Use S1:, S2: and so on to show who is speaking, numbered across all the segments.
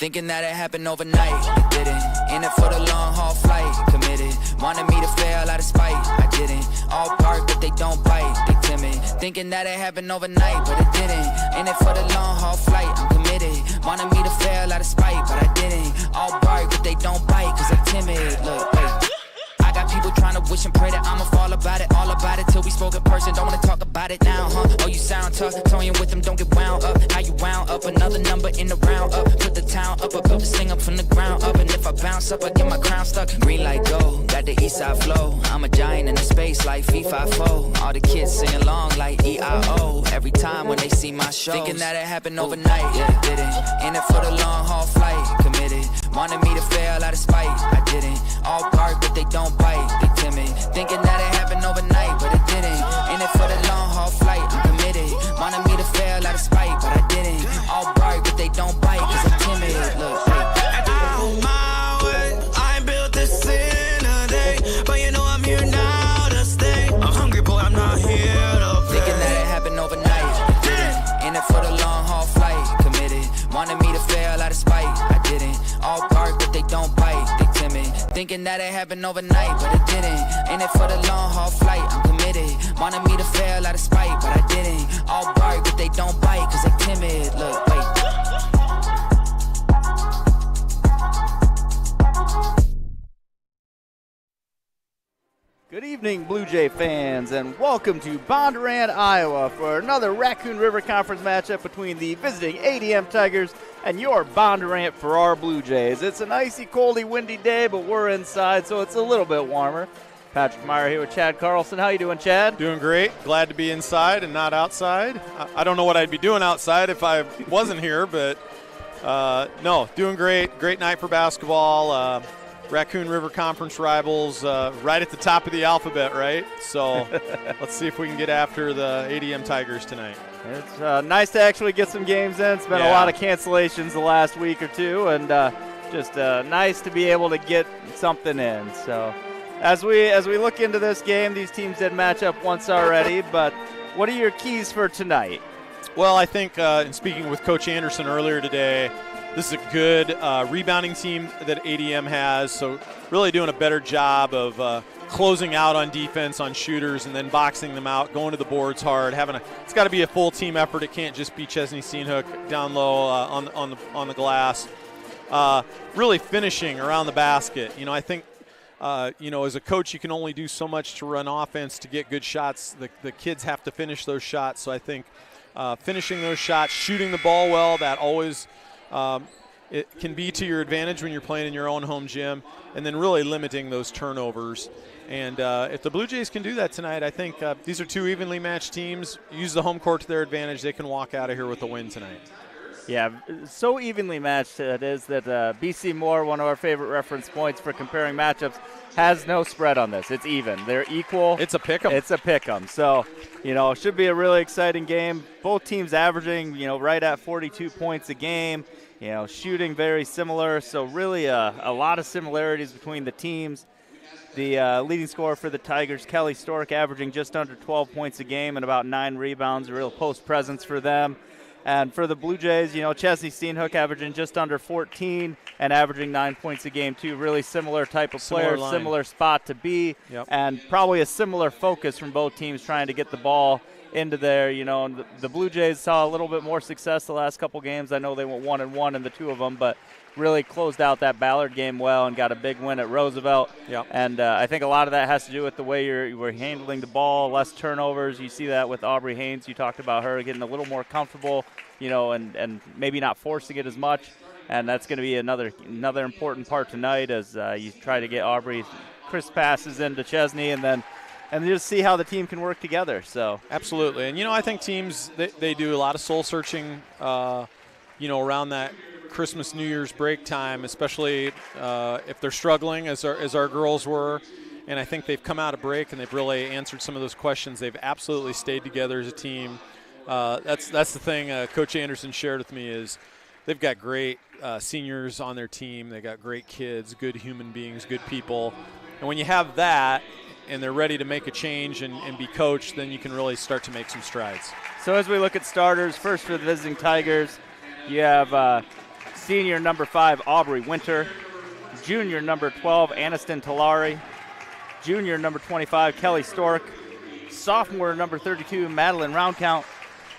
S1: thinking that it happened overnight. It didn't. In it for the long haul flight, committed. Wanted me to fail out of spite, I didn't. All bark but they don't bite, they timid. Thinking that it happened overnight, but it didn't. In it for the long haul flight, I'm committed. Wanted me to fail out of spite, but I didn't. All bark but they don't bite, cause they timid. Look, wait. I got people trying to wish and pray that I'ma fall about it, all about it till we spoke in person. Don't wanna talk about it now, huh? Oh, you sound tough, toying with them, don't get wound up. How you wound up? Another number in the round up. Put the town up, I built this thing up from the ground up. And if I bounce up, I get my crown stuck. Green light go, got the east side flow. I'm a giant in the space like FIFA4. All the kids sing along like EIO. Every time when they see my shows, thinking that it happened overnight, yeah, it didn't. In it for the long haul flight, committed. Wanted me to fail out of spite, I didn't. All bark but they don't bite, they timid. Thinking that it happened overnight, but it didn't. In it for the long haul flight, I'm committed. Wanted me to fail out of spite, but I didn't. All bark but they don't bite, cause I'm timid. Look,
S2: out my way, I ain't built this in a day, but you know I'm here now to stay. I'm hungry, boy, I'm not here to play.
S1: Thinking that it happened overnight, it didn't. In it for the long haul flight, committed. Wanted me to fail out of spite, I didn't. All bark but they don't bite, they timid. Thinking that it happened overnight, but it didn't. In it for the long haul flight, I'm committed. Wanted me to fail out of spite, but I didn't. All bark but they don't bite, cause they timid. Look, wait.
S3: Good evening, Blue Jay fans, and welcome to Bondurant, Iowa for another Raccoon River Conference matchup between the visiting ADM Tigers and your Bondurant for our Blue Jays. It's an icy, coldy, windy day, but we're inside, so it's a little bit warmer. Patrick Meyer here with Chad Carlson. How you doing, Chad?
S4: Doing great. Glad to be inside and not outside. I don't know what I'd be doing outside if I wasn't here, but no, doing great. Great night for basketball. Raccoon River Conference rivals right at the top of the alphabet, right? So let's see if we can get after the ADM Tigers tonight.
S3: It's nice to actually get some games in. It's been a lot of cancellations the last week or two, and just nice to be able to get something in. So as we look into this game, these teams did match up once already, but what are your keys for tonight?
S4: Well, I think in speaking with Coach Anderson earlier today, this is a good rebounding team that ADM has, so really doing a better job of closing out on defense on shooters and then boxing them out, going to the boards hard. It's got to be a full team effort. It can't just be Chesney Steenhook down low on the glass. Really finishing around the basket. You know, I think as a coach, you can only do so much to run offense to get good shots. The kids have to finish those shots. So I think finishing those shots, shooting the ball well, that always it can be to your advantage when you're playing in your own home gym, and then really limiting those turnovers. And if the Blue Jays can do that tonight, I think these are two evenly matched teams. Use the home court to their advantage. They can walk out of here with a win tonight.
S3: Yeah, so evenly matched it is that BC Moore, one of our favorite reference points for comparing matchups, has no spread on this. It's even. They're equal.
S4: It's a pick 'em.
S3: It's a pick 'em. So, it should be a really exciting game. Both teams averaging, right at 42 points a game. Shooting very similar. So really a lot of similarities between the teams. The leading scorer for the Tigers, Kelly Stork, averaging just under 12 points a game and about 9 rebounds, a real post presence for them. And for the Blue Jays, Chesney Steenhook averaging just under 14 and averaging 9 points a game, too. Really similar type of player, similar spot to be, and probably a similar focus from both teams trying to get the ball into there. And the Blue Jays saw a little bit more success the last couple games. I know they went 1-1 in the two of them, but really closed out that Ballard game well and got a big win at Roosevelt. And I think a lot of that has to do with the way you're handling the ball, less turnovers. You see that with Aubrey Haynes. You talked about her getting a little more comfortable, and maybe not forcing it as much. And that's going to be another important part tonight as you try to get Aubrey crisp passes into Chesney and just see how the team can work together. So
S4: absolutely. And, I think teams, they do a lot of soul searching, around that Christmas, New Year's break time, especially if they're struggling as our girls were. And I think they've come out of break and they've really answered some of those questions. They've absolutely stayed together as a team. That's the thing Coach Anderson shared with me is they've got great seniors on their team. They got great kids, good human beings, good people. And when you have that and they're ready to make a change and be coached, then you can really start to make some strides.
S3: So as we look at starters, first for the visiting Tigers, you have Senior number 5, Aubrey Winter. Junior number 12, Aniston Talari. Junior number 25, Kelly Stork. Sophomore number 32, Madeline Roundcount.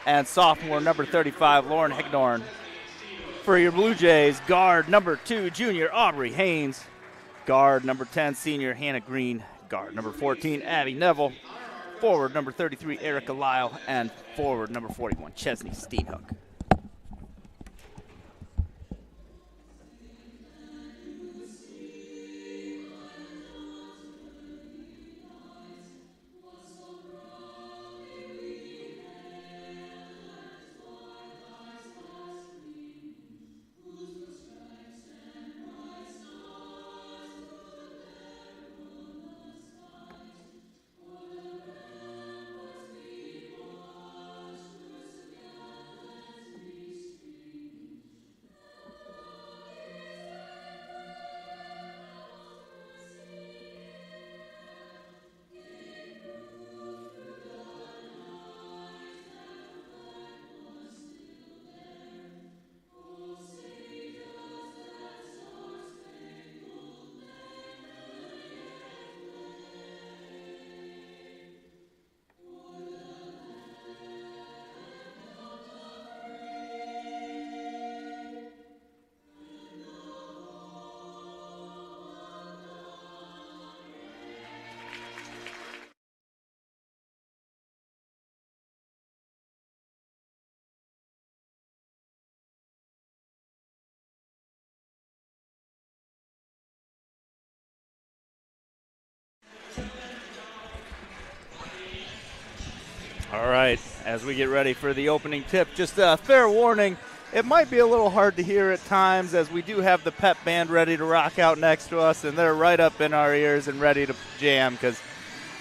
S3: And sophomore number 35, Lauren Hignorn. For your Blue Jays, guard number 2, junior Aubrey Haynes. Guard number 10, senior Hannah Green. Guard number 14, Abby Neville. Forward number 33, Erica Lyle. And forward number 41, Chesney Steenhook. All right, as we get ready for the opening tip, just a fair warning, it might be a little hard to hear at times as we do have the pep band ready to rock out next to us, and they're right up in our ears and ready to jam because,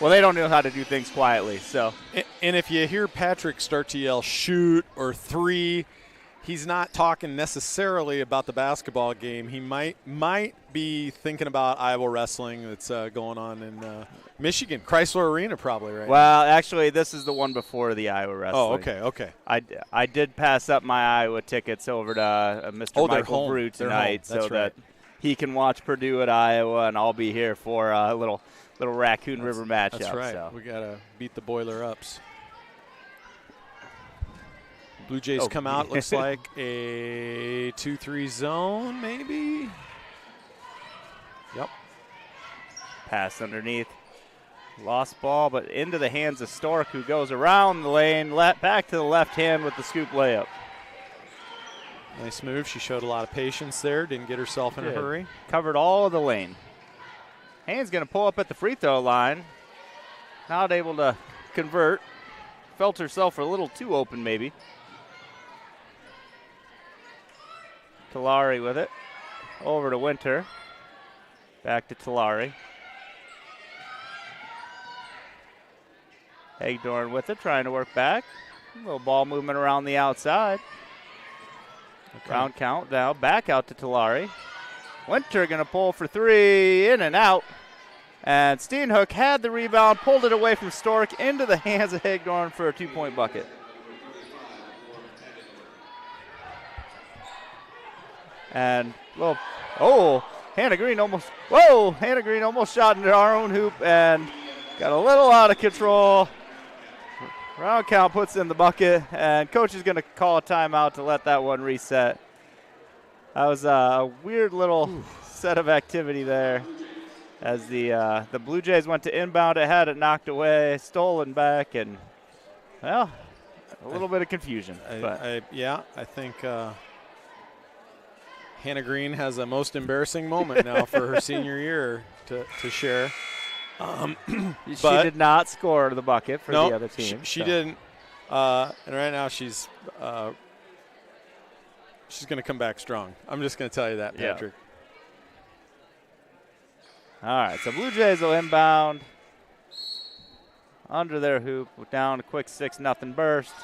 S3: well, they don't know how to do things quietly. So,
S4: and if you hear Patrick start to yell shoot or three, he's not talking necessarily about the basketball game. He might be thinking about Iowa wrestling that's going on in Michigan, Chrysler Arena probably, right?
S3: Well, actually, this is the one before the Iowa wrestling.
S4: Oh, okay.
S3: I did pass up my Iowa tickets over to Mr. Michael Brew tonight so that he can watch Purdue at Iowa, and I'll be here for a little Raccoon River matchup.
S4: That's right.
S3: So.
S4: We got to beat the Boiler Ups. Blue Jays come out, looks like a 2-3 zone, maybe. Yep.
S3: Pass underneath. Lost ball, but into the hands of Stork, who goes around the lane, back to the left hand with the scoop layup.
S4: Nice move. She showed a lot of patience there. Didn't get herself in a hurry.
S3: Covered all of the lane. Haynes going to pull up at the free throw line. Not able to convert. Felt herself a little too open, maybe. Talari with it. Over to Winter. Back to Talari. Hagdorn with it, trying to work back. A little ball movement around the outside. Okay. Round count now. Back out to Talari. Winter going to pull for three. In and out. And Steenhook had the rebound, pulled it away from Stork into the hands of Hagdorn for a 2-point bucket. And, Hannah Green almost shot into our own hoop and got a little out of control. Round count puts in the bucket, and coach is going to call a timeout to let that one reset. That was a weird little set of activity there as the Blue Jays went to inbound. It had it knocked away, stolen back, and, well, a little bit of confusion.
S4: I think Hannah Green has a most embarrassing moment now for her senior year to share.
S3: She did not score the bucket for the other team.
S4: She didn't. And right now she's going to come back strong. I'm just going to tell you that, Patrick.
S3: Yeah. All right, so Blue Jays will inbound under their hoop, down a quick 6-0 burst.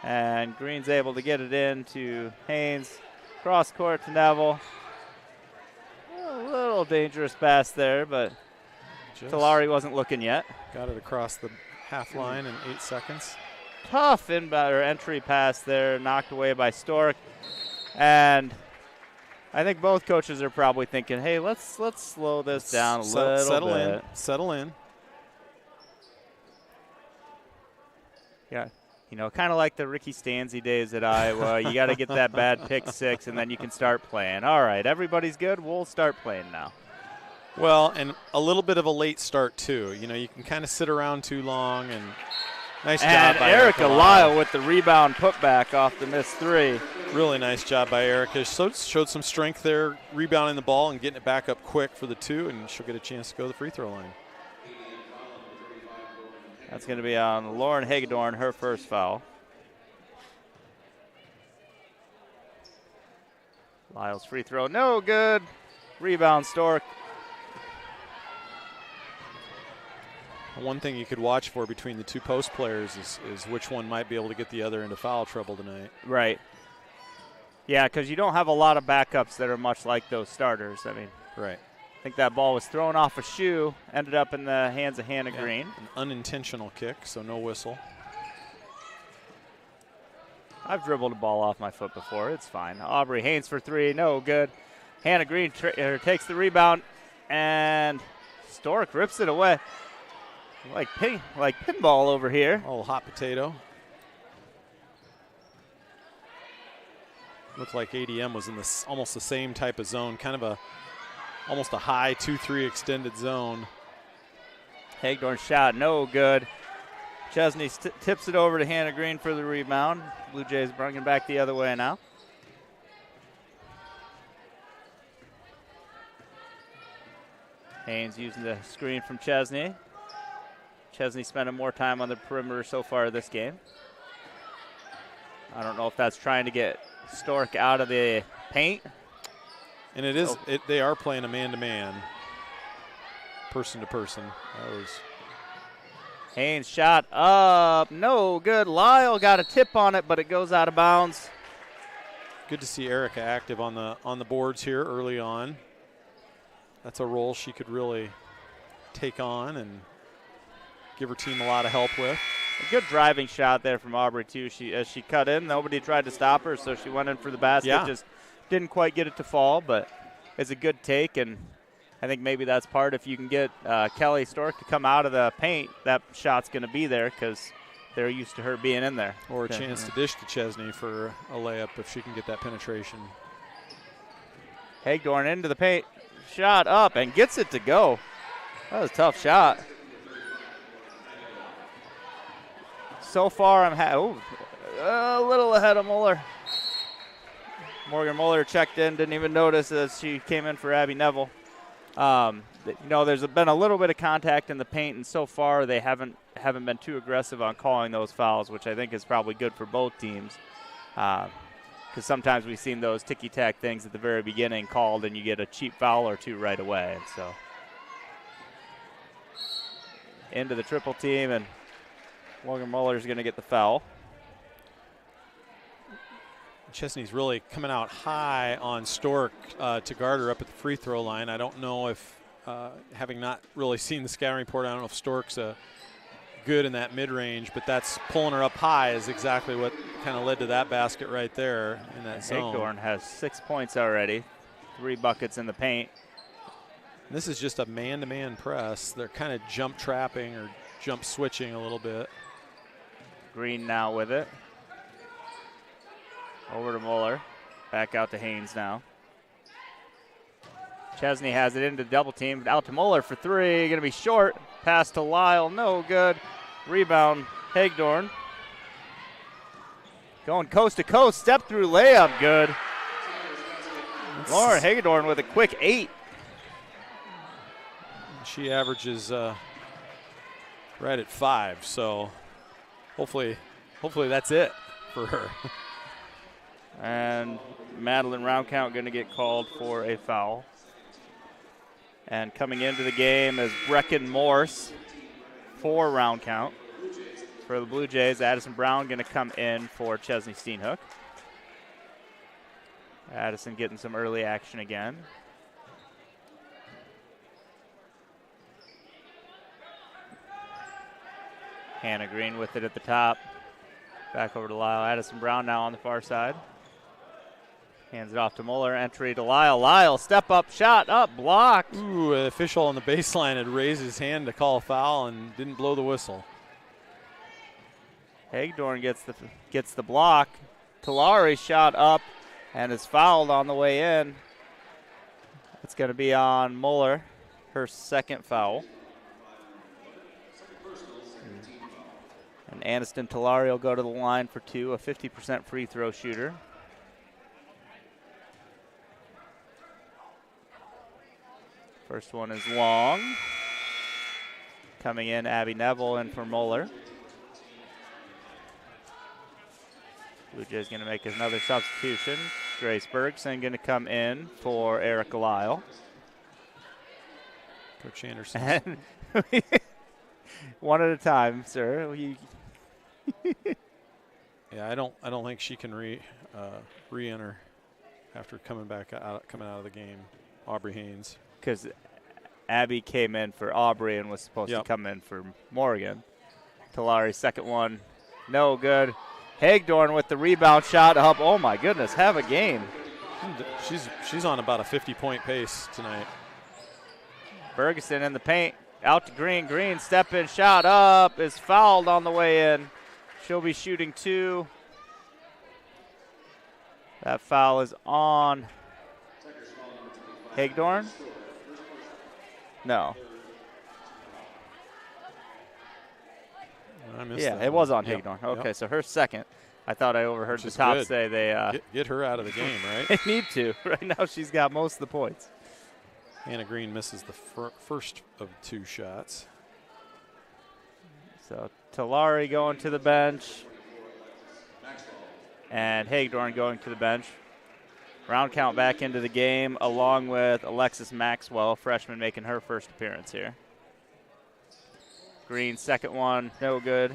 S3: And Green's able to get it in to Haynes. Cross court to Neville. A little dangerous pass there, but Talari wasn't looking yet.
S4: Got it across the half line in 8 seconds.
S3: Tough inbound or entry pass there, knocked away by Stork. And I think both coaches are probably thinking, hey, let's slow this down a little bit.
S4: Settle in.
S3: Yeah. You know, kind of like the Ricky Stanzi days at Iowa. You got to get that bad pick six, and then you can start playing. All right, everybody's good. We'll start playing now.
S4: Well, and a little bit of a late start, too. You know, you can kind of sit around too long, and nice job by
S3: Erica Lyle with the rebound putback off the missed three.
S4: Really nice job by Erica. Showed some strength there, rebounding the ball and getting it back up quick for the two, and she'll get a chance to go to the free throw line.
S3: That's going to be on Lauren Hagedorn, her first foul. Lyle's free throw, no good. Rebound, Stork.
S4: One thing you could watch for between the two post players is which one might be able to get the other into foul trouble tonight.
S3: Right. Yeah, because you don't have a lot of backups that are much like those starters. I mean,
S4: right.
S3: I think that ball was thrown off a shoe, ended up in the hands of Hannah Green.
S4: An unintentional kick, so no whistle.
S3: I've dribbled a ball off my foot before. It's fine. Aubrey Haynes for three, no good. Hannah Green takes the rebound, and Stork rips it away. Like pinball over here.
S4: Oh, hot potato. Looked like ADM was in this almost the same type of zone, kind of almost a high 2-3 extended zone.
S3: Hagedorn shot, no good. Chesney tips it over to Hannah Green for the rebound. Blue Jays bringing back the other way now. Haynes using the screen from Chesney. Chesney spending more time on the perimeter so far this game. I don't know if that's trying to get Stork out of the paint.
S4: And it is. They are playing a man-to-man, person-to-person. That was
S3: Haynes shot up, no good. Lyle got a tip on it, but it goes out of bounds.
S4: Good to see Erica active on the boards here early on. That's a role she could really take on and give her team a lot of help with.
S3: A good driving shot there from Aubrey, too. As she cut in, nobody tried to stop her, so she went in for the basket.
S4: Yeah.
S3: Just didn't quite get it to fall, but it's a good take, and I think maybe that's part. If you can get Kelly Stork to come out of the paint, that shot's going to be there because they're used to her being in there.
S4: Or a chance to dish to Chesney for a layup if she can get that penetration.
S3: Hagedorn into the paint, shot up, and gets it to go. That was a tough shot. So far, I'm a little ahead of Muller. Morgan Muller checked in, didn't even notice as she came in for Abby Neville. There's been a little bit of contact in the paint, and so far they haven't been too aggressive on calling those fouls, which I think is probably good for both teams. Because sometimes we've seen those ticky-tack things at the very beginning called, and you get a cheap foul or two right away. And so into the triple team, and Morgan Muller is going to get the foul.
S4: Chesney's really coming out high on Stork to guard her up at the free throw line. I don't know if, having not really seen the scouting report, I don't know if Stork's good in that mid-range, but that's pulling her up high is exactly what kind of led to that basket right there in that zone.
S3: Hagedorn has 6 points already, 3 buckets in the paint.
S4: This is just a man-to-man press. They're kind of jump trapping or jump switching a little bit.
S3: Green now with it. Over to Muller. Back out to Haynes now. Chesney has it into double team. Out to Muller for three. Going to be short. Pass to Lyle. No good. Rebound. Hagedorn. Going coast to coast. Step through layup. Good. Lauren Hagedorn with a quick 8.
S4: She averages right at 5. So hopefully that's it for her.
S3: And Madeline Roundcount going to get called for a foul. And coming into the game is Brecken Morse for Roundcount. For the Blue Jays, Addison Brown going to come in for Chesney Steenhook. Addison getting some early action again. Hannah Green with it at the top. Back over to Lyle. Addison Brown now on the far side. Hands it off to Muller. Entry to Lyle. Lyle, step up, shot up, blocked.
S4: Ooh, the official on the baseline had raised his hand to call a foul and didn't blow the whistle.
S3: Hagedorn gets the block. Talari shot up and is fouled on the way in. It's going to be on Muller, her second foul. And Aniston Talari will go to the line for 2, a 50% free throw shooter. First one is long. Coming in, Abby Neville in for Muller. Blue Jays going to make another substitution. Grace Bergson going to come in for Erica Lyle.
S4: Coach Anderson.
S3: One at a time, sir.
S4: Yeah, I don't think she can re-enter after coming out of the game. Aubrey Haynes.
S3: Because Abby came in for Aubrey and was supposed to come in for Morgan. Talari, second one, no good. Hagedorn with the rebound shot up. Oh my goodness, have a game.
S4: She's on about a 50-point pace tonight.
S3: Bergeson in the paint, out to Green. Green step in, shot up, is fouled on the way in. She'll be shooting 2. That foul is on Hagedorn. No.
S4: I missed
S3: yeah,
S4: that
S3: it was on
S4: Yep.
S3: Hagedorn. Okay,
S4: Yep.
S3: so her second. I thought I overheard
S4: Which
S3: the
S4: is
S3: top
S4: good.
S3: say they
S4: get her out of the game, right?
S3: they need to. Right now she's got most of the points.
S4: Hannah Green misses the first of 2 shots.
S3: So Talari going to the bench. And Hagedorn going to the bench. Round count back into the game along with Alexis Maxwell, freshman, making her first appearance here. Green, second one, no good.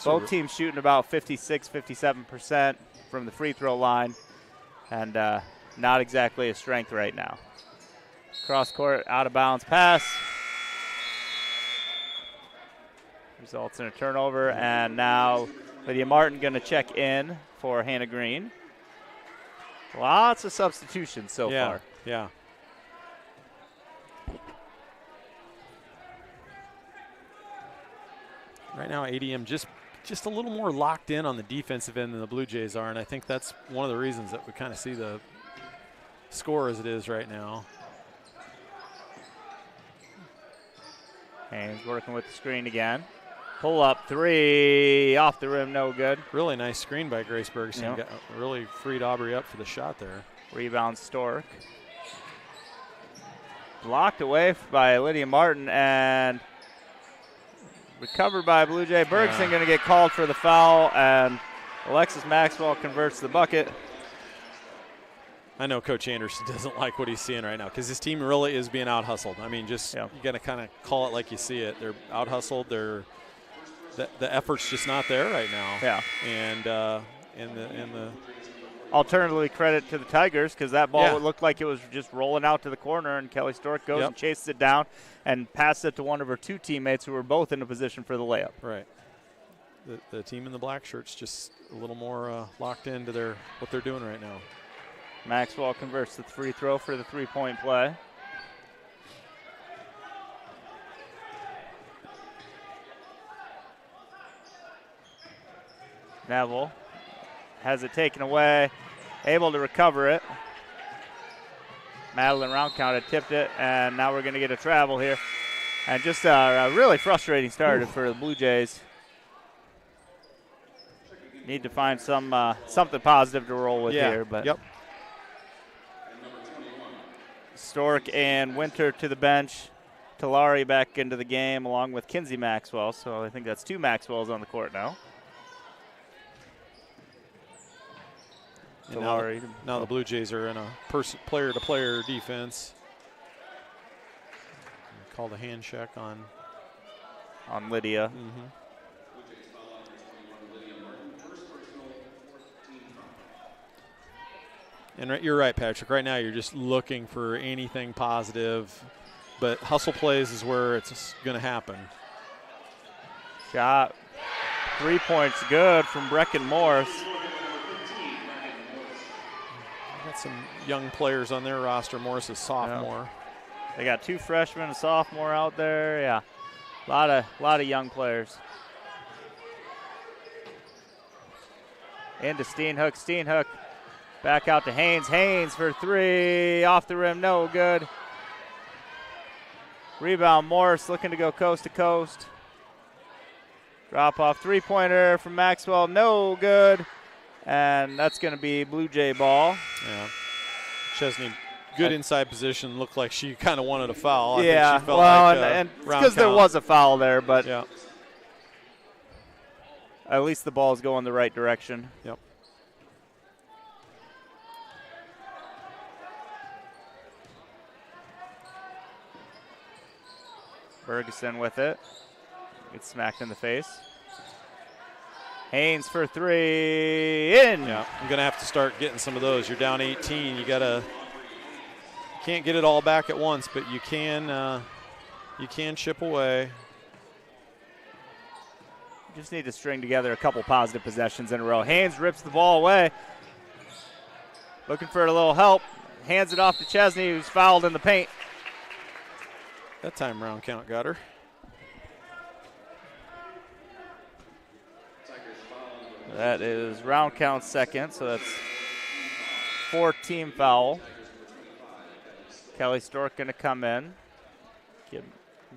S3: Both teams shooting about 56, 57% from the free throw line, and not exactly a strength right now. Cross court, out of bounds pass. Results in a turnover, and now Lydia Martin going to check in for Hannah Green. Lots of substitutions so far.
S4: Yeah. Right now, ADM just a little more locked in on the defensive end than the Blue Jays are, and I think that's one of the reasons that we kind of see the score as it is right now.
S3: Haynes working with the screen again. Pull up 3, off the rim, no good.
S4: Really nice screen by Grace Bergson.
S3: Yep.
S4: Really freed Aubrey up for the shot there.
S3: Rebound Stork. Blocked away by Lydia Martin and recovered by Blue Jay. Bergson going to get called for the foul, and Alexis Maxwell converts the bucket.
S4: I know Coach Anderson doesn't like what he's seeing right now because his team really is being out-hustled. I mean, you got to kind of call it like you see it. They're out-hustled. The effort's just not there right now.
S3: Yeah.
S4: And the
S3: alternatively, credit to the Tigers because that ball looked like it was just rolling out to the corner, and Kelly Stork goes and chases it down and passes it to one of her 2 teammates who were both in a position for the layup.
S4: Right. The team in the black shirts just a little more locked into what they're doing right now.
S3: Maxwell converts the free throw for the 3-point play. Neville has it taken away, able to recover it. Madeline Roundcount had tipped it, and now we're going to get a travel here. And just a really frustrating start for the Blue Jays. Need to find something positive to roll with here. But Stork and Winter to the bench. Talari back into the game along with Kinsey Maxwell. So I think that's 2 Maxwells on the court now.
S4: Now the Blue Jays are in a player-to-player defense. Call the hand check on
S3: Lydia.
S4: Mm-hmm. And you're right, Patrick. Right now you're just looking for anything positive, but hustle plays is where it's going to happen.
S3: Shot, 3 points good from Brecken Morse.
S4: Got some young players on their roster. Morris is sophomore.
S3: Yeah. They got 2 freshmen, a sophomore out there. Yeah, a lot of young players. Into Steenhook. Steenhook back out to Haynes. Haynes for 3. Off the rim, no good. Rebound, Morris looking to go coast to coast. Drop off 3-pointer from Maxwell, no good. And that's going to be Blue Jay ball.
S4: Yeah. Chesney, good inside position. Looked like she kind of wanted a foul. I
S3: yeah,
S4: think she felt
S3: well,
S4: like,
S3: and because there was a foul there, but
S4: yeah.
S3: At least the ball's going the right direction.
S4: Yep.
S3: Ferguson with it. Gets smacked in the face. Haynes for 3. In.
S4: Yeah, I'm going to have to start getting some of those. You're down 18. You can't get it all back at once, but you can chip away.
S3: Just need to string together a couple positive possessions in a row. Haynes rips the ball away. Looking for a little help. Hands it off to Chesney, who's fouled in the paint.
S4: That time round count got her.
S3: That is round count second, so that's 4-team foul. Kelly Stork going to come in,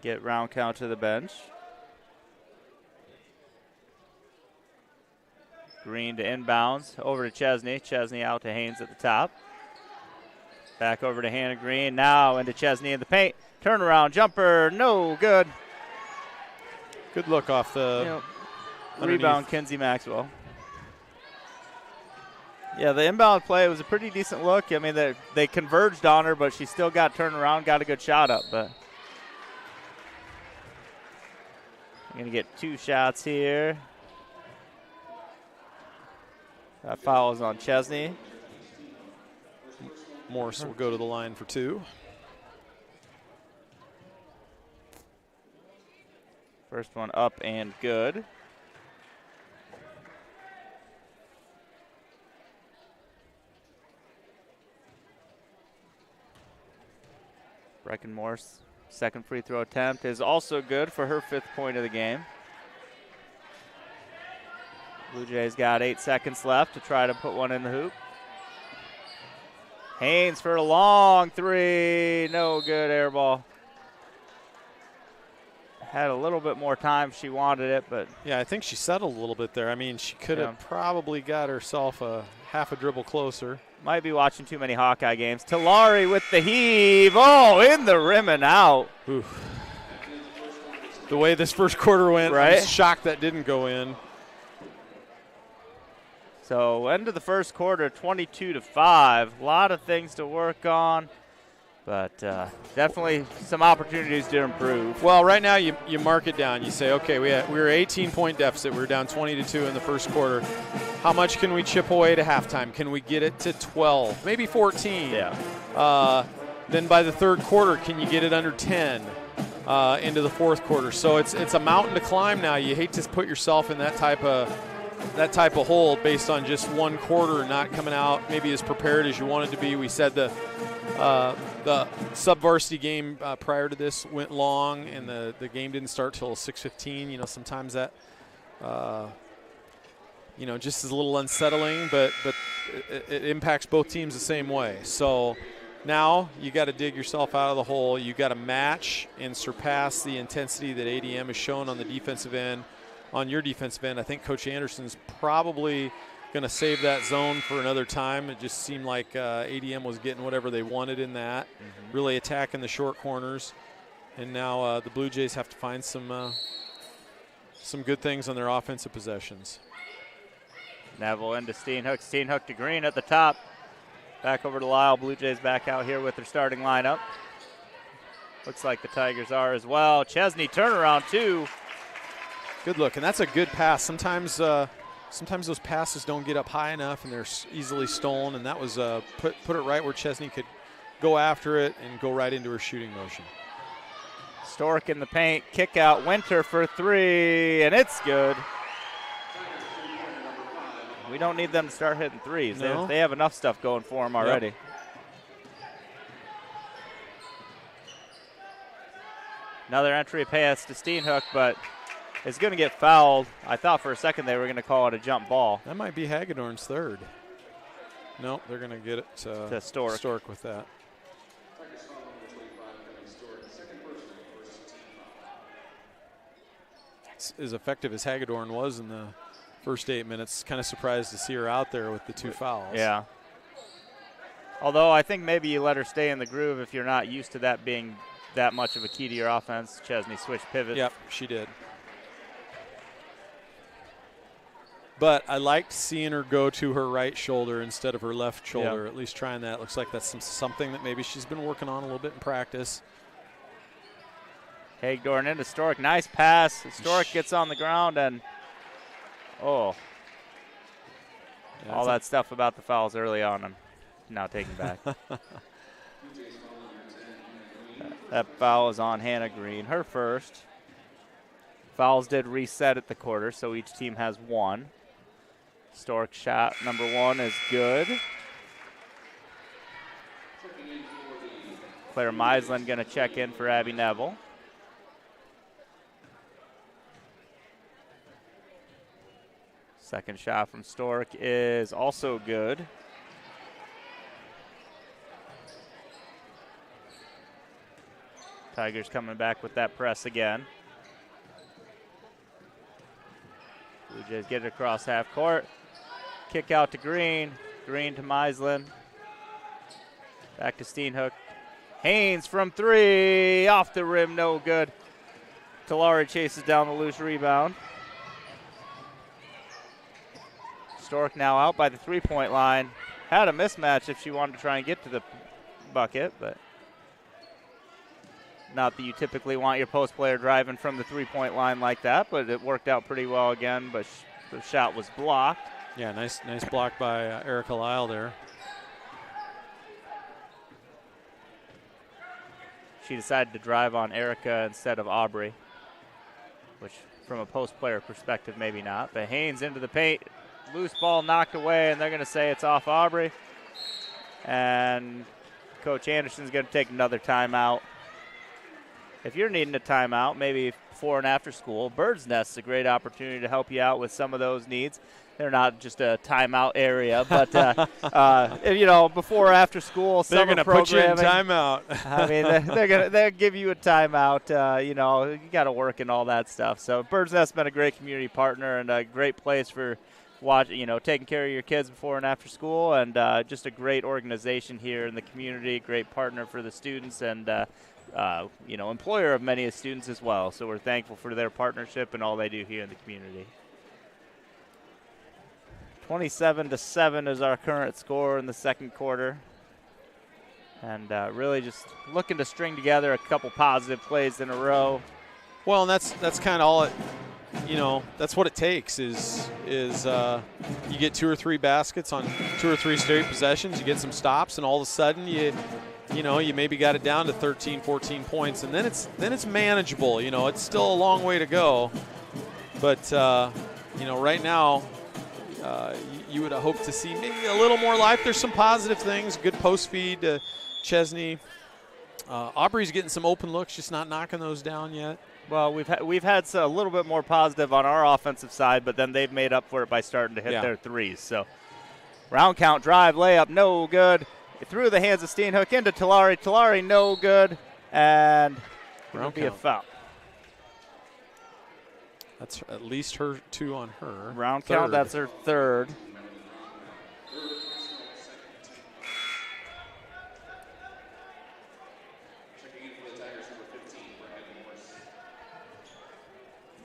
S3: get round count to the bench. Green to inbounds, over to Chesney. Chesney out to Haynes at the top. Back over to Hannah Green, now into Chesney in the paint. Turnaround jumper, no good.
S4: Good look off the
S3: rebound, Kinsey Maxwell. Yeah, the inbound play was a pretty decent look. I mean, they converged on her, but she still got turned around, got a good shot up. But I'm going to get 2 shots here. That foul is on Chesney.
S4: Morris will go to the line for 2.
S3: First one up and good. Breckenmore's second free throw attempt is also good for her 5th point of the game. Blue Jays got 8 seconds left to try to put one in the hoop. Haynes for a long 3, no good, air ball. Had a little bit more time if she wanted it, but
S4: yeah, I think she settled a little bit there. I mean, she could have probably got herself a half a dribble closer.
S3: Might be watching too many Hawkeye games. Talari with the heave. Oh, in the rim and out.
S4: Oof. The way this first quarter went,
S3: right?
S4: I'm shocked that didn't go in.
S3: So end of the first quarter, 22-5. A lot of things to work on, but definitely some opportunities to improve.
S4: Well, right now you mark it down. You say, okay, we were 18-point deficit. We were down 20-2 in the first quarter. How much can we chip away to halftime? Can we get it to 12, maybe 14?
S3: Yeah.
S4: Then by the third quarter, can you get it under 10 into the fourth quarter? So it's a mountain to climb now. You hate to put yourself in that type of hole based on just one quarter not coming out maybe as prepared as you wanted to be. We said the sub-varsity game prior to this went long, and the game didn't start till 6:15. You know, sometimes that just is a little unsettling, but it impacts both teams the same way. So now you got to dig yourself out of the hole. You got to match and surpass the intensity that ADM has shown on the defensive end. On your defensive end, I think Coach Anderson's probably going to save that zone for another time. It just seemed like ADM was getting whatever they wanted in that, really attacking the short corners. And now the Blue Jays have to find some good things on their offensive possessions.
S3: Neville into Steenhook. Steenhook to Green at the top. Back over to Lyle. Blue Jays back out here with their starting lineup. Looks like the Tigers are as well. Chesney turnaround 2.
S4: Good look, and that's a good pass. Sometimes those passes don't get up high enough, and they're easily stolen. And that was put it right where Chesney could go after it and go right into her shooting motion.
S3: Stork in the paint, kick out. Winter for 3, and it's good. We don't need them to start hitting threes.
S4: No.
S3: They have enough stuff going for them already.
S4: Yep.
S3: Another entry pass to Steenhook, but it's going to get fouled. I thought for a second they were going to call it a jump ball.
S4: That might be Hagedorn's third. Nope, they're going to get it
S3: to Stork.
S4: Stork with that. It's as effective as Hagedorn was in the first 8 minutes. Kind of surprised to see her out there with the 2 fouls.
S3: Yeah. Although I think maybe you let her stay in the groove if you're not used to that being that much of a key to your offense. Chesney switched pivot.
S4: Yep, she did. But I liked seeing her go to her right shoulder instead of her left shoulder,
S3: Yep.
S4: at least trying that. Looks like that's something that maybe she's been working on a little bit in practice.
S3: Hagedorn into Stork. Nice pass. Stork gets on the ground and,
S4: Yeah,
S3: all that stuff about the fouls early on I'm now taking back. That foul is on Hannah Green, her first. Fouls did reset at the quarter, so each team has 1. Stork shot number 1 is good. Claire Meisland going to check in for Abby Neville. Second shot from Stork is also good. Tigers coming back with that press again. Blue Jays get it across half court. Kick out to Green. Green to Meisland. Back to Steenhook. Haynes from 3. Off the rim, no good. Talari chases down the loose rebound. Stork now out by the 3-point line. Had a mismatch if she wanted to try and get to the bucket, but not that you typically want your post player driving from the 3-point line like that, but it worked out pretty well again, but the shot was blocked.
S4: Yeah, nice block by Erica Lyle there.
S3: She decided to drive on Erica instead of Aubrey, which from a post player perspective, maybe not. But Haynes into the paint, loose ball knocked away, and they're going to say it's off Aubrey. And Coach Anderson's going to take another timeout. If you're needing a timeout, maybe before and after school, Bird's Nest is a great opportunity to help you out with some of those needs. They're not just a timeout area, but before or after school,
S4: they're going to put you in timeout.
S3: I mean, they'll give you a timeout. You got to work and all that stuff. So Bird's Nest's been a great community partner and a great place for taking care of your kids before and after school, and just a great organization here in the community. Great partner for the students and employer of many students as well. So we're thankful for their partnership and all they do here in the community. 27-7 is our current score in the second quarter. And really just looking to string together a couple positive plays in a row.
S4: Well, and that's kind of all it, that's what it takes is you get 2 or 3 baskets on 2 or 3 straight possessions, you get some stops, and all of a sudden you maybe got it down to 13, 14 points, and then it's manageable. It's still a long way to go. But, right now, you would have hoped to see maybe a little more life. There's some positive things. Good post feed to Chesney. Aubrey's getting some open looks, just not knocking those down yet.
S3: Well, we've had a little bit more positive on our offensive side, but then they've made up for it by starting to hit their threes. So round count drive, layup, no good. Through the hands of Steenhook into Talari. Talari, no good. And it'll be a foul.
S4: That's at least her 2 on her.
S3: Round count, that's her third.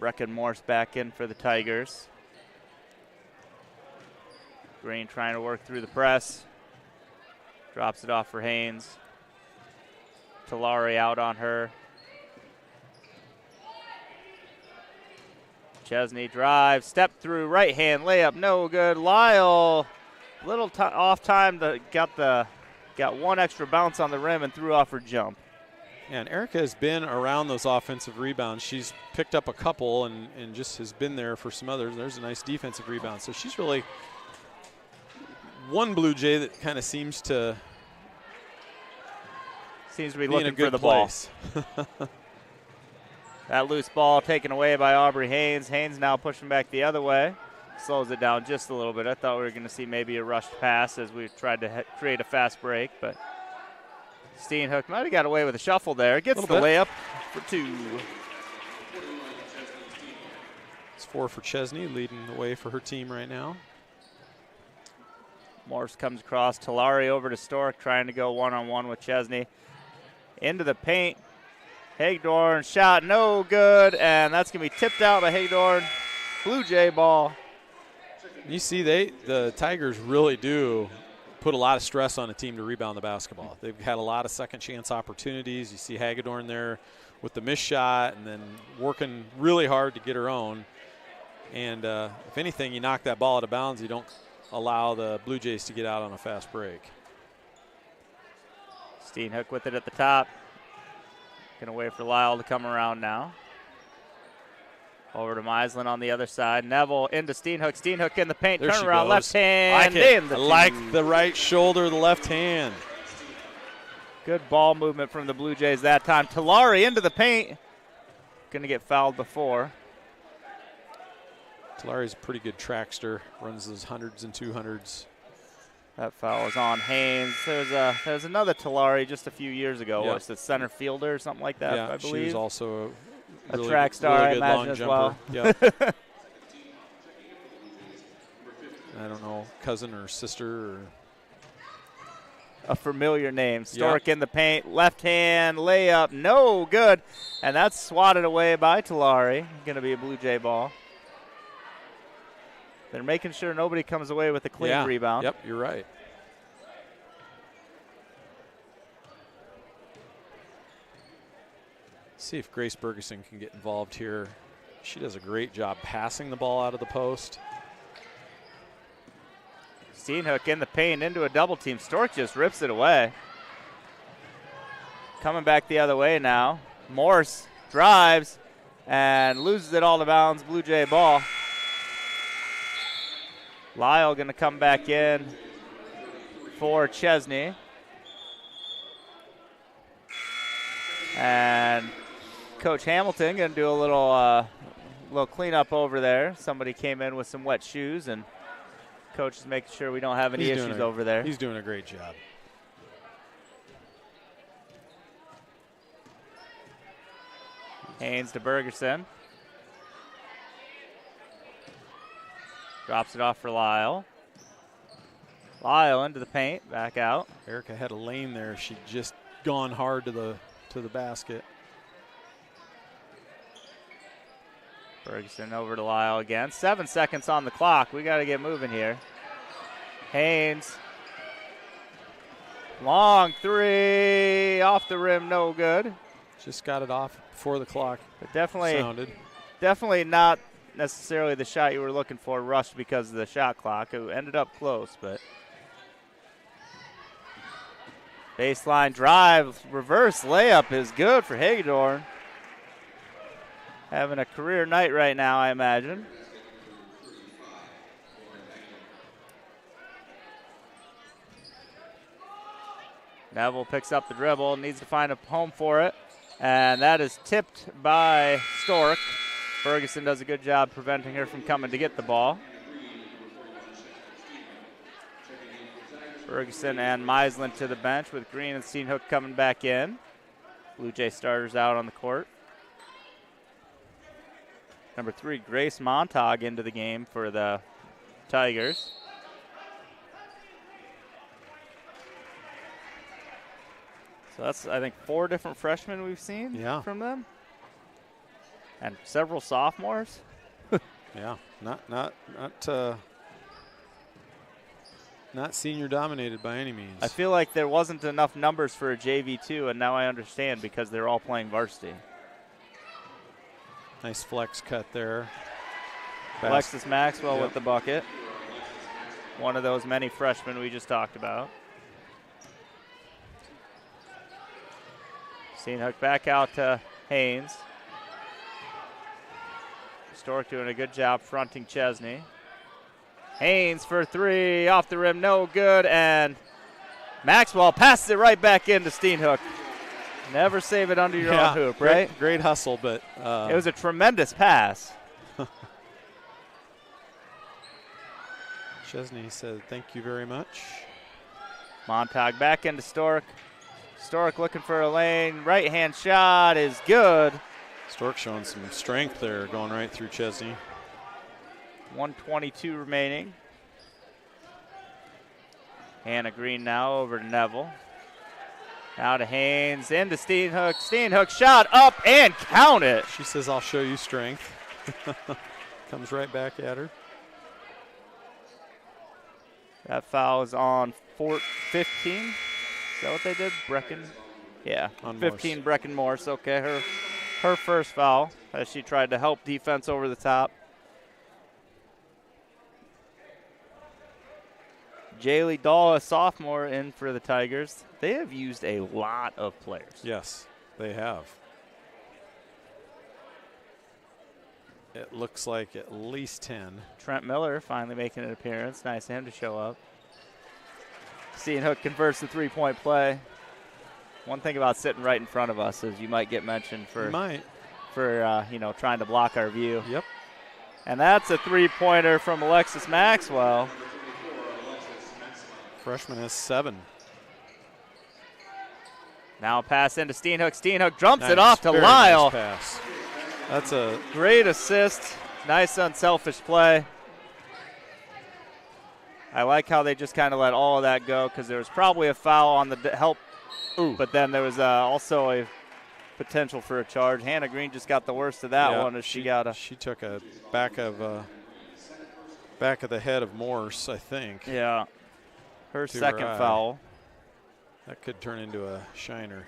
S3: Brecken Morse back in for the Tigers. Green trying to work through the press. Drops it off for Haynes. Talari out on her. Chesney drive, step through, right hand layup, no good. Lyle, little off time, got one extra bounce on the rim and threw off her jump.
S4: Yeah, and Erica has been around those offensive rebounds. She's picked up a couple and just has been there for some others. There's a nice defensive rebound. So she's really one Blue Jay that kind of seems to
S3: be
S4: in a
S3: looking
S4: good
S3: for the
S4: place.
S3: ball. That loose ball taken away by Aubrey Haynes. Haynes now pushing back the other way. Slows it down just a little bit. I thought we were going to see maybe a rushed pass as we tried to create a fast break, but Steenhoek might have got away with a shuffle there. Gets the layup for 2.
S4: It's 4 for Chesney, leading the way for her team right now.
S3: Morse comes across. Talari over to Stork, trying to go one-on-one with Chesney. Into the paint. Hagedorn shot no good, and that's going to be tipped out by Hagedorn. Blue Jay ball.
S4: You see, the Tigers really do put a lot of stress on a team to rebound the basketball. They've had a lot of second chance opportunities. You see Hagedorn there with the missed shot and then working really hard to get her own. And if anything, you knock that ball out of bounds, you don't allow the Blue Jays to get out on a fast break.
S3: Steenhoek with it at the top. Gonna wait for Lyle to come around now. Over to Meislin on the other side. Neville into Steenhoek. Steenhoek in the paint.
S4: There
S3: Turn
S4: she
S3: around,
S4: goes.
S3: left hand.
S4: I like the right shoulder, the left hand.
S3: Good ball movement from the Blue Jays that time. Talari into the paint. Gonna get fouled before.
S4: Talari's a pretty good trackster. Runs those 100s and 200s.
S3: That foul is on Haynes. There's another Talari just a few years ago.
S4: Yep.
S3: Was the center fielder or something like that?
S4: Yeah,
S3: I believe.
S4: she was also
S3: a
S4: really,
S3: track star,
S4: really
S3: I
S4: good
S3: imagine,
S4: long
S3: as
S4: jumper.
S3: well.
S4: Yep. I don't know, cousin or sister or
S3: a familiar name. Stork in the paint, left hand layup, no good, and that's swatted away by Talari. Going to be a Blue Jay ball. They're making sure nobody comes away with a clean rebound.
S4: Yep, you're right. See if Grace Bergeson can get involved here. She does a great job passing the ball out of the post.
S3: Steenhoek in the paint into a double team. Stork just rips it away. Coming back the other way now. Morse drives and loses it all to bounds. Blue Jay ball. Lyle going to come back in for Chesney. And Coach Hamilton going to do a little cleanup over there. Somebody came in with some wet shoes, and Coach is making sure we don't have any issues over there.
S4: He's doing a great job.
S3: Haynes to Bergerson. Drops it off for Lyle. Lyle into the paint, back out.
S4: Erica had a lane there. She'd just gone hard to the basket.
S3: Bergeson over to Lyle again. 7 seconds on the clock. We got to get moving here. Haynes. Long three. Off the rim, no good.
S4: Just got it off before the clock
S3: But
S4: sounded.
S3: definitely not necessarily the shot you were looking for, rushed because of the shot clock. It ended up close, but baseline drive, reverse layup is good for Hagedorn. Having a career night right now, I imagine. Neville picks up the dribble, needs to find a home for it, and that is tipped by Stork. Ferguson does a good job preventing her from coming to get the ball. Ferguson and Meislin to the bench with Green and Steenhoek coming back in. Blue Jay starters out on the court. Number 3, Grace Montag into the game for the Tigers. So that's, I think, 4 different freshmen we've seen from them. And several sophomores.
S4: Yeah, not senior dominated by any means.
S3: I feel like there wasn't enough numbers for a JV2, and now I understand because they're all playing varsity.
S4: Nice flex cut there.
S3: Alexis Maxwell with the bucket. One of those many freshmen we just talked about. Steenhoek back out to Haynes. Stork doing a good job fronting Chesney. Haynes for three, off the rim, no good, and Maxwell passes it right back into Steenhoek. Never save it under your own hoop, right?
S4: Great hustle, but
S3: it was a tremendous pass.
S4: Chesney said thank you very much.
S3: Montag back into Stork. Stork looking for a lane. Right-hand shot is good.
S4: Stork showing some strength there, going right through Chesney.
S3: 1:22 remaining. Hannah Green now over to Neville. Now to Haynes, into Steenhoek. Steenhoek shot up and count it.
S4: She says, I'll show you strength. Comes right back at her.
S3: That foul is on 15. Is that what they did? Brecken? Yeah,
S4: on
S3: 15
S4: Morse.
S3: Brecken Morse. Okay, her first foul as she tried to help defense over the top. Jaylee Dahl, a sophomore, in for the Tigers. They have used a lot of players.
S4: Yes, they have. It looks like at least 10.
S3: Trent Miller finally making an appearance. Nice of him to show up. Steenhoek converts the three-point play. One thing about sitting right in front of us is you might get mentioned for trying to block our view.
S4: Yep.
S3: And that's a three-pointer from Alexis Maxwell.
S4: Freshman has 7.
S3: Now a pass into Steenhoek. Steenhoek drumps
S4: Nice.
S3: it off to
S4: Very
S3: Lyle.
S4: Nice pass. That's a
S3: Great assist. Nice unselfish play. I like how they just kind of let all of that go because there was probably a foul on the help.
S4: Ooh.
S3: But then there was also a potential for a charge. Hannah Green just got the worst of that one as she got a.
S4: She took a back of the head of Morse, I think.
S3: Yeah. Her
S4: to
S3: second
S4: her eye.
S3: foul.
S4: That could turn into a shiner.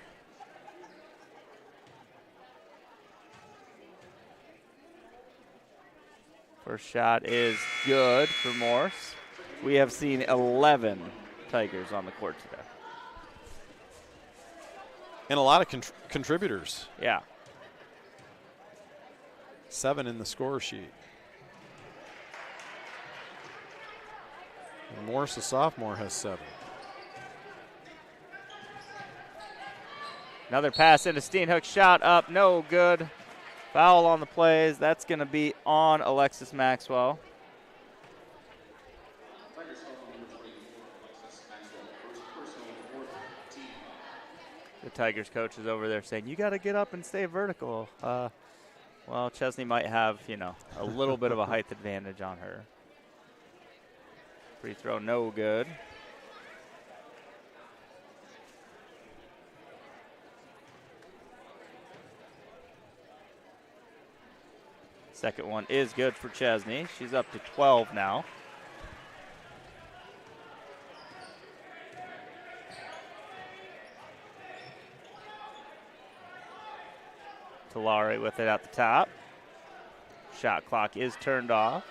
S3: First shot is good for Morse. We have seen 11 Tigers on the court today.
S4: And a lot of contributors.
S3: Yeah.
S4: 7 in the score sheet. And Morse, the sophomore, has 7.
S3: Another pass into Steenhoek, shot up, no good. Foul on the plays. That's going to be on Alexis Maxwell. The Tigers coach is over there saying, you got to get up and stay vertical. Well, Chesney might have, a little bit of a height advantage on her. Free throw, no good. Second one is good for Chesney. She's up to 12 now. Talari with it at the top. Shot clock is turned off.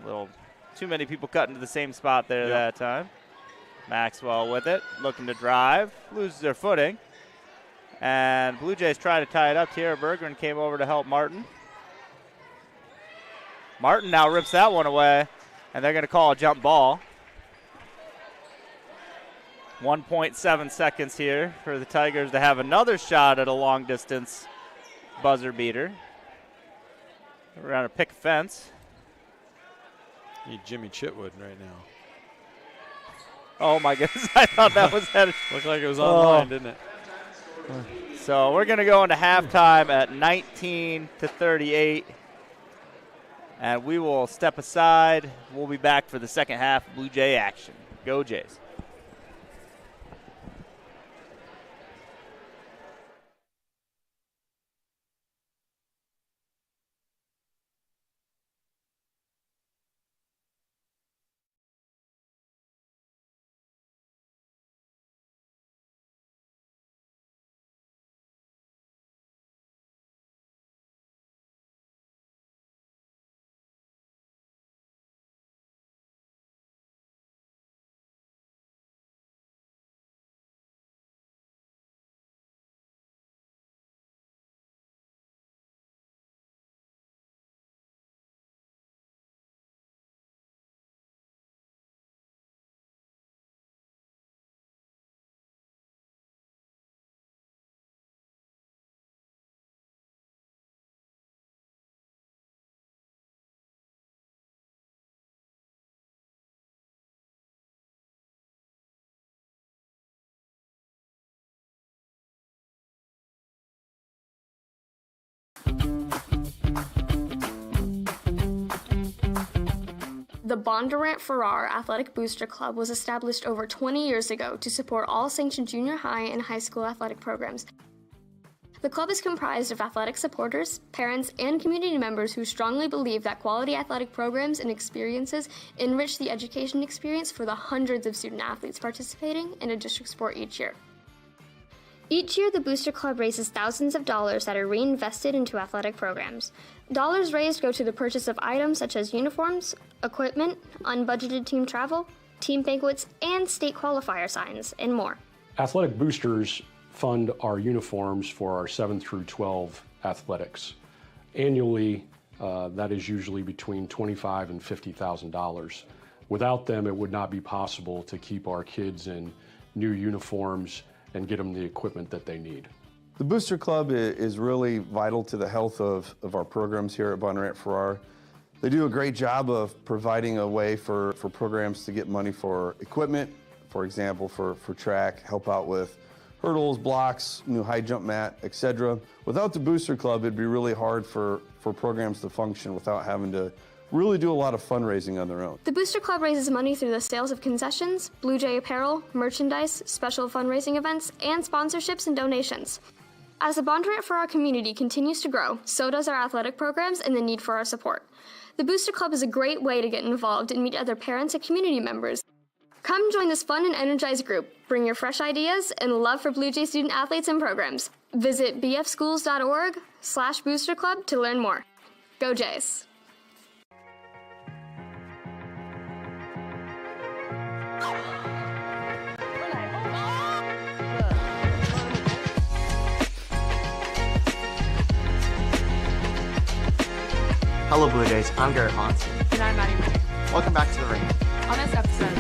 S3: A little too many people cutting to the same spot there that time. Maxwell with it, looking to drive, loses their footing. And Blue Jays try to tie it up. Tierra Bergeron came over to help Martin. Martin now rips that one away, and they're going to call a jump ball. 1.7 seconds here for the Tigers to have another shot at a long distance buzzer beater. We're going to pick a fence.
S4: Need Jimmy Chitwood right now.
S3: Oh my goodness, I thought that was headed.
S4: Looked like it was online, didn't it?
S3: So we're going to go into halftime at 19-38. And we will step aside. We'll be back for the second half of Blue Jay action. Go Jays.
S5: The Bondurant-Farrar Athletic Booster Club was established over 20 years ago to support all sanctioned junior high and high school athletic programs. The club is comprised of athletic supporters, parents, and community members who strongly believe that quality athletic programs and experiences enrich the education experience for the hundreds of student athletes participating in a district sport each year. Each year, the Booster Club raises thousands of dollars that are reinvested into athletic programs. Dollars raised go to the purchase of items such as uniforms, equipment, unbudgeted team travel, team banquets, and state qualifier signs, and more.
S6: Athletic boosters fund our uniforms for our 7 through 12 athletics. Annually, that is usually between $25,000 and $50,000. Without them, it would not be possible to keep our kids in new uniforms and get them the equipment that they need.
S7: The Booster Club is really vital to the health of our programs here at Bondurant-Farrar. They do a great job of providing a way for programs to get money for equipment, for example, for track, help out with hurdles, blocks, new high jump mat, etc. Without the Booster Club, it'd be really hard for programs to function without having to really do a lot of fundraising on their own.
S5: The Booster Club raises money through the sales of concessions, Bluejay apparel, merchandise, special fundraising events, and sponsorships and donations. As the Bondurant-Farrar community continues to grow, so does our athletic programs and the need for our support. The Booster Club is a great way to get involved and meet other parents and community members. Come join this fun and energized group. Bring your fresh ideas and love for Bluejay student athletes and programs. Visit bfschools.org/Booster Club to learn more. Go Jays!
S8: Hello Blue Jays, I'm Garrett Hans.
S9: And I'm Maddie Winnick.
S8: Welcome back to the ring.
S9: On this episode,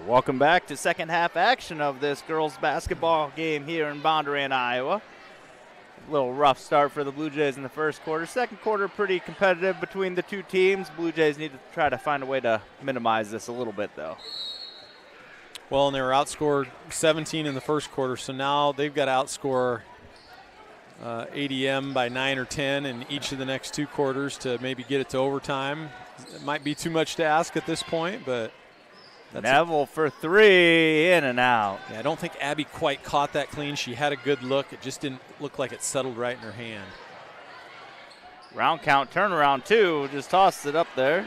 S3: Welcome back to second half action of this girls basketball game here in Bondurant, Iowa. A little rough start for the Blue Jays in the first quarter. Second quarter pretty competitive between the two teams. Blue Jays need to try to find a way to minimize this a little bit though.
S4: Well, and they were outscored 17 in the first quarter, so now they've got to outscore ADM by 9 or 10 in each of the next two quarters to maybe get it to overtime. It might be too much to ask at this point, but
S3: Neville for three, in and out.
S4: Yeah, I don't think Abby quite caught that clean. She had a good look. It just didn't look like it settled right in her hand.
S3: Round count, turnaround two, just tossed it up there.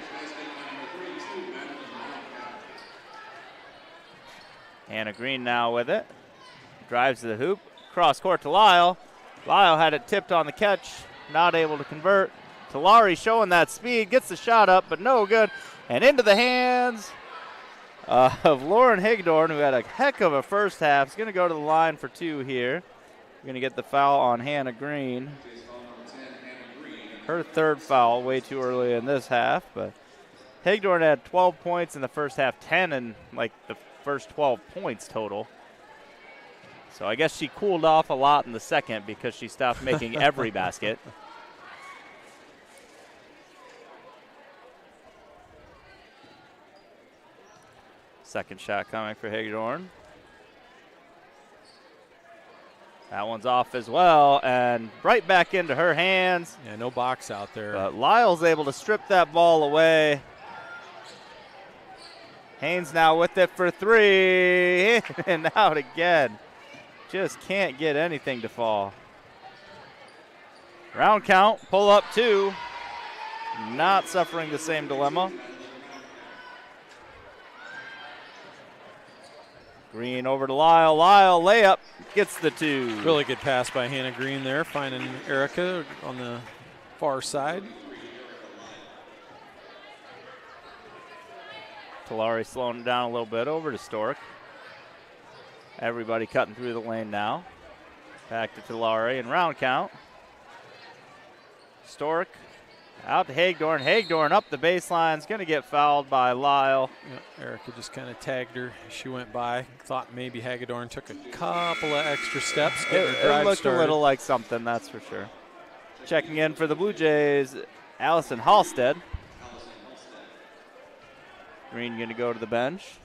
S3: Hannah Green now with it. Drives to the hoop, cross court to Lyle. Lyle had it tipped on the catch, not able to convert. Talari showing that speed, gets the shot up, but no good. And into the hands of Lauren Higdorn, who had a heck of a first half. Is going to go to the line for two here. We're going to get the foul on Hannah Green. Her third foul way too early in this half, but Higdorn had 12 points in the first half, 10 in like the first 12 points total. So I guess she cooled off a lot in the second because she stopped making every basket. Second shot coming for Hagedorn. That one's off as well, and right back into her hands.
S4: Yeah, no box out there.
S3: But Lyle's able to strip that ball away. Haynes now with it for three, in and out again. Just can't get anything to fall. Round count, pull up two. Not suffering the same dilemma. Green over to Lyle. Lyle layup, gets the two.
S4: Really good pass by Hannah Green there, finding Erica on the far side.
S3: Talari slowing it down a little bit, over to Stork. Everybody cutting through the lane now. Back to Talari and round count. Stork out to Hagedorn. Hagedorn up the baseline. Is going to get fouled by Lyle.
S4: Yeah, Erica just kind of tagged her. She went by. Thought maybe Hagedorn took a couple of extra steps.
S3: It looked a little like something, that's for sure. Checking in for the Blue Jays, Allison Halstead. Green going to go to the bench.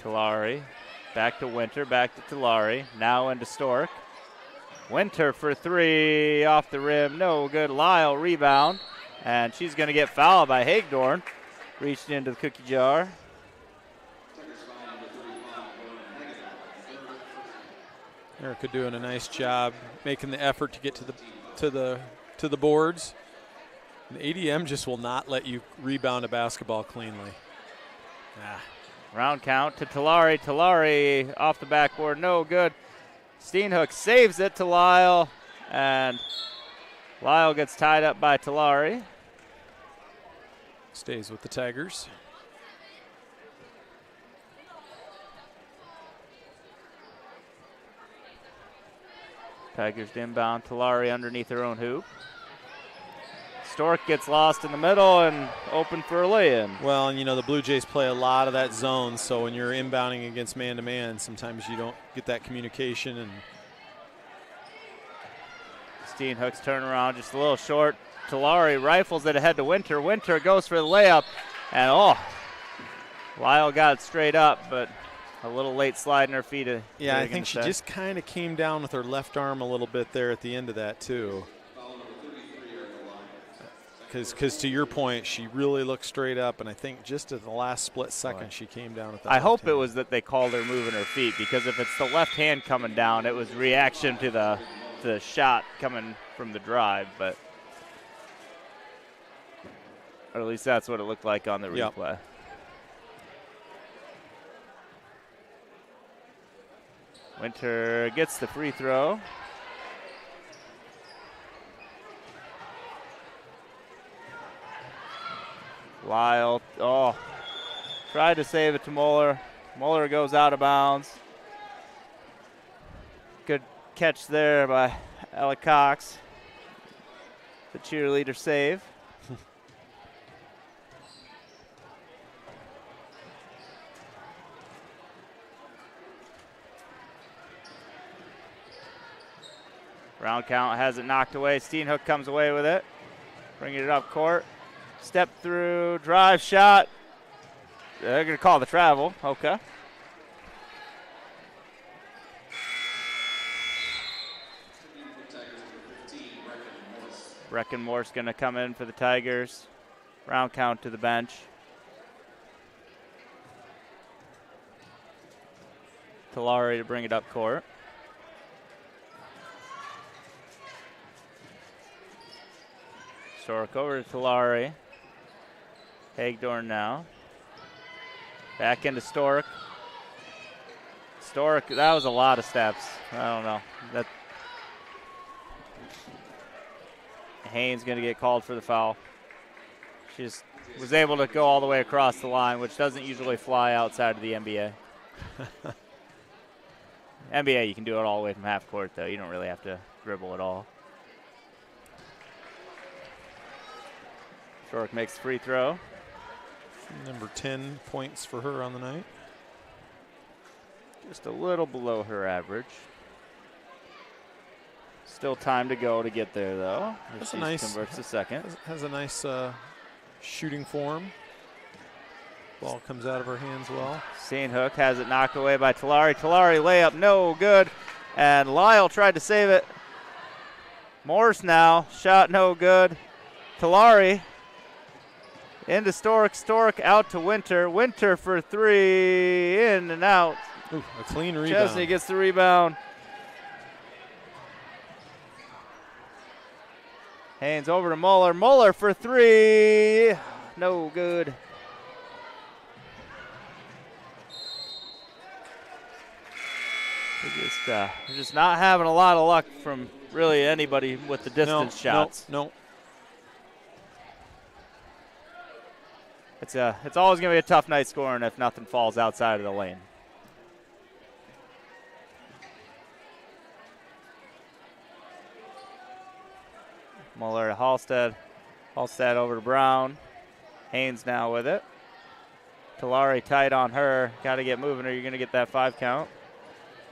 S3: Talari, back to Winter, back to Talari, now into Stork. Winter for three, off the rim, no good. Lyle rebound, and she's going to get fouled by Hagedorn. Reached into the cookie jar.
S4: Erica doing a nice job, making the effort to get to the boards. And ADM just will not let you rebound a basketball cleanly.
S3: Round count to Talari. Talari off the backboard, no good. Steenhook saves it to Lyle, and Lyle gets tied up by Talari.
S4: Stays with the Tigers.
S3: Tigers inbound. Talari underneath her own hoop. Stork gets lost in the middle and open for a lay-in.
S4: Well, and you know, the Blue Jays play a lot of that zone, so when you're inbounding against man-to-man, sometimes you don't get that communication. And
S3: Steenhook's turnaround just a little short. Talari rifles it ahead to Winter. Winter goes for the layup, and Lyle got it straight up, but a little late slide in her feet.
S4: Yeah, I think she just kind of came down with her left arm a little bit there at the end of that, too. Because to your point, she really looked straight up, and I think just at the last split second, she came down with that.
S3: I hope it was that they called her moving her feet, because if it's the left hand coming down, it was reaction to the shot coming from the drive, but or at least that's what it looked like on the replay. Yep. Winter gets the free throw. Lyle, tried to save it to Mueller. Mueller goes out of bounds. Good catch there by Ella Cox. The cheerleader save. Round count has it knocked away. Steenhook comes away with it. Bringing it up court. Step through, drive shot. They're going to call the travel. Okay. Breckenmore's going to come in for the Tigers. Round count to the bench. Talari to bring it up court. Stork over to Talari. Hagedorn now. Back into Stork. Stork, that was a lot of steps. I don't know. Haynes going to get called for the foul. She just was able to go all the way across the line, which doesn't usually fly outside of the NBA. NBA, you can do it all the way from half court, though. You don't really have to dribble at all. Stork makes the free throw.
S4: Number 10 points for her on the night.
S3: Just a little below her average. Still time to go to get there, though.
S4: That's a nice.
S3: Converts the second.
S4: Has a nice shooting form. Ball comes out of her hands well.
S3: Steenhook has it knocked away by Talari. Talari layup, no good. And Lyle tried to save it. Morse now, shot no good. Talari into Stork. Stork out to Winter. Winter for three, in and out.
S4: Ooh, a clean rebound.
S3: Chesney gets the rebound. Haynes over to Muller. Muller for three. No good. They're just not having a lot of luck from really anybody with the distance shots.
S4: No.
S3: It's always going to be a tough night scoring if nothing falls outside of the lane. Muller to Halstead. Halstead over to Brown. Haynes now with it. Talari tight on her. Got to get moving or you're going to get that 5 count.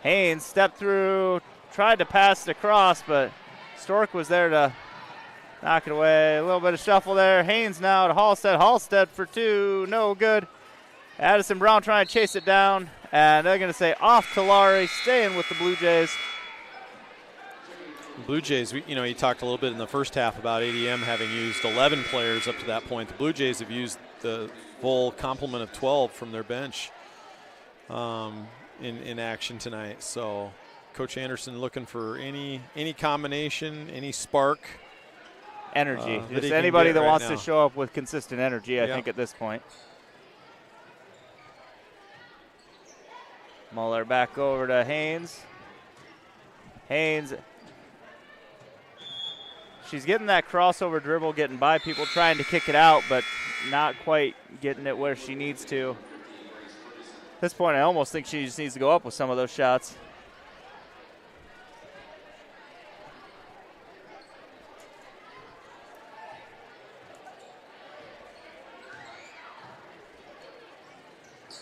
S3: Haynes stepped through, tried to pass it across, but Stork was there to knock it away. A little bit of shuffle there. Haynes now to Halstead. Halstead for 2, no good. Addison Brown trying to chase it down, and they're going to say off Talari, staying with the Blue Jays.
S4: Blue Jays, you talked a little bit in the first half about ADM having used 11 players up to that point. The Blue Jays have used the full complement of 12 from their bench in action tonight. So Coach Anderson looking for any combination, any spark.
S3: Energy. Just anybody that wants to show up with consistent energy, I think, at this point. Muller back over to Haynes. Haynes. She's getting that crossover dribble, getting by people, trying to kick it out, but not quite getting it where she needs to. At this point, I almost think she just needs to go up with some of those shots.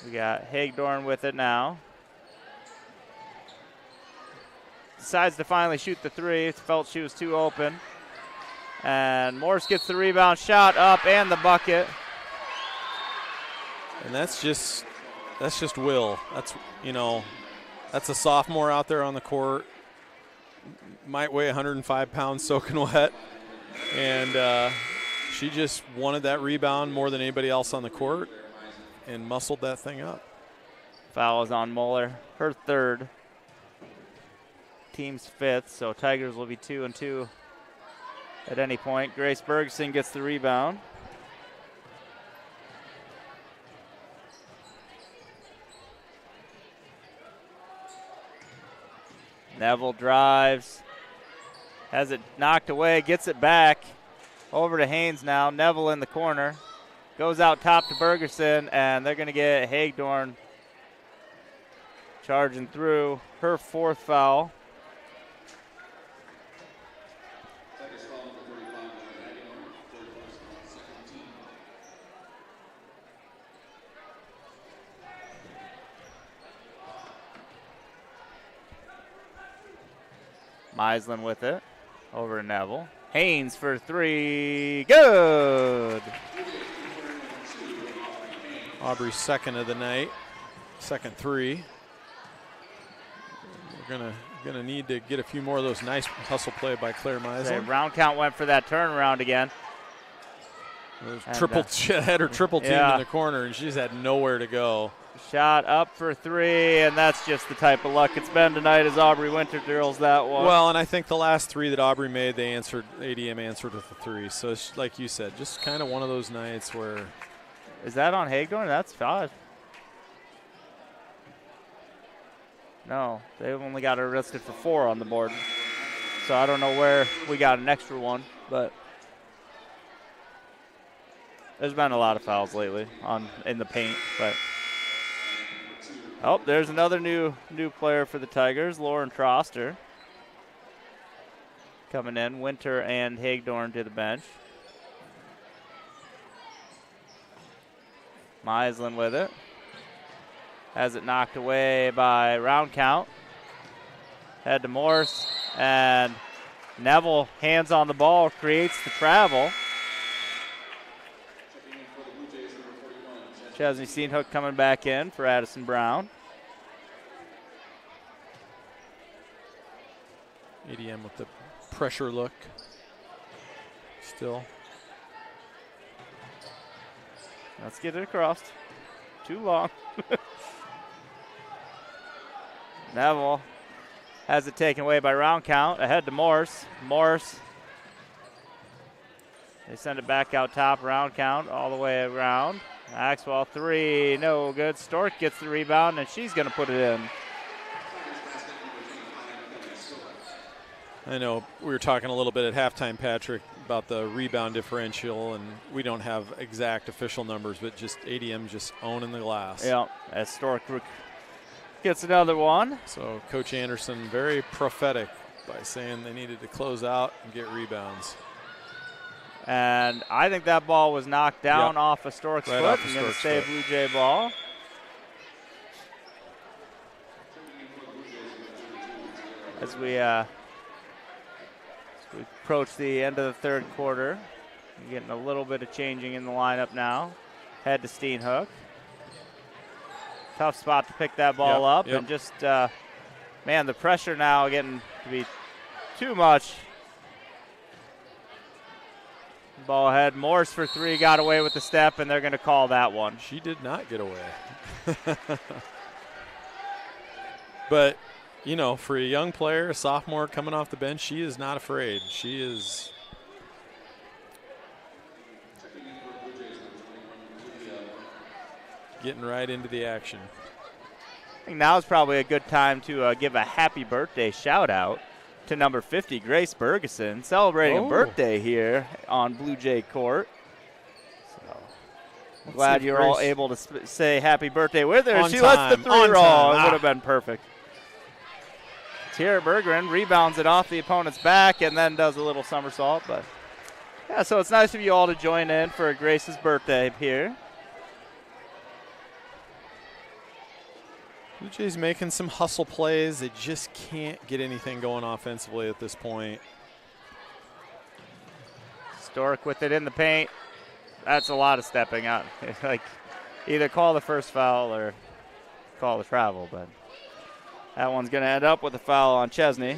S3: We got Hagedorn with it now. Decides to finally shoot the 3. Felt she was too open. And Morse gets the rebound, shot up, and the bucket.
S4: And that's just Will. That's a sophomore out there on the court. Might weigh 105 pounds soaking wet. And she just wanted that rebound more than anybody else on the court and muscled that thing up.
S3: Foul is on Muller, her 3rd. Team's 5th, so Tigers will be 2-2 at any point. Grace Bergson gets the rebound. Neville drives, has it knocked away, gets it back. Over to Haynes now. Neville in the corner. Goes out top to Bergerson, and they're going to get Hagedorn charging through. Her 4th foul. Meislin with it. Over to Neville. Haynes for 3. Good.
S4: Aubrey's second of the night. Second 3. We're gonna need to get a few more of those. Nice hustle play by Claire Meislin.
S3: Round count went for that turnaround again.
S4: Had her triple team in the corner, and she's had nowhere to go.
S3: Shot up for 3, and that's just the type of luck it's been tonight as Aubrey Winter drills that one.
S4: Well, and I think the last 3 that Aubrey made, ADM answered with a 3. So it's, like you said, just kind of one of those nights where.
S3: Is that on Hagdorn? That's 5. No, they've only got her listed for 4 on the board. So I don't know where we got an extra one, but there's been a lot of fouls lately in the paint. But oh, there's another new player for the Tigers, Lauren Troster. Coming in, Winter and Hagdorn to the bench. Meislin with it. Has it knocked away by Round Count. Head to Morse, and Neville hands on the ball, creates the travel. Chesney Steenhook coming back in for Addison Brown.
S4: ADM with the pressure look. Still.
S3: Let's get it across. Too long. Neville has it taken away by Round Count. Ahead to Morse. Morse. They send it back out top. Round Count all the way around. Maxwell 3. No good. Stork gets the rebound, and she's going to put it in.
S4: I know we were talking a little bit at halftime, Patrick, about the rebound differential, and we don't have exact official numbers, but just ADM just owning the glass.
S3: Yeah, as Stork gets another one.
S4: So Coach Anderson very prophetic by saying they needed to close out and get rebounds.
S3: And I think that ball was knocked down off of Stork's foot. I'm going to say Blue Jay ball. As we approach the end of the third quarter, we're getting a little bit of changing in the lineup now. Head to Steenhook. Tough spot to pick that ball up. And just, man, the pressure now getting to be too much. Ball ahead. Morse for 3, got away with the step, and they're going to call that one.
S4: She did not get away. But, you know, for a young player, a sophomore coming off the bench, she is not afraid. She is. Getting right into the action.
S3: I think now is probably a good time to give a happy birthday shout out to number 50, Grace Bergeson, celebrating a birthday here on Blue Jay Court. So glad you're all able to say happy birthday with her. She lets the 3 roll. It would have been perfect. Tara Berggren rebounds it off the opponent's back and then does a little somersault. But yeah, so it's nice of you all to join in for Grace's birthday here.
S4: Blue Jays making some hustle plays. They just can't get anything going offensively at this point.
S3: Stork with it in the paint. That's a lot of stepping out. Like, either call the first foul or call the travel, but that one's going to end up with a foul on Chesney.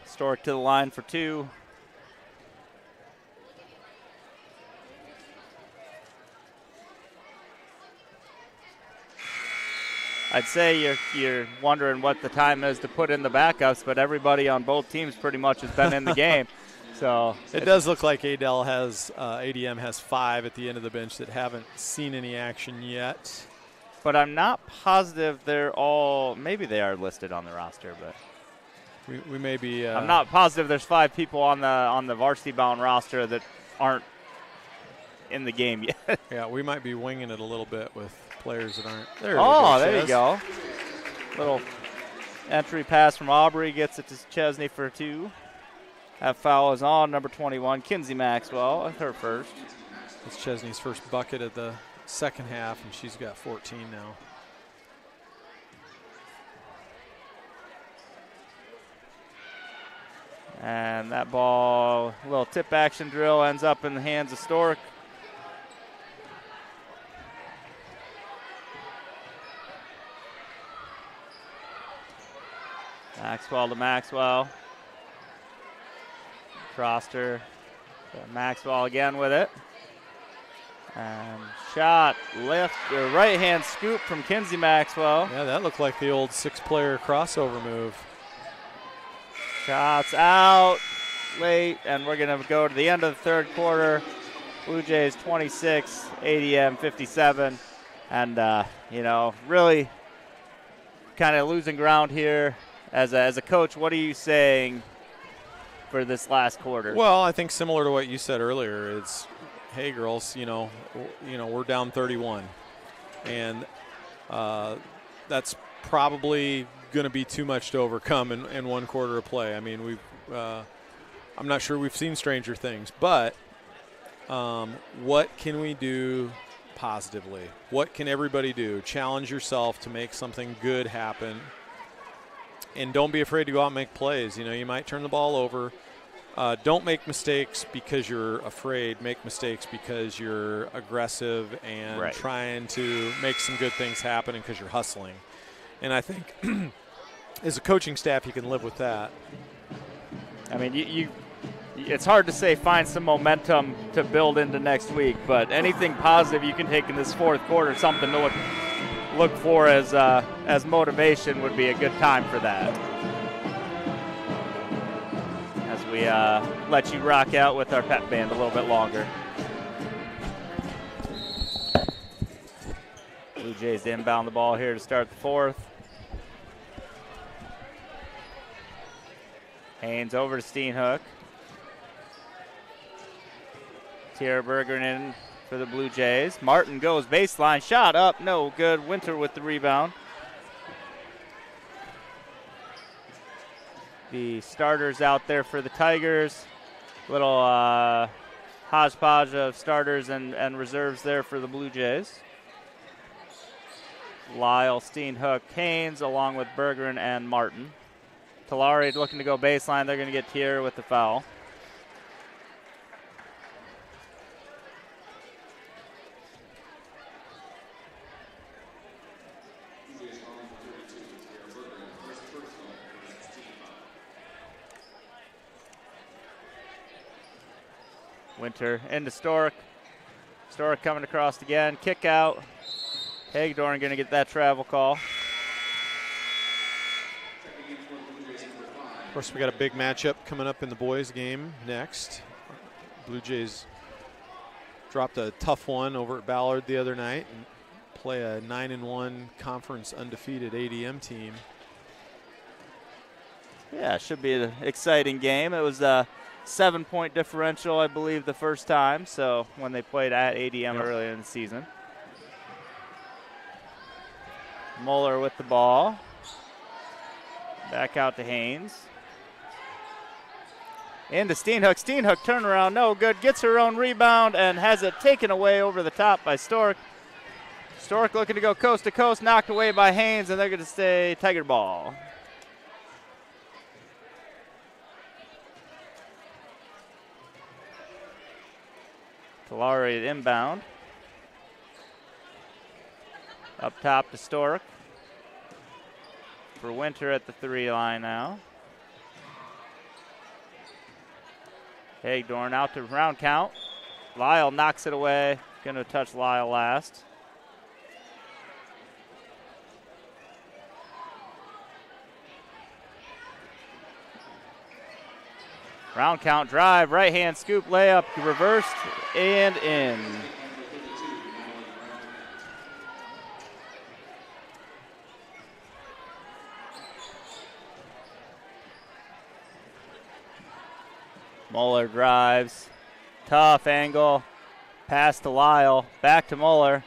S3: Stork to the line for 2. I'd say you're wondering what the time is to put in the backups, but everybody on both teams pretty much has been in the game. So
S4: it does look like ADM has 5 at the end of the bench that haven't seen any action yet.
S3: But I'm not positive they're all. Maybe they are listed on the roster, but
S4: we may be.
S3: I'm not positive. There's 5 people on the varsity bound roster that aren't in the game yet.
S4: Yeah, we might be winging it a little bit with players that aren't.
S3: There you go. Little entry pass from Aubrey gets it to Chesney for 2. That foul is on number 21, Kinsey Maxwell, her first.
S4: It's Chesney's first bucket of the second half, and she's got 14 now.
S3: And that ball, a little tip action drill, ends up in the hands of Stork. Maxwell to Maxwell. Froster to Maxwell again with it. And shot, lift, right hand scoop from Kinsey Maxwell.
S4: Yeah, that looked like the old 6-player crossover move.
S3: Shots out late, and we're going to go to the end of the third quarter. Blue Jays 26, ADM 57. And, really kind of losing ground here. As a coach, what are you saying for this last quarter?
S4: Well, I think similar to what you said earlier, it's, hey, girls, we're down 31. And that's probably going to be too much to overcome in one quarter of play. I mean, I'm not sure we've seen stranger things, but what can we do positively? What can everybody do? Challenge yourself to make something good happen, and don't be afraid to go out and make plays. You might turn the ball over. Don't make mistakes because you're afraid. Make mistakes because you're aggressive and trying to make some good things happen, and because you're hustling. And I think as a coaching staff, you can live with that.
S3: I mean, it's hard to say find some momentum to build into next week, but anything positive you can take in this fourth quarter, something to look for as motivation, would be a good time for that. As we let you rock out with our pep band a little bit longer. Blue Jays inbound the ball here to start the fourth. Haynes over to Steenhook. Tierra Bergeron in for the Blue Jays. Martin goes baseline, shot up, no good. Winter with the rebound. The starters out there for the Tigers. Little hodgepodge of starters and reserves there for the Blue Jays. Lyle, Steenhook, Haynes, along with Bergeron and Martin. Talari looking to go baseline. They're going to get Tierra with the foul. Winter into Stork. Stork coming across again. Kick out. Hagedorn going to get that travel call.
S4: Of course, we got a big matchup coming up in the boys' game next. Blue Jays dropped a tough one over at Ballard the other night and play a 9-1 conference undefeated ADM team.
S3: Yeah, it should be an exciting game. It was a 7-point differential, I believe, the first time. So when they played at ADM earlier in the season. Mueller with the ball. Back out to Haynes. Into Steenhook. Steenhook turnaround, no good. Gets her own rebound and has it taken away over the top by Stork. Stork looking to go coast to coast, knocked away by Haynes, and they're going to stay Tiger ball. Talari inbound. Up top to Stork. For Winter at the 3 line now. Hagedorn out to round count. Lyle knocks it away. Going to touch Lyle last. Round count drive, right hand scoop layup, reversed and in. Mueller drives, tough angle, pass to Lyle, back to Mueller.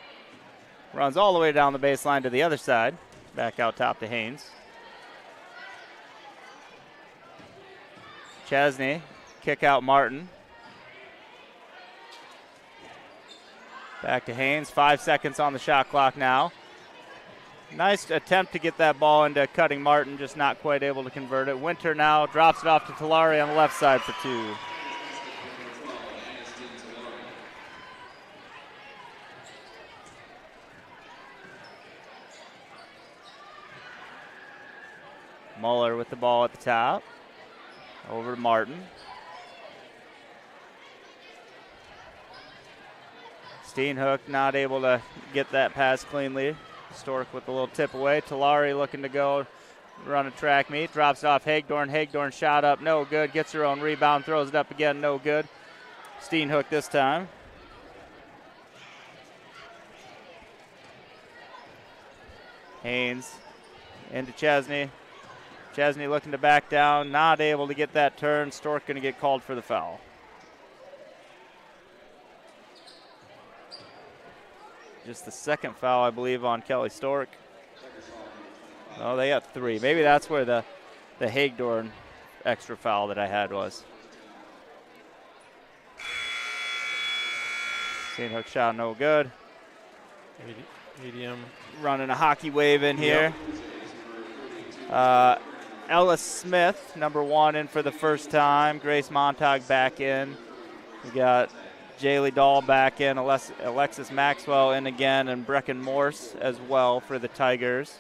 S3: Runs all the way down the baseline to the other side. Back out top to Haynes. Chesney, kick out Martin. Back to Haynes, 5 seconds on the shot clock now. Nice attempt to get that ball into Cutting Martin, just not quite able to convert it. Winter now drops it off to Talari on the left side for 2. Muller with the ball at the top. Over to Martin. Steenhook not able to get that pass cleanly. Stork with a little tip away. Talari looking to go run a track meet. Drops it off Hagdorn. Hagdorn shot up, no good. Gets her own rebound, throws it up again, no good. Steenhook this time. Haynes into Chesney. Chesney looking to back down, not able to get that turn. Stork going to get called for the foul. Just the second foul, I believe, on Kelly Stork. Oh, they got 3. Maybe that's where the Hagdorn extra foul that I had was. Steenhook shot no good.
S4: ADM
S3: running a hockey wave in here. Ellis Smith, number 1, in for the first time. Grace Montag back in. We got Jaylee Dahl back in, Alexis Maxwell in again, and Brecken Morse as well for the Tigers.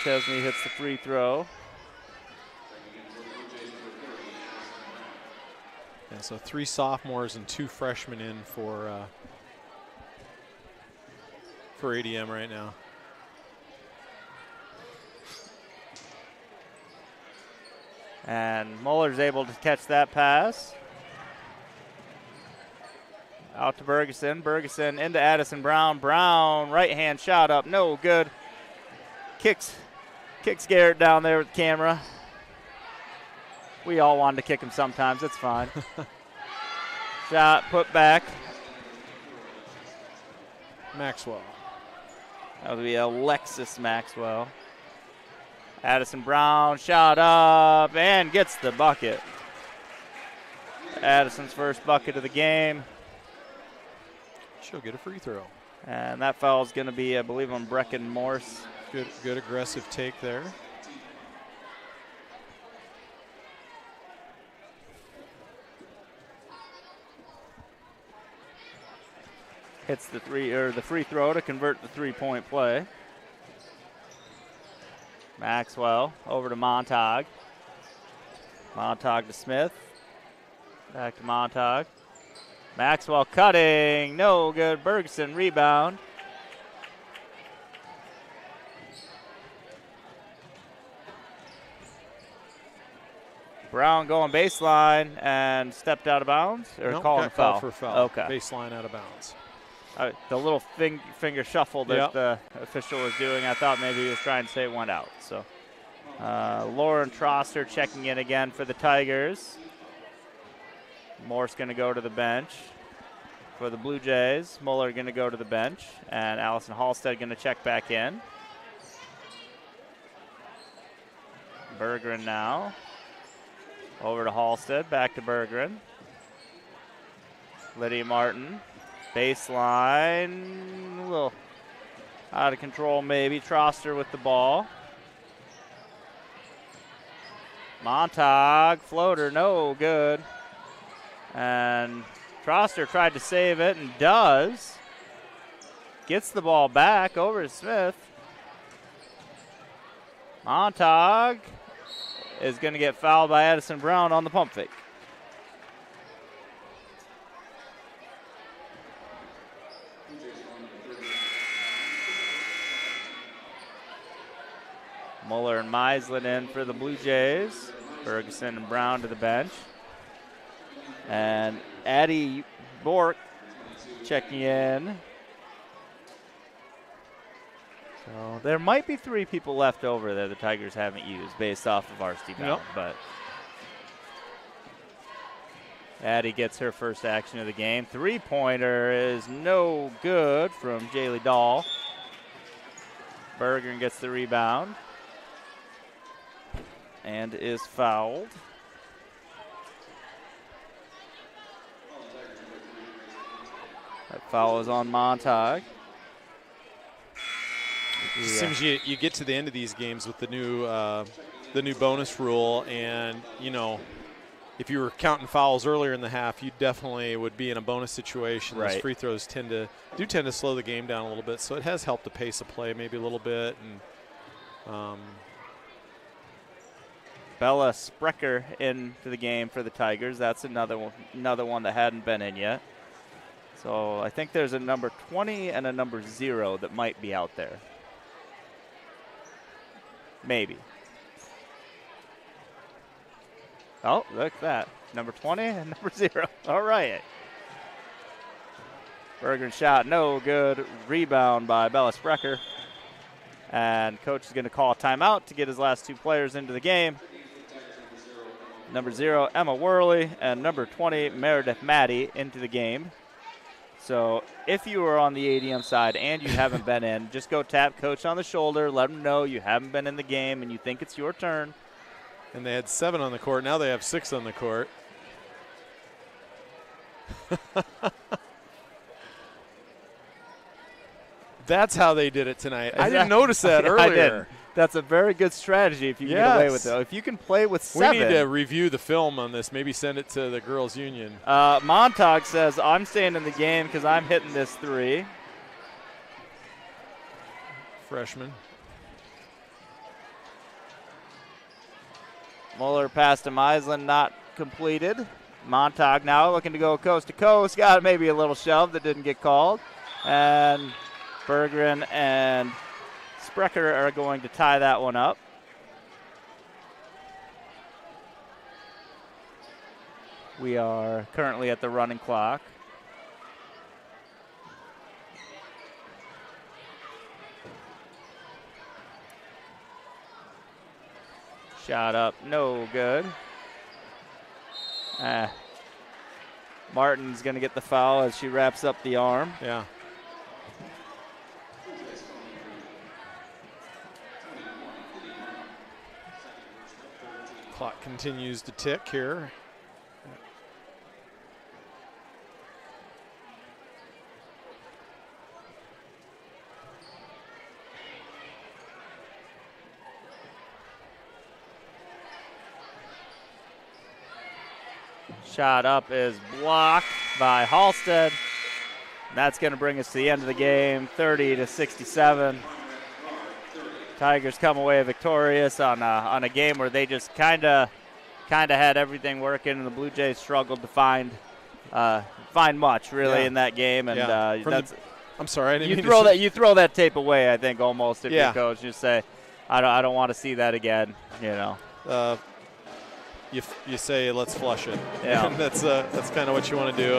S3: Chesney hits the free throw.
S4: Yeah, so 3 sophomores and 2 freshmen in for ADM right now.
S3: And Muller's able to catch that pass. Out to Bergeson. Bergeson into Addison Brown. Brown, right hand shot up, no good. Kicks Garrett down there with the camera. We all wanted to kick him sometimes, it's fine. Shot put back.
S4: Maxwell.
S3: That would be Alexis Maxwell. Addison Brown shot up and gets the bucket. Addison's first bucket of the game.
S4: She'll get a free throw.
S3: And that foul is going to be, I believe, on Brecken Morse.
S4: Good aggressive take there.
S3: Hits the free throw to convert the 3-point play. Maxwell over to Montag. Montag to Smith. Back to Montag. Maxwell cutting, no good. Bergson rebound. Brown going baseline and stepped out of bounds, or
S4: nope,
S3: calling a foul?
S4: For foul.
S3: Okay.
S4: Baseline out of bounds.
S3: The little finger shuffle that the official was doing, I thought maybe he was trying to say it went out. So Lauren Troster checking in again for the Tigers. Morse going to go to the bench for the Blue Jays. Muller going to go to the bench, and Allison Halstead going to check back in. Berggren now. Over to Halstead, back to Berggren. Lydia Martin. Baseline, a little out of control maybe. Troster with the ball. Montag, floater, no good. And Troster tried to save it and does. Gets the ball back over to Smith. Montag is going to get fouled by Addison Brown on the pump fake. Muller and Meislin in for the Blue Jays. Ferguson and Brown to the bench. And Addie Bork checking in. So there might be 3 people left over that the Tigers haven't used based off of varsity bound, but Addie gets her first action of the game. 3-pointer is no good from Jaylee Dahl. Berggren gets the rebound and is fouled. That foul is on Montag.
S4: It seems you get to the end of these games with the new bonus rule, and if you were counting fouls earlier in the half, you definitely would be in a bonus situation.
S3: Right.
S4: Those free throws tend to slow the game down a little bit, so it has helped the pace of play maybe a little bit. And
S3: Bella Sprecher into the game for the Tigers. That's another one that hadn't been in yet. So I think there's a number 20 and a number 0 that might be out there. Maybe. Oh, look at that. Number 20 and number 0. All right. Bergen shot, no good. Rebound by Bella Sprecher. And coach is going to call a timeout to get his last 2 players into the game. Number 0, Emma Worley, and number 20, Meredith Maddie, into the game. So if you are on the ADM side and you haven't been in, just go tap coach on the shoulder, let him know you haven't been in the game and you think it's your turn.
S4: And they had 7 on the court. Now they have 6 on the court. That's how they did it tonight. I didn't notice that earlier.
S3: I didn't. That's a very good strategy if you can get away with it. If you can play with 7.
S4: We need to review the film on this. Maybe send it to the girls' union.
S3: Montag says, I'm staying in the game because I'm hitting this 3.
S4: Freshman.
S3: Muller pass to Meisland, not completed. Montag now looking to go coast to coast. Got maybe a little shove that didn't get called. And Berggren and Sprecher are going to tie that one up. We are currently at the running clock. Shot up, no good. Martin's going to get the foul as she wraps up the arm.
S4: Yeah. Clock continues to tick here.
S3: Shot up is blocked by Halstead. That's going to bring us to the end of the game, 30-67. Tigers come away victorious on a game where they just kind of had everything working, and the Blue Jays struggled to find much really in that game. And
S4: I'm sorry, I didn't
S3: you throw that tape away. I think almost if you're coach, just say, I don't want to see that again.
S4: You say let's flush it.
S3: Yeah,
S4: and that's kind of what you want to do.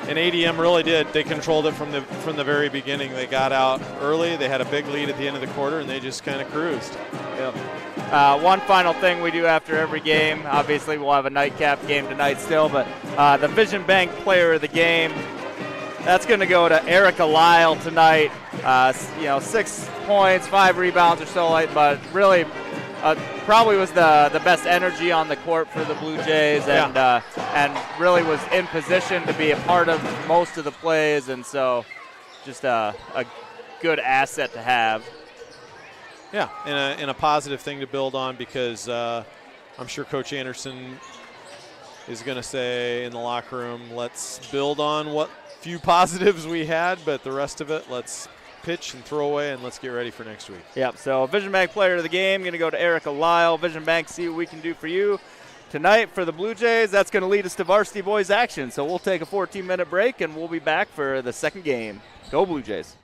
S4: And ADM really did. They controlled it from the very beginning. They got out early. They had a big lead at the end of the quarter, and they just kind of cruised.
S3: Yep. One final thing we do after every game. Obviously, we'll have a nightcap game tonight still, but the Vision Bank Player of the Game. That's going to go to Erica Lyle tonight. 6 points, 5 rebounds or so, but really. Probably was the best energy on the court for the Blue Jays, and really was in position to be a part of most of the plays, and so just a good asset to have.
S4: Yeah, and a positive thing to build on, because I'm sure Coach Anderson is going to say in the locker room, let's build on what few positives we had, but the rest of it, let's pitch and throw away, and let's get ready for next week.
S3: Yep, so Vision Bank Player of the Game going to go to Erica Lyle. Vision Bank, see what we can do for you tonight for the Blue Jays. That's going to lead us to Varsity Boys action, so we'll take a 14-minute break, and we'll be back for the second game. Go Blue Jays.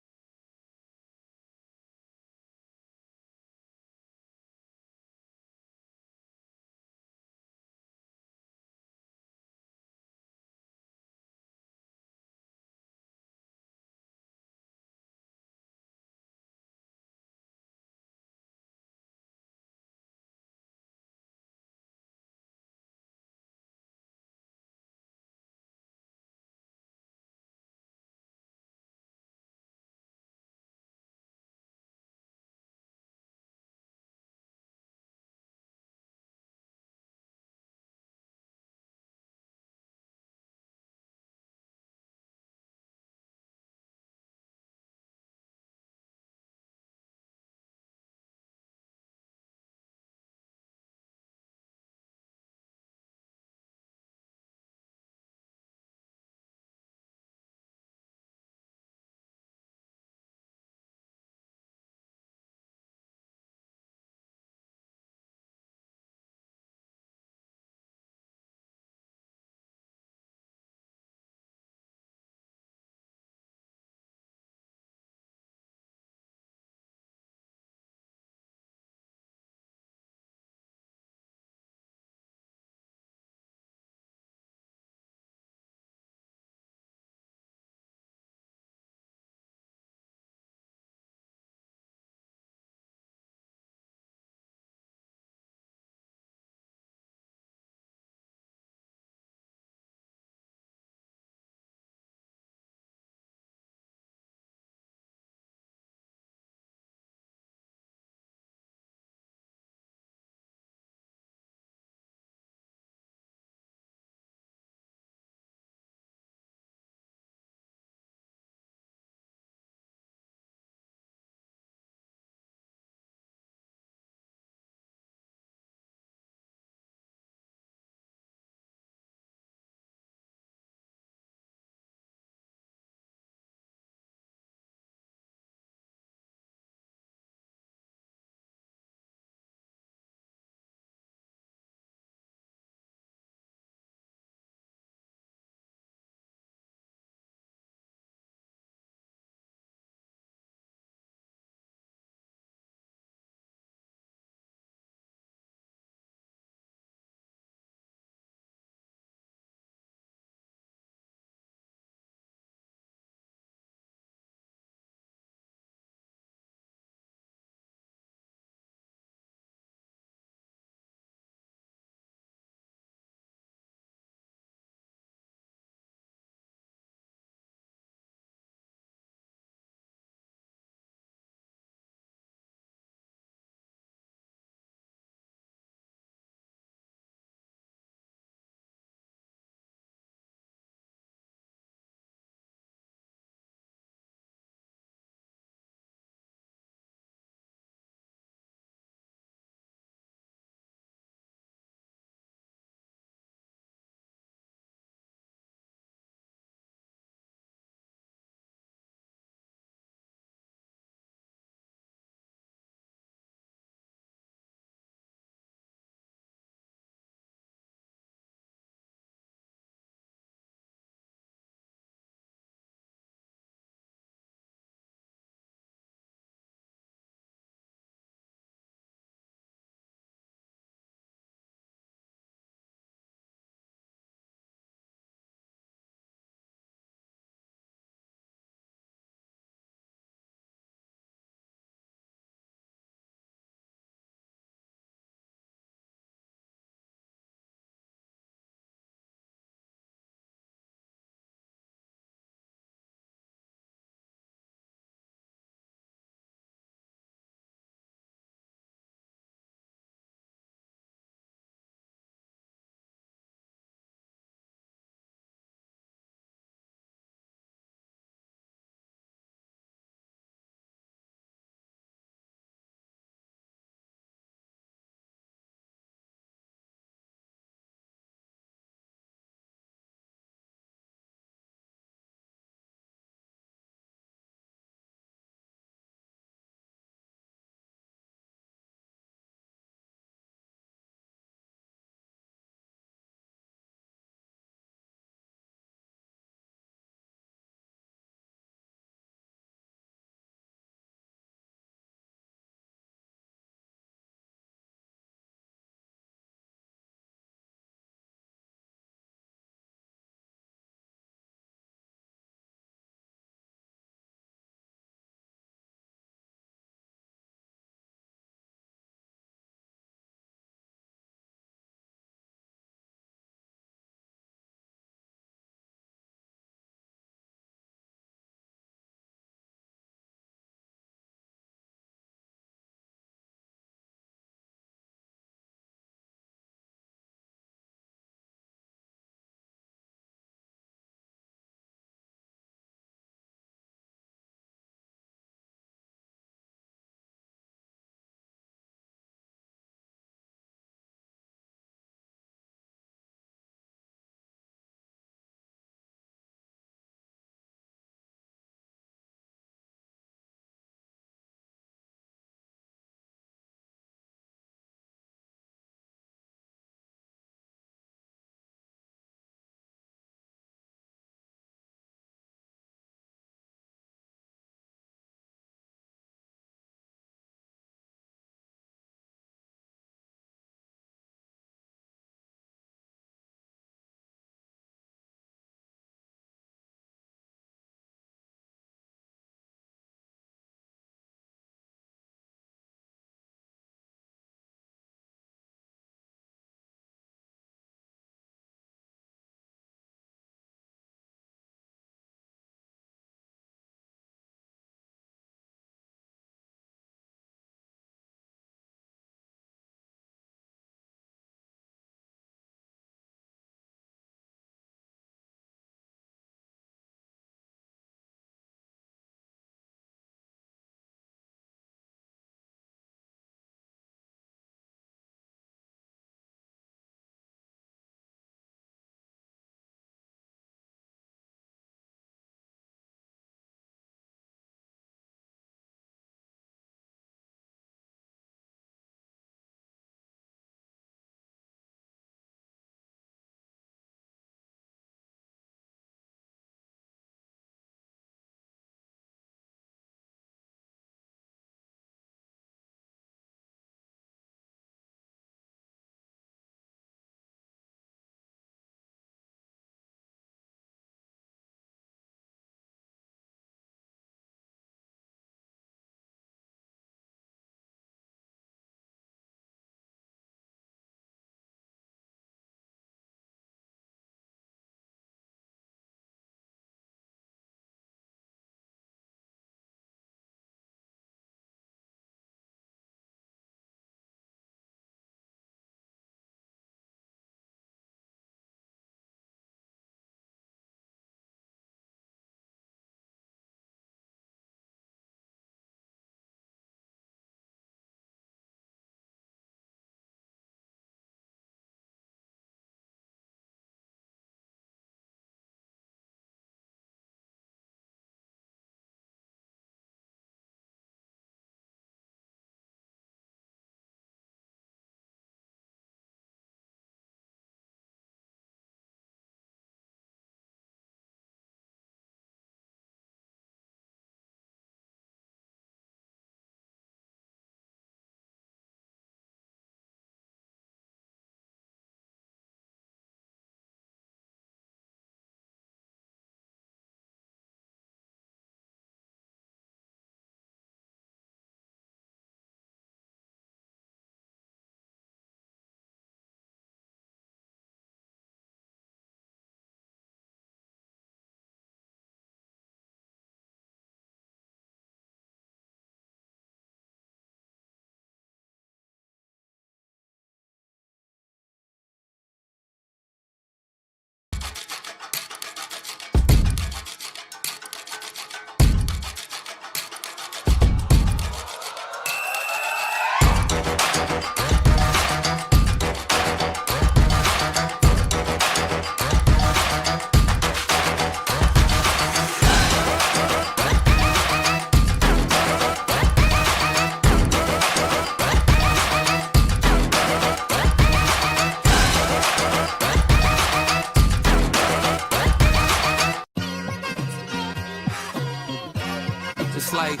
S10: like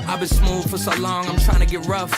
S10: I've been smooth for so long, I'm trying to get rough.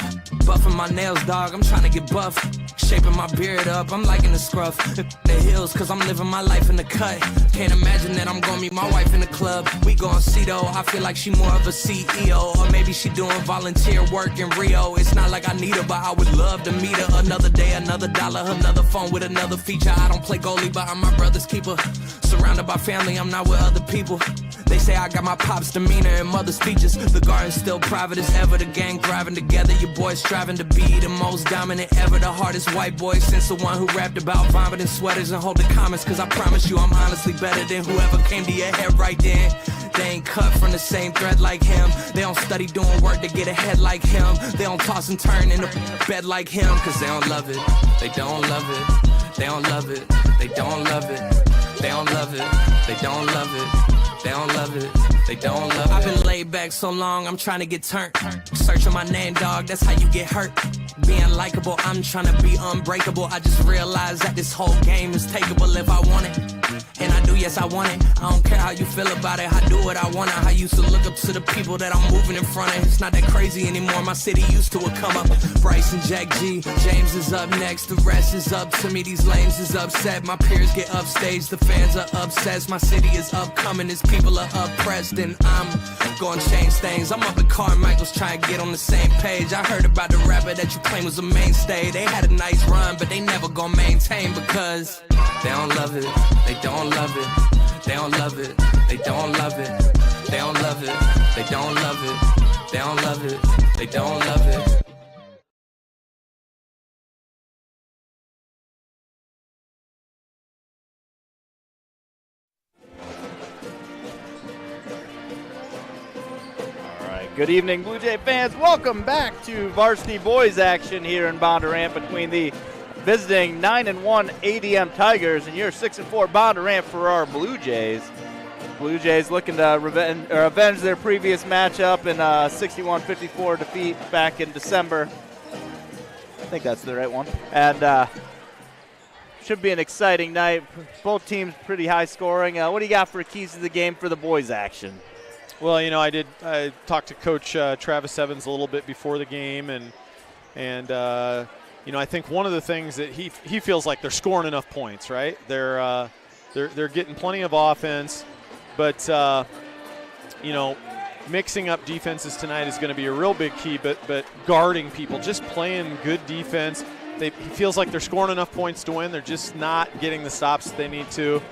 S10: Buffing my nails, dog, I'm trying to get buff. Shaping my beard up, I'm liking the scruff. The hills, cause I'm living my life in the cut. Can't imagine that I'm gonna meet my wife in the club. We gon' see though, I feel like she more of a CEO. Or maybe she doing volunteer work in Rio. It's not like I need her, but I would love to meet her. Another day, another dollar, another phone with another feature. I don't play goalie, but I'm my brother's keeper. Surrounded by family, I'm not with other people. They say I got my pop's demeanor and mother's features. The garden's still private as ever. The gang thriving together. Your boys striving to be the most dominant ever. The hardest white boy since the one who rapped about vomiting sweaters and holding comments. Cause I promise you I'm honestly better than whoever came to your head right then. They ain't cut from the same thread like him. They don't study doing work to get ahead like him. They don't toss and turn in the bed like him. Cause they don't love it. They don't love it. They don't love it. They don't love it. They don't love it. They don't love it. They don't love it, they don't love it. I've been laid back so long, I'm trying to get turned. Searching my name, dog, that's how you get hurt. Being likable, I'm trying to be unbreakable. I just realized that this whole game is takeable if I want it. And I do, yes, I want it. I don't care how you feel about it, I do what I want. I used to look up to the people that I'm moving in front of. It's not that crazy anymore, my city used to a come up. Bryce and Jack G, James is up next. The rest is up to me, these lames is upset. My peers get upstage, the fans are obsessed. My city is upcoming, these people are oppressed. And I'm gonna change things. I'm up at Carmichael's trying to get on the same page. I heard about the rapper that you claim was a mainstay. They had a nice run, but they never gonna maintain because they don't love it, they don't love it, they don't love it, they don't love it, they don't love it, they don't love it, they don't love it, they don't love it.
S3: Good evening, Blue Jay fans. Welcome back to Varsity Boys action here in Bondurant between the visiting 9-1 ADM Tigers and your 6-4 Bondurant for our Blue Jays. Blue Jays looking to avenge their previous matchup in a 61-54 defeat back in December. I think that's the right one. And should be an exciting night. Both teams pretty high scoring. What do you got for keys to the game for the boys action?
S4: Well, you know, I talked to Coach Travis Evans a little bit before the game, and you know, I think one of the things that he feels like they're scoring enough points, right? They're getting plenty of offense, but you know, mixing up defenses tonight is going to be a real big key. But guarding people, just playing good defense. He feels like they're scoring enough points to win. They're just not getting the stops that they need to.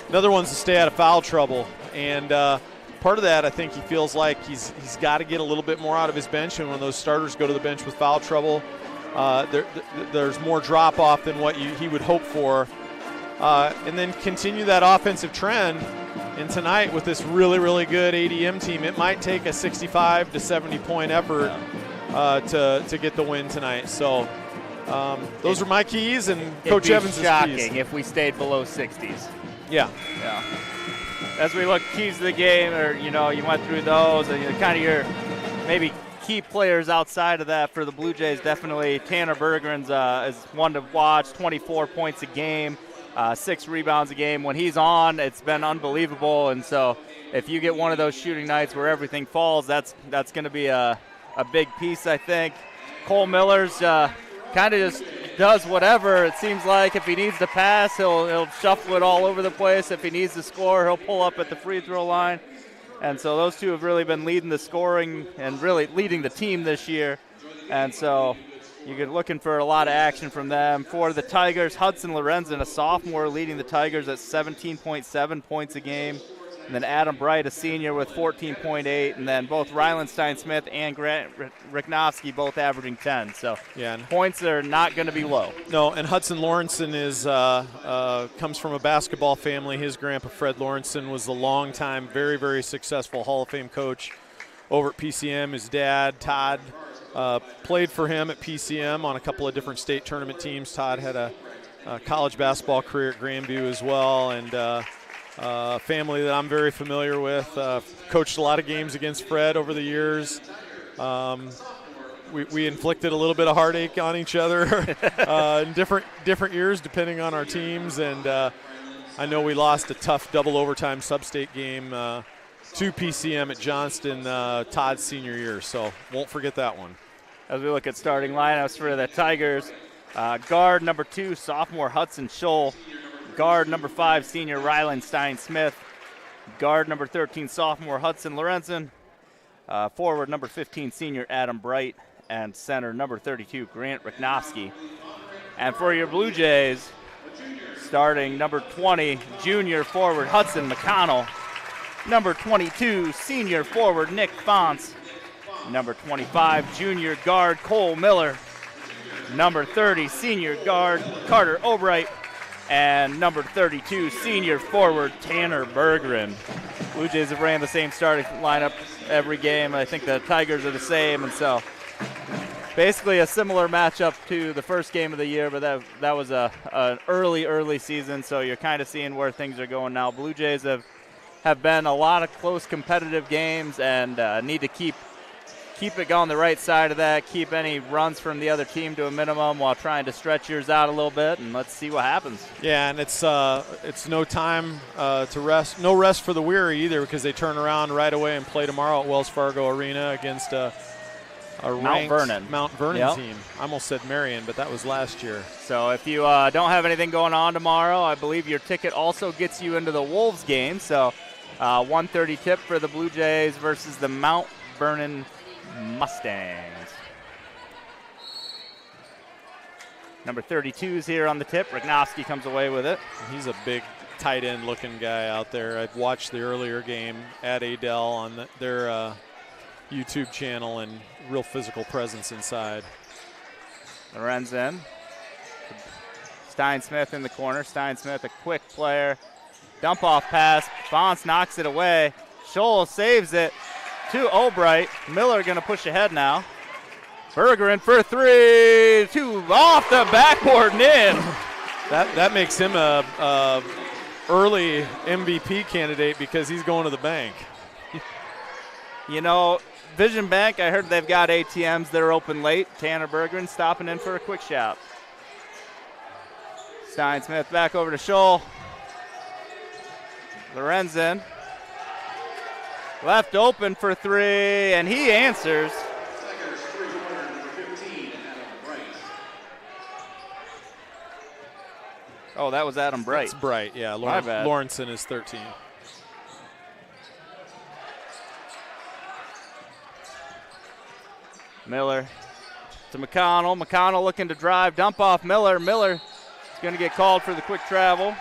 S4: Another one's to stay out of foul trouble, and part of that, I think he feels like he's got to get a little bit more out of his bench, and when those starters go to the bench with foul trouble, there's more drop-off than what he would hope for. And then continue that offensive trend. And tonight with this really, really good ADM team, it might take a 65 to 70-point effort to get the win tonight. So those are my keys, and Coach Evans' keys.
S3: It'd be shocking if we stayed below 60s.
S4: Yeah.
S3: As we look keys to the game, or you know, you went through those, and kind of your maybe key players outside of that for the Blue Jays. Definitely Tanner Berggren's is one to watch. 24 points a game, 6 rebounds a game. When he's on, it's been unbelievable. And so, if you get one of those shooting nights where everything falls, that's going to be a big piece, I think. Cole Miller's kind of just does whatever it seems like. If he needs to pass, he'll shuffle it all over the place. If he needs to score, he'll pull up at the free throw line. And so those two have really been leading the scoring and really leading the team this year. And so you're looking for a lot of action from them. For the Tigers, Hudson Lorenzen, a sophomore, leading the Tigers at 17.7 points a game. And then Adam Bright, a senior, with 14.8. And then both Ryland Stein-Smith and Grant Ricknowski both averaging 10. So points are not going to be low.
S4: No, and Hudson Lawrenson comes from a basketball family. His grandpa, Fred Lawrenson, was a long-time, very, very successful Hall of Fame coach over at PCM. His dad, Todd, played for him at PCM on a couple of different state tournament teams. Todd had a college basketball career at Grandview as well, and family that I'm very familiar with. Coached a lot of games against Fred over the years. We inflicted a little bit of heartache on each other in different years depending on our teams. And I know we lost a tough double overtime sub-state game 2 PCM at Johnston Todd's senior year, so won't forget that one.
S3: As we look at starting lineups for the Tigers, guard number 2, sophomore Hudson Scholl. Guard number 5, senior Ryland Stein-Smith. Guard number 13, sophomore Hudson Lorenzen. Forward number 15, senior Adam Bright. And center number 32, Grant Riknowski. And for your Blue Jays, starting number 20, junior forward Hudson McConnell. Number 22, senior forward Nick Fonts. Number 25, junior guard Cole Miller. Number 30, senior guard Carter Albright. And number 32, senior forward Tanner Berggren. Blue Jays have ran the same starting lineup every game. I think the Tigers are the same, and so basically a similar matchup to the first game of the year, but that was an early season, so you're kind of seeing where things are going now. Blue Jays have been a lot of close competitive games and need to keep it going the right side of that, keep any runs from the other team to a minimum while trying to stretch yours out a little bit, and let's see what happens.
S4: Yeah, and it's no time to rest, no rest for the weary either, because they turn around right away and play tomorrow at Wells Fargo Arena against a
S3: Mount Vernon
S4: yep. team. I almost said Marion, but that was last year.
S3: So if you don't have anything going on tomorrow, I believe your ticket also gets you into the Wolves game. So 1:30 tip for the Blue Jays versus the Mount Vernon Mustangs. Number 32 is here on the tip. Riknowski comes away with it.
S4: He's a big tight end looking guy out there. I've watched the earlier game at Adel on their YouTube channel, and real physical presence inside.
S3: Lorenzen. Stein-Smith in the corner. Stein-Smith, a quick player. Dump off pass. Fonts knocks it away. Scholl saves it to Albright. Miller going to push ahead now. Berggren for 3. 2 off the backboard and in.
S4: That makes him a early MVP candidate because he's going to the bank.
S3: You know, Vision Bank, I heard they've got ATMs that are open late. Tanner Berggren stopping in for a quick shot. Stein-Smith back over to Scholl. Lorenzen. Left open for 3, and he answers. Oh, that was Adam Bright.
S4: That's Bright, yeah. Lawrenson is 13.
S3: Miller to McConnell. McConnell looking to drive. Dump off Miller. Miller is going to get called for the quick travel.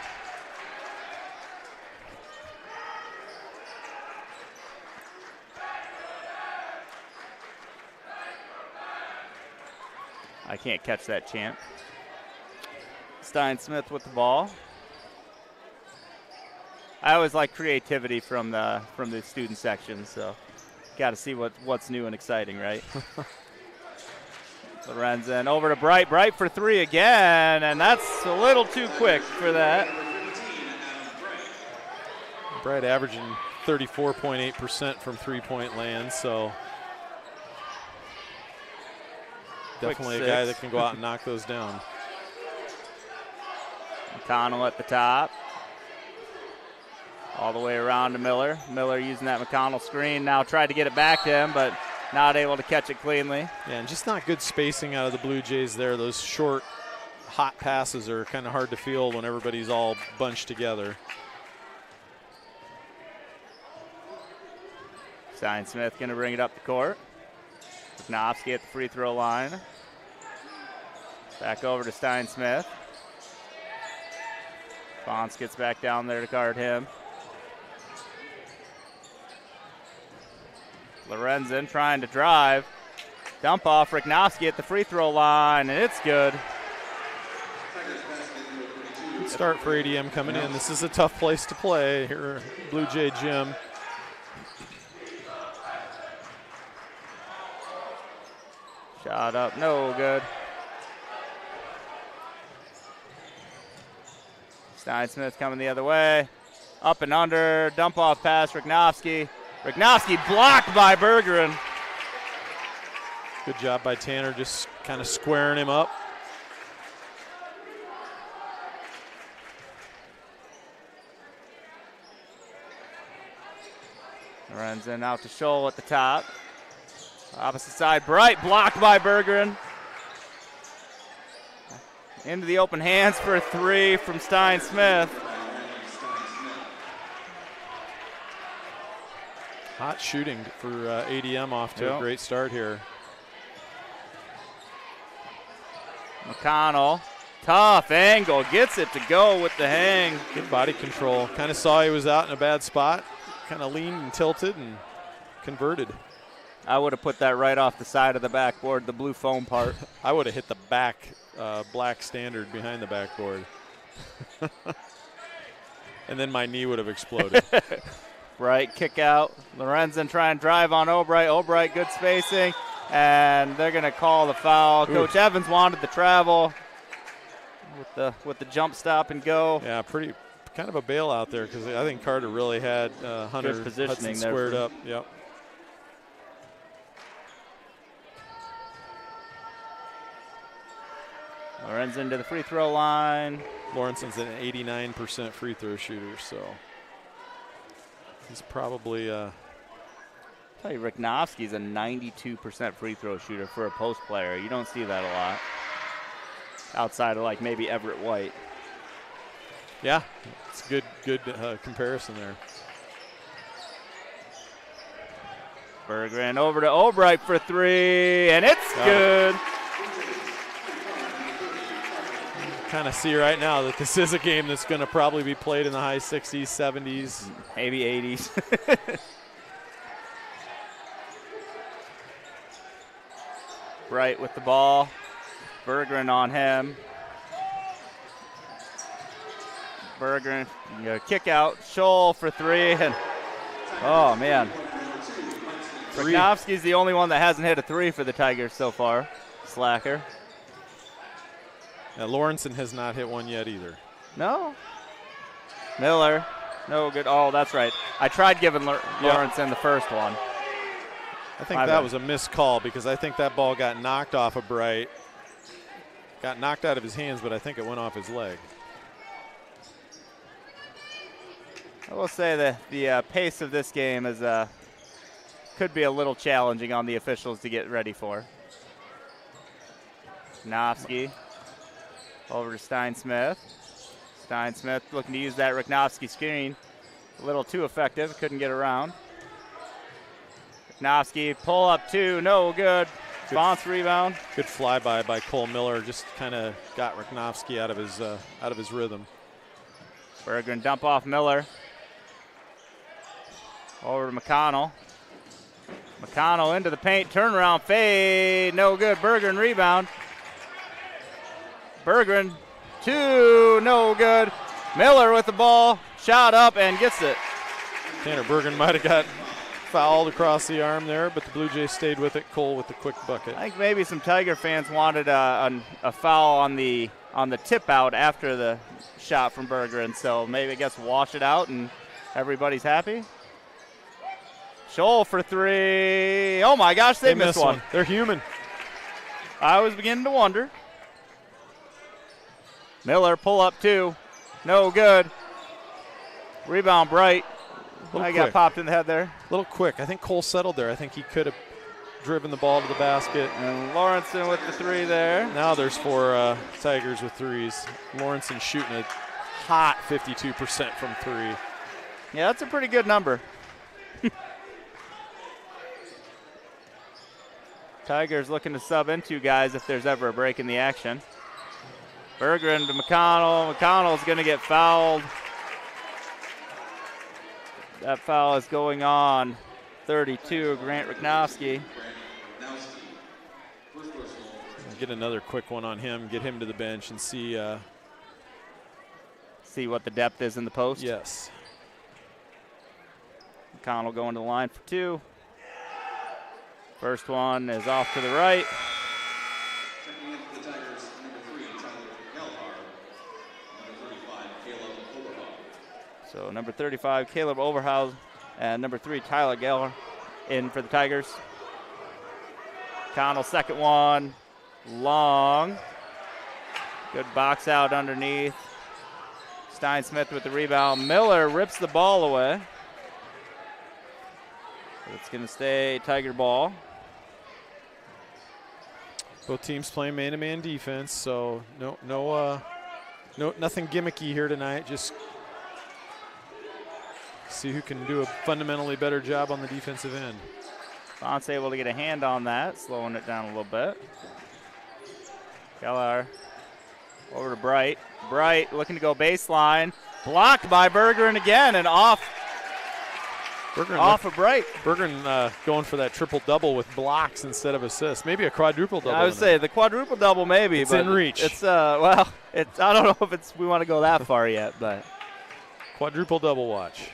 S3: I can't catch that chant. Stein-Smith with the ball. I always like creativity from the student section, so got to see what's new and exciting, right? Lorenzen over to Bright. Bright for 3 again, and that's a little too quick for that.
S4: Bright averaging 34.8% from three-point land, so definitely a guy that can go out and knock those down.
S3: McConnell at the top. All the way around to Miller. Miller using that McConnell screen. Now tried to get it back to him, but not able to catch it cleanly.
S4: Yeah, and just not good spacing out of the Blue Jays there. Those short, hot passes are kind of hard to field when everybody's all bunched together.
S3: Stein-Smith going to bring it up the court. Riknowski at the free throw line. Back over to Stein-Smith. Fonts gets back down there to guard him. Lorenzen trying to drive. Dump off Riknowski at the free throw line, and it's good.
S4: Good start for ADM coming in. This is a tough place to play here at Blue Jay Gym.
S3: Shot up, no good. Stein-Smith coming the other way. Up and under, dump off pass, Riknowski. Riknowski blocked by Berggren.
S4: Good job by Tanner, just kind of squaring him up.
S3: Lorenzen out to Scholl at the top. Opposite side, Bright blocked by Bergeron. Into the open hands for a 3 from Stein Smith.
S4: Hot shooting for ADM, off to a great start here.
S3: McConnell, tough angle, gets it to go with the hang.
S4: Good body control. Kind of saw he was out in a bad spot. Kind of leaned and tilted and converted.
S3: I would have put that right off the side of the backboard, the blue foam part.
S4: I would have hit the back black standard behind the backboard. And then my knee would have exploded.
S3: Right, kick out. Lorenzen try and drive on Albright. Albright, good spacing. And they're going to call the foul.
S4: Ooh.
S3: Coach Evans wanted the travel with the jump stop and go.
S4: Yeah, pretty kind of a bailout there, because I think Carter really had Hunter
S3: good positioning
S4: Hudson
S3: there
S4: squared up. Yep.
S3: Lorenzen to the free throw line.
S4: Lawrenson's an 89% free throw shooter, so he's probably.
S3: I'll tell you, Riknovsky's a 92% free throw shooter for a post player. You don't see that a lot outside of like maybe Everett White.
S4: Yeah, it's a good comparison there.
S3: Bergeron over to Albright for 3, and it's good.
S4: Kind of see right now that this is a game that's going to probably be played in the high 60s, 70s,
S3: maybe 80s. Bright with the ball. Bergeron on him. Bergeron, kick out. Scholl for 3, and oh man. Riknovsky's the only one that hasn't hit a 3 for the Tigers so far. Slacker.
S4: Now, Lawrenson has not hit one yet either.
S3: No. Miller, no good. Oh, that's right. I tried giving Lawrenson the first one.
S4: I think that was a missed call, because I think that ball got knocked off of Bright. Got knocked out of his hands, but I think it went off his leg.
S3: I will say that the pace of this game is could be a little challenging on the officials to get ready for. Riknovsky over to Stein Smith. Stein Smith looking to use that Riknovsky screen. A little too effective, couldn't get around. Riknovsky, pull up 2, no good. Bounce rebound.
S4: Good flyby by Cole Miller, just kind of got Riknovsky out of his rhythm.
S3: Bergeron dump off Miller. Over to McConnell. McConnell into the paint, turnaround fade, no good. Bergeron rebound. Bergeron, 2, no good. Miller with the ball, shot up and gets it.
S4: Tanner Bergeron might have got fouled across the arm there, but the Blue Jays stayed with it. Cole with the quick bucket.
S3: I think maybe some Tiger fans wanted a foul on the tip out after the shot from Bergeron, so maybe it gets wash it out and everybody's happy. Scholl for 3. Oh my gosh, they missed one.
S4: They're human.
S3: I was beginning to wonder. Miller pull up 2, no good. Rebound Bright. I got popped in the head there.
S4: A little quick. I think Cole settled there. I think he could have driven the ball to the basket.
S3: And Lawrenson with the 3 there.
S4: Now there's 4 Tigers with 3s. Lawrenson shooting a hot 52% from 3.
S3: Yeah, that's a pretty good number. Tigers looking to sub in 2 guys if there's ever a break in the action. Bergeron to McConnell. McConnell's going to get fouled. That foul is going on 32, Grant Riknovsky.
S4: Get another quick one on him, get him to the bench and see
S3: what the depth is in the post.
S4: Yes.
S3: McConnell going to the line for 2. First one is off to the right. So number 35, Caleb Overhaus, and number 3, Tyler Geller in for the Tigers. Connell, second one, long. Good box out underneath. Stein Smith with the rebound. Miller rips the ball away. It's going to stay Tiger ball.
S4: Both teams playing man-to-man defense, so nothing gimmicky here tonight. Just see who can do a fundamentally better job on the defensive end.
S3: Fonce able to get a hand on that, slowing it down a little bit. Gellar over to Bright. Bright looking to go baseline. Blocked by Bergeron again and off of Bright.
S4: Bergeron going for that triple-double with blocks instead of assists. Maybe a quadruple-double.
S3: I would say the quadruple-double maybe.
S4: It's
S3: but
S4: in reach.
S3: It's, I don't know if we want to go that far yet, but.
S4: Quadruple-double watch.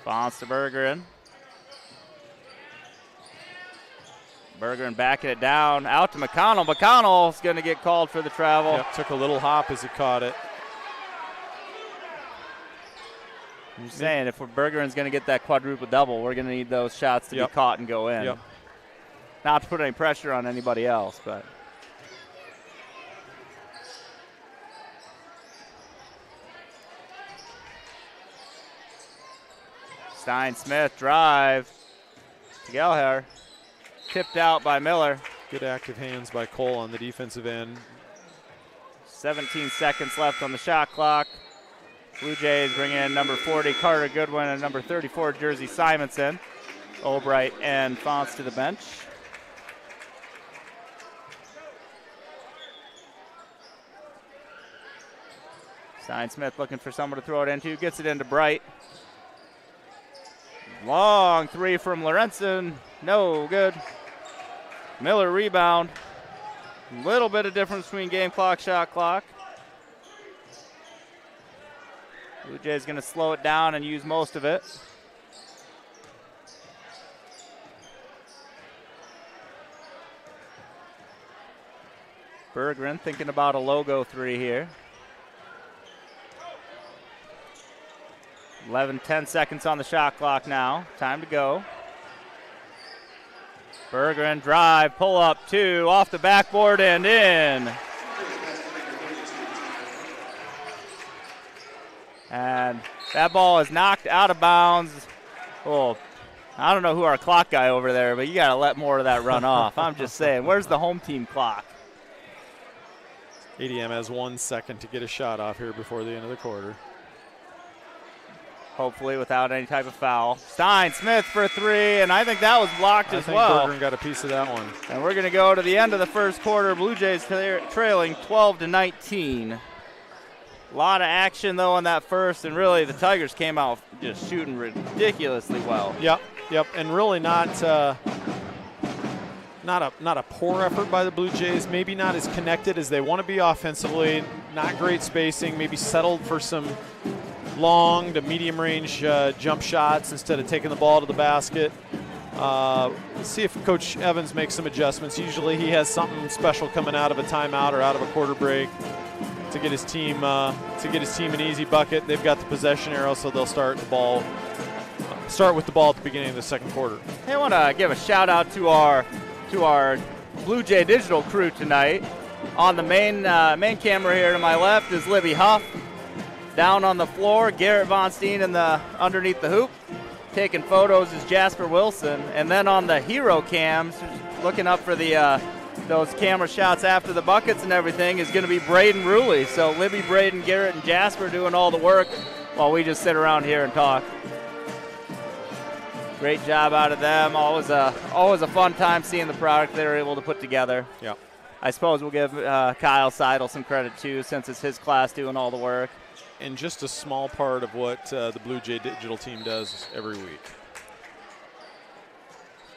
S3: Bounce to Bergeron. Bergeron backing it down, out to McConnell. McConnell's going to get called for the travel.
S4: Yep, took a little hop as he caught it.
S3: I'm just saying, if Bergeron's going to get that quadruple double, we're going to need those shots to be caught and go in.
S4: Yep.
S3: Not to put any pressure on anybody else, but. Stein-Smith drive to Gellar. Tipped out by Miller.
S4: Good active hands by Cole on the defensive end.
S3: 17 seconds left on the shot clock. Blue Jays bring in number 40, Carter Goodwin, and number 34, Jersey Simonson. Albright and Fonce to the bench. Stein-Smith looking for someone to throw it into. Gets it into Bright. Long three from Lorenzen. No good. Miller rebound. Little bit of difference between game clock, shot clock. Blue Jays going to slow it down and use most of it. Bergeron thinking about a logo three here. 10 seconds on the shot clock now. Time to go. Bergeron drive, pull up two, off the backboard and in. And that ball is knocked out of bounds. Well, I don't know who our clock guy over there, but you got to let more of that run off. I'm just saying, where's the home team clock?
S4: ADM has 1 second to get a shot off here before the end of the quarter.
S3: Hopefully without any type of foul. Stein-Smith for three, and I think that was blocked as well.
S4: I think Bergeron got a piece of that one.
S3: And we're going to go to the end of the first quarter. Blue Jays trailing 12-19. A lot of action, though, in that first, and really the Tigers came out just shooting ridiculously well.
S4: Yep, and really not a poor effort by the Blue Jays. Maybe not as connected as they want to be offensively. Not great spacing. Maybe settled for some long to medium range jump shots instead of taking the ball to the basket. Let's see if Coach Evans makes some adjustments. Usually he has something special coming out of a timeout or out of a quarter break to get his team an easy bucket. They've got the possession arrow, so they'll start with the ball at the beginning of the second quarter.
S3: Hey, I want to give a shout out to our Blue Jay digital crew tonight. On the main camera here to my left is Libby Huff. Down on the floor, Garrett Von Steen underneath the hoop. Taking photos is Jasper Wilson. And then on the hero cams, looking up for those camera shots after the buckets and everything, is going to be Braden Ruley. So Libby, Braden, Garrett, and Jasper doing all the work while we just sit around here and talk. Great job out of them. Always a fun time seeing the product they were able to put together.
S4: Yeah.
S3: I suppose we'll give Kyle Seidel some credit too, since it's his class doing all the work.
S4: And just a small part of what the Blue Jay digital team does every week.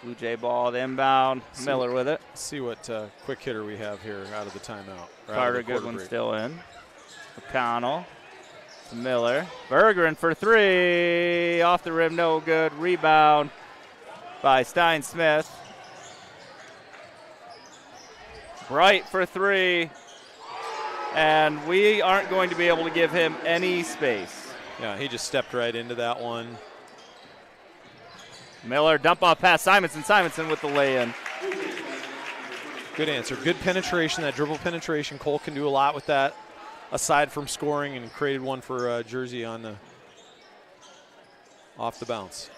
S3: Blue Jay ball, the inbound, Miller with it.
S4: See what quick hitter we have here out of the timeout.
S3: Carter Goodwin still in. McConnell to Miller. Bergeron for three. Off the rim, no good. Rebound by Stein-Smith. Bright for three. And we aren't going to be able to give him any space.
S4: Yeah, he just stepped right into that one.
S3: Miller, dump off pass, Simonson. Simonson with the lay-in.
S4: Good answer. Good penetration, that dribble penetration. Cole can do a lot with that, aside from scoring, and created one for Jersey on off the bounce.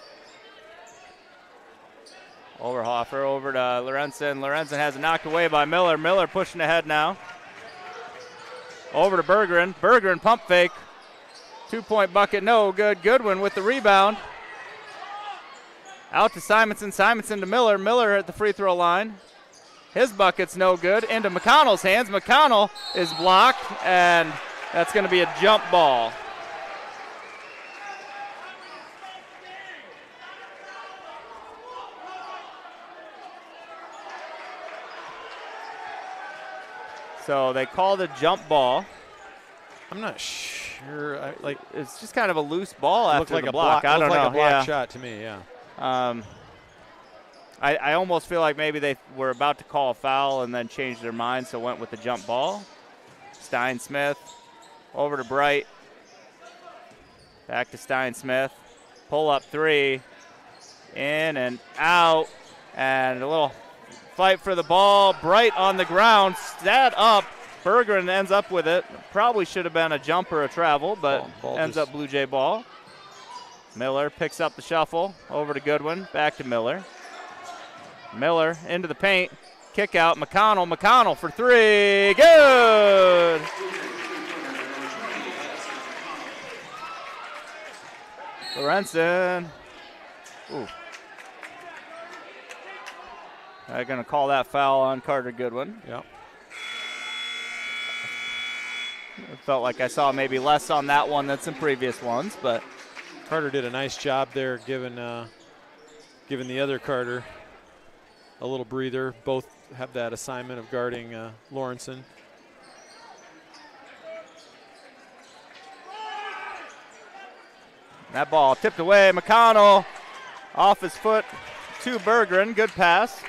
S3: Overhofer over to Lorenzen. Lorenzen has it knocked away by Miller. Miller pushing ahead now. Over to Bergeron. Bergeron pump fake. 2-point bucket, no good. Goodwin with the rebound. Out to Simonson. Simonson to Miller. Miller at the free throw line. His bucket's no good. Into McConnell's hands. McConnell is blocked, and that's going to be a jump ball. So they called a jump ball.
S4: I'm not sure.
S3: It's just kind of a loose ball after
S4: like
S3: the
S4: a
S3: block. I don't know.
S4: Looked like a block shot to me, yeah.
S3: I almost feel like maybe they were about to call a foul and then changed their mind, so went with the jump ball. Stein Smith over to Bright. Back to Stein Smith. Pull up three. In and out. And a little fight for the ball. Bright on the ground. Stat up. Bergeron ends up with it. Probably should have been a jump or a travel, but ends up Blue Jay ball. Miller picks up the shuffle. Over to Goodwin. Back to Miller. Miller into the paint. Kick out. McConnell. McConnell for three. Good! Lorenzen. Ooh. They're going to call that foul on Carter Goodwin.
S4: Yep.
S3: It felt like I saw maybe less on that one than some previous ones, but
S4: Carter did a nice job there, giving the other Carter a little breather. Both have that assignment of guarding Lawrenson.
S3: That ball tipped away. McConnell off his foot to Bergeron. Good pass.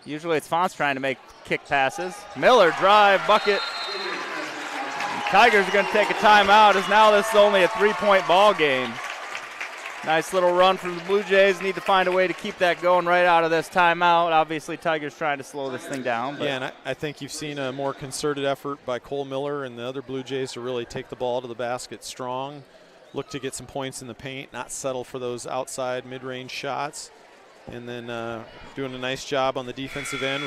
S3: Usually it's Fonz trying to make kick passes. Miller drive, bucket. Tigers are going to take a timeout as now this is only a 3-point ball game. Nice little run from the Blue Jays. Need to find a way to keep that going right out of this timeout. Obviously, Tigers trying to slow this thing down. But
S4: yeah, and I think you've seen a more concerted effort by Cole Miller and the other Blue Jays to really take the ball to the basket strong, look to get some points in the paint, not settle for those outside mid-range shots, and then doing a nice job on the defensive end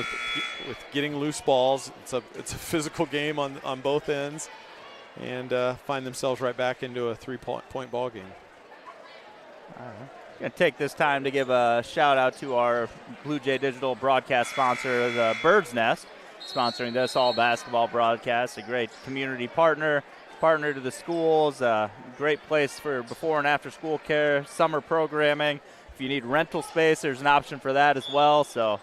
S4: with getting loose balls. It's a physical game on both ends, and find themselves right back into a 3-point ball game.
S3: I'm going to take this time to give a shout out to our Blue Jay Digital broadcast sponsor, the Bird's Nest, sponsoring this all basketball broadcast. A great community partner to the schools, a great place for before and after school care, summer programming. If you need rental space, there's an option for that as well. So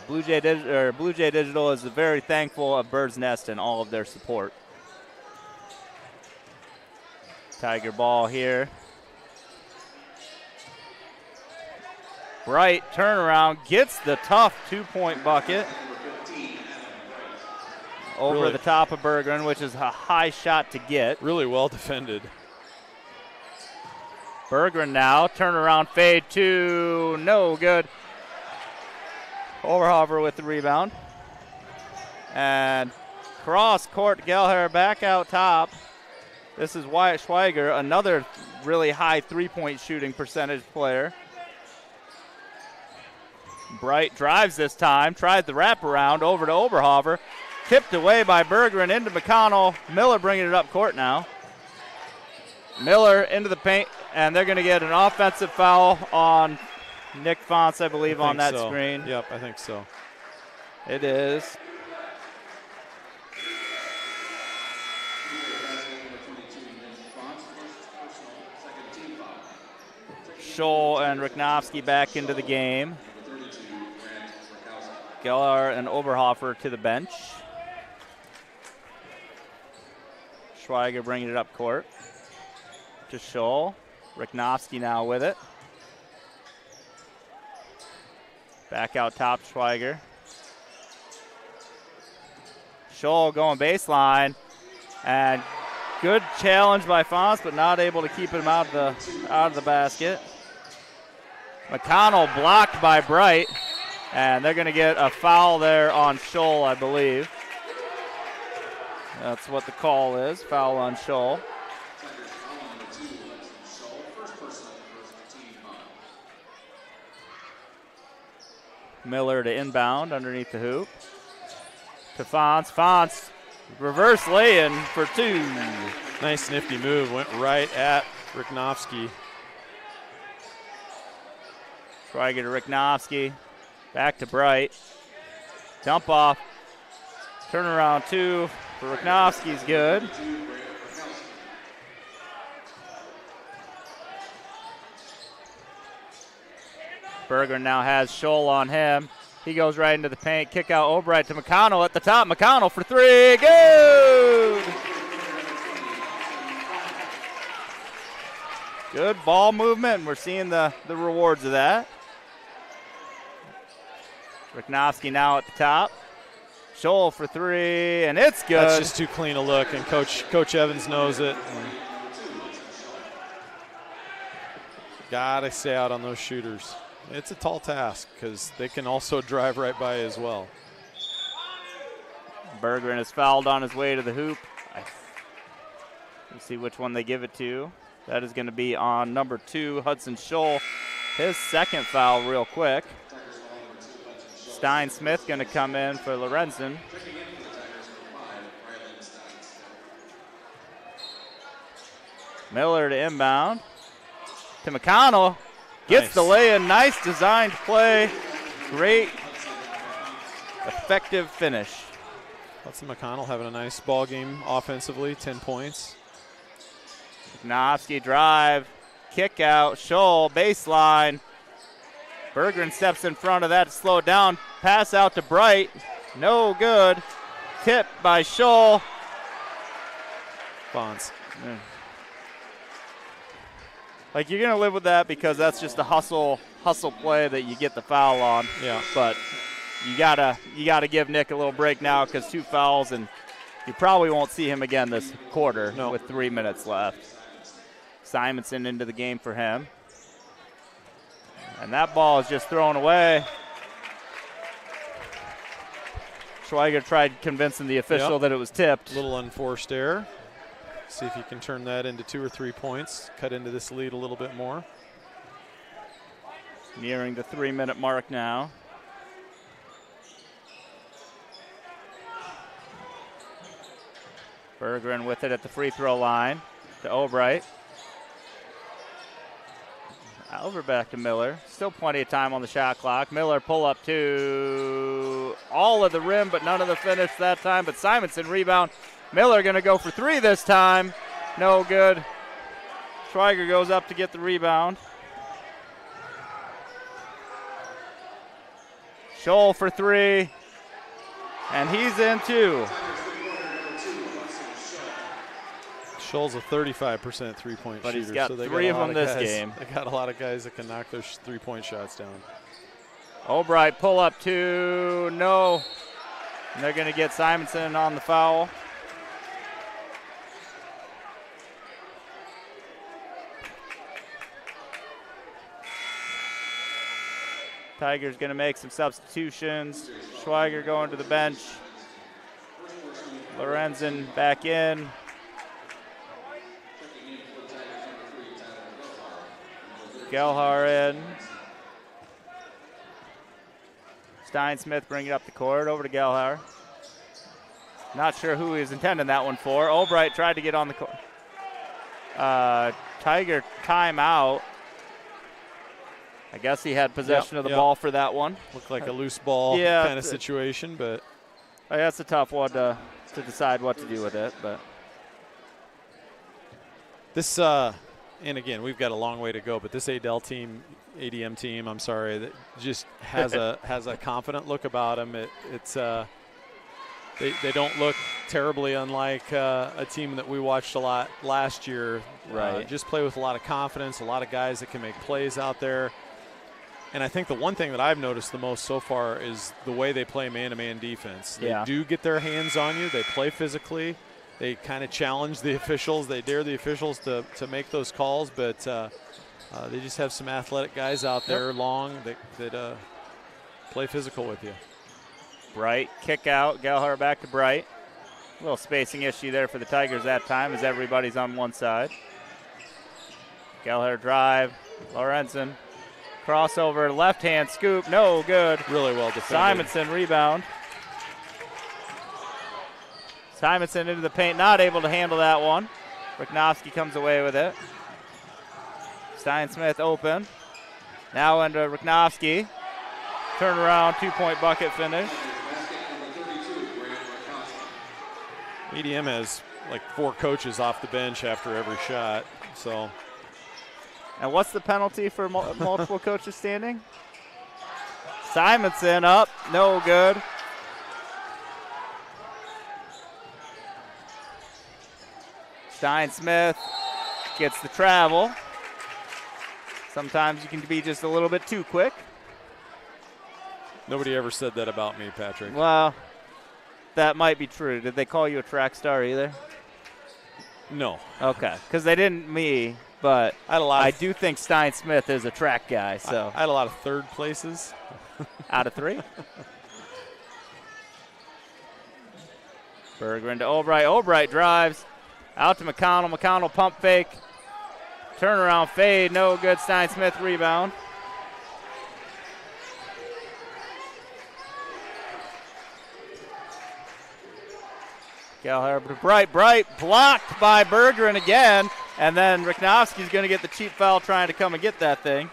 S3: Blue Jay Digital is very thankful of Bird's Nest and all of their support. Tiger ball here. Bright turnaround, gets the tough 2-point bucket over
S4: really,
S3: the top of Bergeron, which is a high shot to get.
S4: Really well defended.
S3: Bergeron now, turnaround fade two, no good. Overhofer with the rebound. And cross court, Gelher back out top. This is Wyatt Schweiger, another really high 3-point shooting percentage player. Bright drives this time, tried the wraparound over to Oberhofer. Tipped away by Bergeron into McConnell. Miller bringing it up court now. Miller into the paint, and they're going to get an offensive foul on Nick Fonce, I believe, on that screen.
S4: Yep, I think so.
S3: It is. Scholl and Riknowski back into the game. Gellar and Oberhofer to the bench. Schweiger bringing it up court to Scholl. Riknowski now with it. Back out top, Schweiger. Scholl going baseline. And good challenge by Fonz, but not able to keep him out of the basket. McConnell blocked by Bright. And they're going to get a foul there on Scholl, I believe. That's what the call is, foul on Scholl. Miller to inbound underneath the hoop. To Fonz. Fonz, reverse lay-in for 2.
S4: Nice nifty move. Went right at Riknovsky.
S3: Schweiger to Riknovsky. Back to Bright. Dump off. Turnaround 2 for Riknovsky's good. Berger now has Scholl on him. He goes right into the paint. Kick out Albright to McConnell at the top. McConnell for 3. Good! Good ball movement, and we're seeing the rewards of that. Riknovsky now at the top. Scholl for 3, and it's good.
S4: That's just too clean a look, and Coach Evans knows it. Gotta stay out on those shooters. It's a tall task because they can also drive right by as well.
S3: Bergeron is fouled on his way to the hoop. Let's see which one they give it to. That is going to be on number 2, Hudson Scholl. His second foul real quick. Stein Smith going to come in for Lorenzen. Miller to inbound. To McConnell. Gets the lay-in. Nice designed play. Great effective finish.
S4: Hudson McConnell having a nice ball game offensively, 10 points.
S3: Riknovsky drive. Kick out. Scholl baseline. Bergeron steps in front of that to slow it down. Pass out to Bright. No good. Tip by Scholl.
S4: Fonz.
S3: Like, you're going to live with that because that's just a hustle play that you get the foul on.
S4: Yeah.
S3: But you gotta give Nick a little break now because 2 fouls, and you probably won't see him again this quarter with 3 minutes left. Simonson into the game for him. And that ball is just thrown away. Schweiger tried convincing the official that it was tipped.
S4: Little unforced error. See if you can turn that into 2 or 3 points. Cut into this lead a little bit more.
S3: Nearing the 3-minute mark now. Bergeron with it at the free throw line to Albright. Over back to Miller. Still plenty of time on the shot clock. Miller pull up to all of the rim, but none of the finish that time. But Simonson rebound. Miller going to go for 3 this time. No good. Schweiger goes up to get the rebound. Scholl for 3. And he's in 2.
S4: Scholl's a 35% three-point shooter.
S3: But he's got
S4: so
S3: 3 of them this game.
S4: They got a lot of guys that can knock their three-point shots down.
S3: Albright pull up 2. No. And they're going to get Simonson on the foul. Tigers going to make some substitutions. Schweiger going to the bench. Lorenzen back in. Gelhar in. Stein Smith bringing it up the court over to Gelhar. Not sure who he was intending that one for. Albright tried to get on the court. Tiger timeout. I guess he had possession of the ball for that one.
S4: Looked like a loose ball kind of situation, but
S3: that's a tough one to decide what to do with it. But
S4: this, and again, we've got a long way to go. But this ADM team, that just has a confident look about them. They don't look terribly unlike a team that we watched a lot last year.
S3: Right.
S4: Just play with a lot of confidence, a lot of guys that can make plays out there. And I think the one thing that I've noticed the most so far is the way they play man-to-man defense. They do get their hands on you. They play physically. They kind of challenge the officials. They dare the officials to make those calls. But they just have some athletic guys out there long that play physical with you.
S3: Bright, kick out. Gelhar back to Bright. A little spacing issue there for the Tigers that time as everybody's on one side. Gelhar drive. Lorenzen Crossover, left-hand scoop, no good.
S4: Really well defended.
S3: Simonson rebound. Simonson into the paint, not able to handle that one. Riknowski comes away with it. Steinsmith open. Now into Riknowski. Turnaround, 2-point bucket finish.
S4: ADM has like 4 coaches off the bench after every shot. So.
S3: And what's the penalty for multiple coaches standing? Simonson up, no good. Steinsmith gets the travel. Sometimes you can be just a little bit too quick.
S4: Nobody ever said that about me, Patrick.
S3: Well, that might be true. Did they call you a track star either?
S4: No.
S3: Okay, because they didn't me, but
S4: I
S3: do think Steinsmith is a track guy. So
S4: I had a lot of third places.
S3: Out of 3. Berger into Albright. Albright drives. Out to McConnell. McConnell pump fake. Turnaround fade. No good. Steinsmith rebound. Gallagher to Bright. Bright blocked by Bergeron again. And then Riknowski's going to get the cheap foul trying to come and get that thing.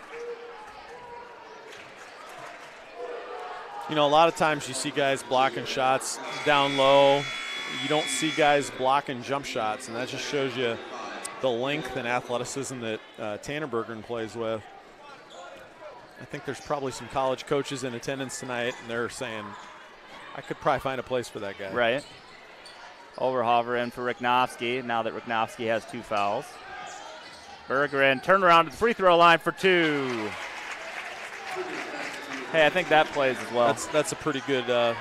S4: You know, a lot of times you see guys blocking shots down low. You don't see guys blocking jump shots, and that just shows you the length and athleticism that Tanner Bergeron plays with. I think there's probably some college coaches in attendance tonight, and they're saying, I could probably find a place for that guy.
S3: Right. Overhover in for Riknowski, now that Riknowski has 2 fouls. Bergeron turn around to the free throw line for 2. Hey, I think that plays as well.
S4: That's a pretty good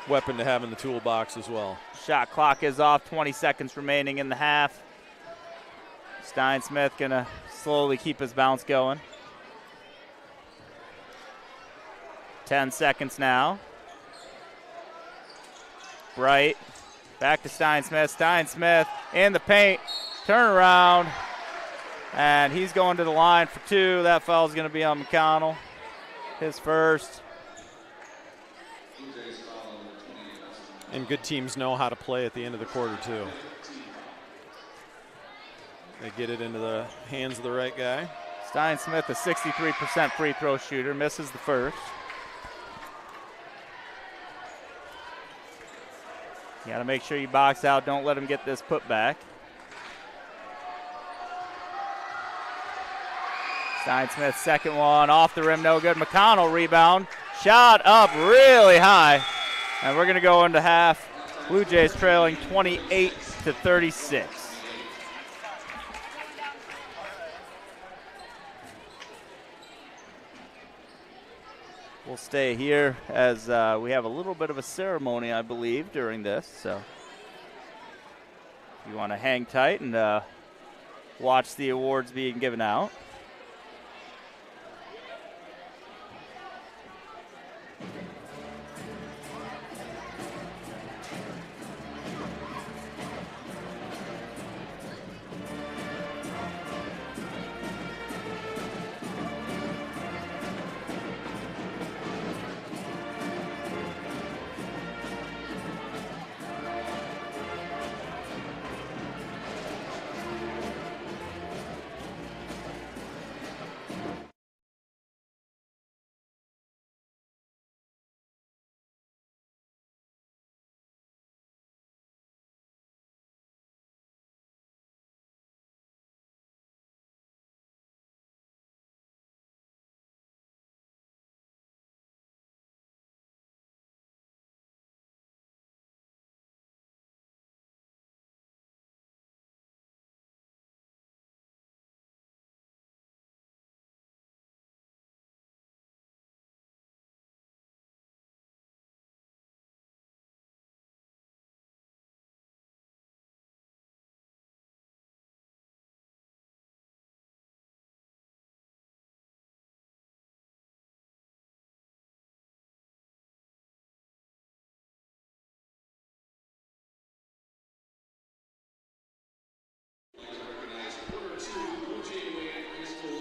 S4: weapon to have in the toolbox as well.
S3: Shot clock is off, 20 seconds remaining in the half. Steinsmith going to slowly keep his bounce going. 10 seconds now. Bright, back to Steinsmith. Steinsmith in the paint, turn around, and he's going to the line for 2. That foul is going to be on McConnell, his first.
S4: And good teams know how to play at the end of the quarter, too. They get it into the hands of the right guy.
S3: Steinsmith, a 63% free throw shooter, misses the first. You got to make sure you box out. Don't let him get this put back. Steinsmith, second one, off the rim, no good. McConnell rebound. Shot up really high. And we're going to go into half. Blue Jays trailing 28-36. We'll stay here as we have a little bit of a ceremony, I believe, during this. So if you want to hang tight and watch the awards being given out.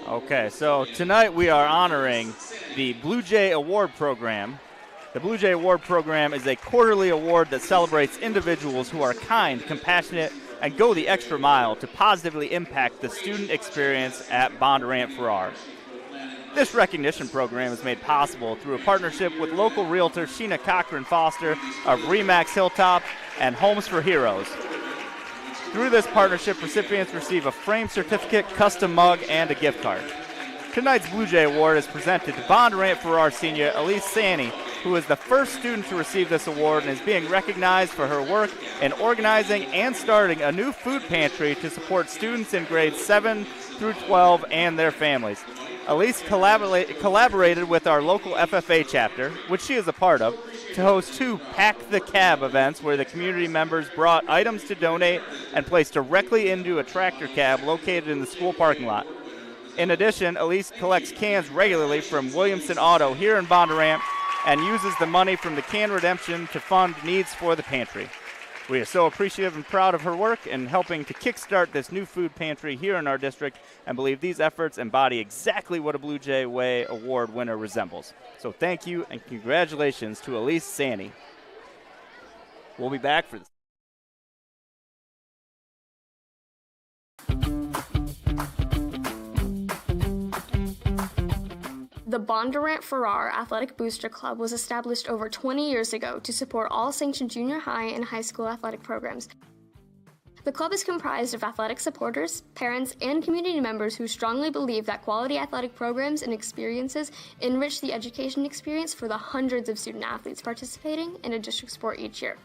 S3: Okay, so tonight we are honoring the Bluejay Award Program. The Bluejay Award Program is a quarterly award that celebrates individuals who are kind, compassionate, and go the extra mile to positively impact the student experience at Bondurant Farrar. This recognition program is made possible through a partnership with local realtor Sheena Cochran Foster of Remax Hilltop and Homes for Heroes. Through this partnership, recipients receive a framed certificate, custom mug, and a gift card. Tonight's Bluejay Award is presented to Bondurant Farrar senior Elise Sani, who is the first student to receive this award and is being recognized for her work in organizing and starting a new food pantry to support students in grades 7 through 12 and their families. Elise collaborated with our local FFA chapter, which she is a part of, to host 2 Pack the Cab events where the community members brought items to donate and placed directly into a tractor cab located in the school parking lot. In addition, Elise collects cans regularly from Williamson Auto here in Bondurant and uses the money from the can redemption to fund needs for the pantry. We are so appreciative and proud of her work in helping to kickstart this new food pantry here in our district and believe these efforts embody exactly what a Bluejay Way Award winner resembles. So thank you and congratulations to Elise Sani. We'll be back for this.
S5: The Bondurant Farrar Athletic Booster Club was established over 20 years ago to support all sanctioned junior high and high school athletic programs. The club is comprised of athletic supporters, parents, and community members who strongly believe that quality athletic programs and experiences enrich the education experience for the hundreds of student athletes participating in a district sport each year.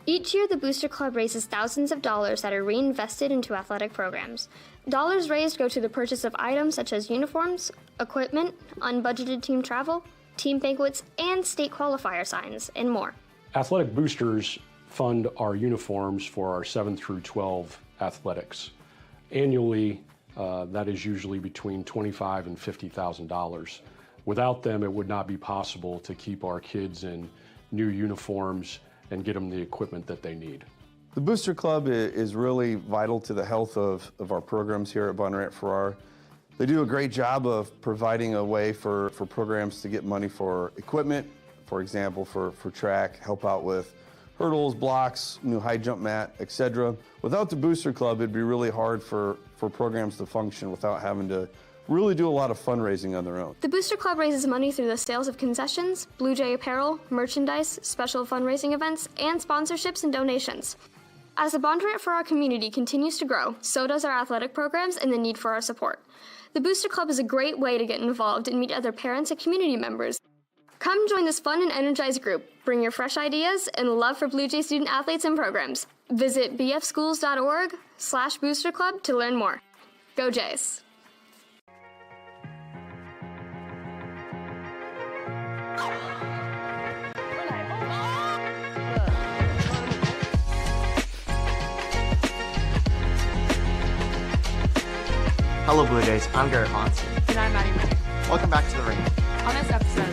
S5: Each year, the Booster Club raises thousands of dollars that are reinvested into athletic programs. Dollars raised go to the purchase of items such as uniforms, equipment, unbudgeted team travel, team banquets, and state qualifier signs, and more.
S6: Athletic boosters fund our uniforms for our 7 through 12 athletics. Annually, that is usually between $25,000 and $50,000. Without them, it would not be possible to keep our kids in new uniforms and get them the equipment that they need.
S7: The Booster Club is really vital to the health of our programs here at Bondurant Farrar. They do a great job of providing a way for programs to get money for equipment, for example, for track, help out with hurdles, blocks, new high jump mat, etc. Without the Booster Club, it'd be really hard for programs to function without having to really do a lot of fundraising on their own.
S5: The Booster Club raises money through the sales of concessions, Bluejay apparel, merchandise, special fundraising events, and sponsorships and donations. As the Bondurant Farrar community continues to grow, so does our athletic programs and the need for our support. The Booster Club is a great way to get involved and meet other parents and community members. Come join this fun and energized group. Bring your fresh ideas and love for Bluejay student athletes and programs. Visit bfschools.org/Booster Club to learn more. Go Jays!
S8: Hello Bluejays, I'm Garrett Monson.
S9: And I'm Maddie Minnick.
S8: Welcome back to the ring.
S9: On this episode,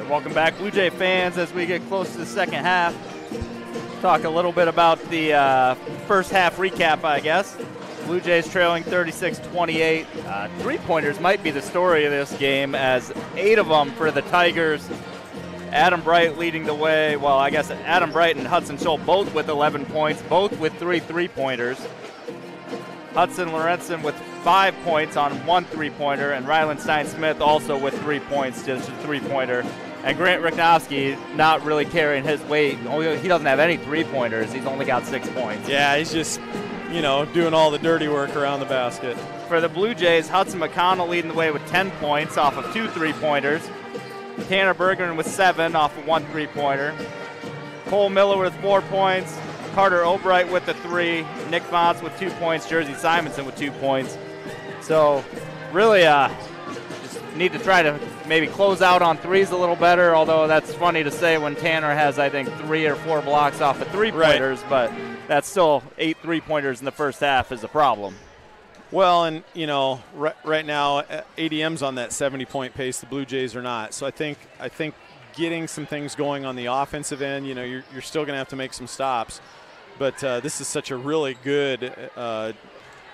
S3: Welcome back, Blue Jay fans, as we get close to the second half. Talk a little bit about the first half recap, I guess. Blue Jays trailing 36-28. Three-pointers might be the story of this game, as 8 of them for the Tigers. Adam Bright leading the way. Well, I guess Adam Bright and Hudson Scholl both with 11 points, both with 3 three-pointers. Hudson Lorenzen with 5 points on 1 three-pointer, and Ryland Stein-Smith also with 3 points, just a three-pointer. And Grant Riknowski not really carrying his weight. He doesn't have any three-pointers. He's only got 6 points.
S4: Yeah, he's just, doing all the dirty work around the basket.
S3: For the Blue Jays, Hudson McConnell leading the way with 10 points off of 2 three-pointers. Tanner Berggren with 7 off of 1 three-pointer. Cole Miller with 4 points. Carter Albright with the 3. Nick Vance with 2 points. Jersey Simonson with 2 points. So really just need to try to maybe close out on threes a little better, although that's funny to say when Tanner has, I think, 3 or 4 blocks off of three-pointers, right. But that's still 8 three-pointers in the first half is a problem.
S4: Well, and, right now ADM's on that 70-point pace. The Blue Jays are not. So I think getting some things going on the offensive end, you're still going to have to make some stops. But this is such a really good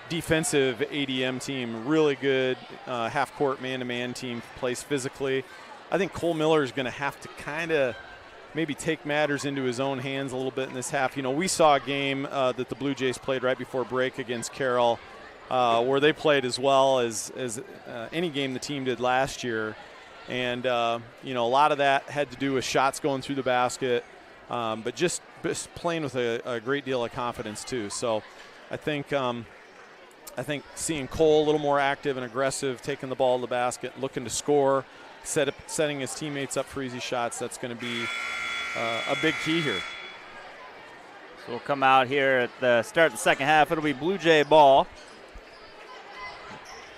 S4: defensive ADM team, really good half-court man-to-man team, plays physically. I think Cole Miller is going to have to kind of maybe take matters into his own hands a little bit in this half. We saw a game that the Blue Jays played right before break against Carroll, where they played as well as any game the team did last year. And, a lot of that had to do with shots going through the basket, but just playing with a great deal of confidence too. So I think seeing Cole a little more active and aggressive, taking the ball to the basket, looking to score, setting his teammates up for easy shots, that's going to be a big key here.
S3: So we'll come out here at the start of the second half. It'll be Blue Jay ball.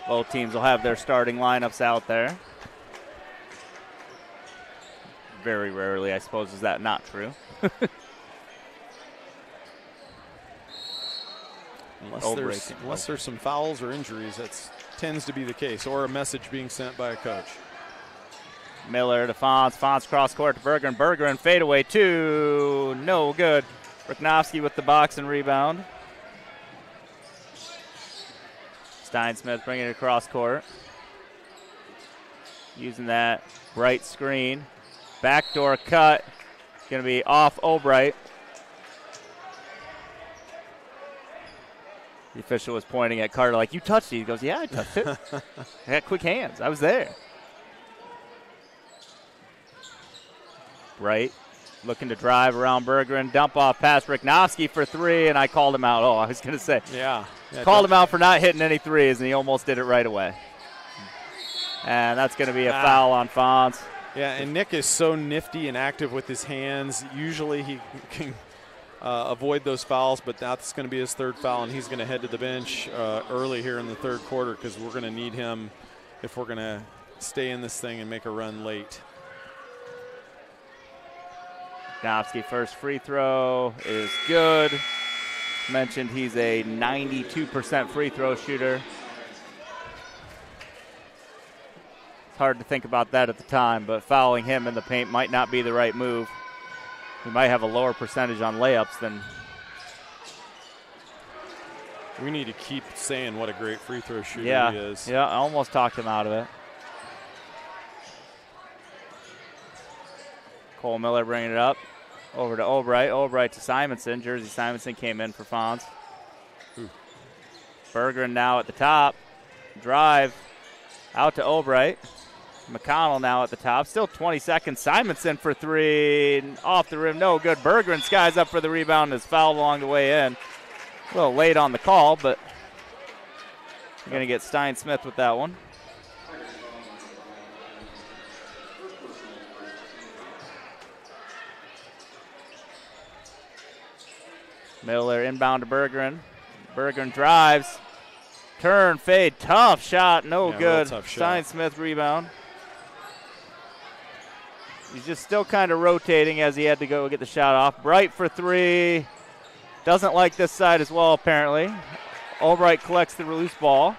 S3: Both teams will have their starting lineups out there. Very rarely, I suppose, is that not true?
S4: Unless there's some fouls or injuries, that tends to be the case, or a message being sent by a coach.
S3: Miller to Fonz. Fonz cross court to Berggren. Berggren fadeaway 2. No good. Riknowski with the box and rebound. Stein-Smith bringing it across court. Using that Bright screen. Backdoor cut. Going to be off Albright. The official was pointing at Carter like, you touched it. He goes, yeah, I touched it. I got quick hands. I was there. Bright looking to drive around Berggren. Dump off past Riknowski for 3, and I called him out. Oh, I was going to say.
S4: Yeah.
S3: Called him out for not hitting any threes, and he almost did it right away. And that's going to be a foul on Fonz.
S4: Yeah, and Nick is so nifty and active with his hands. Usually he can avoid those fouls, but that's going to be his 3rd foul, and he's going to head to the bench early here in the 3rd quarter because we're going to need him if we're going to stay in this thing and make a run late.
S3: Riknowski first free throw is good. Mentioned he's a 92% free throw shooter. It's hard to think about that at the time, but fouling him in the paint might not be the right move. He might have a lower percentage on layups than.
S4: We need to keep saying what a great free throw shooter he is.
S3: Yeah, I almost talked him out of it. Cole Miller bringing it up over to Albright. Albright to Simonson. Jersey Simonson came in for Fonz. Berggren now at the top. Drive out to Albright. McConnell now at the top. Still 20 seconds. Simonson for 3. Off the rim. No good. Berggren skies up for the rebound and is fouled along the way in. A little late on the call, but we're going to get Stein-Smith with that one. Miller inbound to Berggren. Berggren drives. Turn, fade, tough shot, no good. Stein-Smith rebound. He's just still kind of rotating as he had to go get the shot off. Bright for 3. Doesn't like this side as well, apparently. Albright collects the loose ball.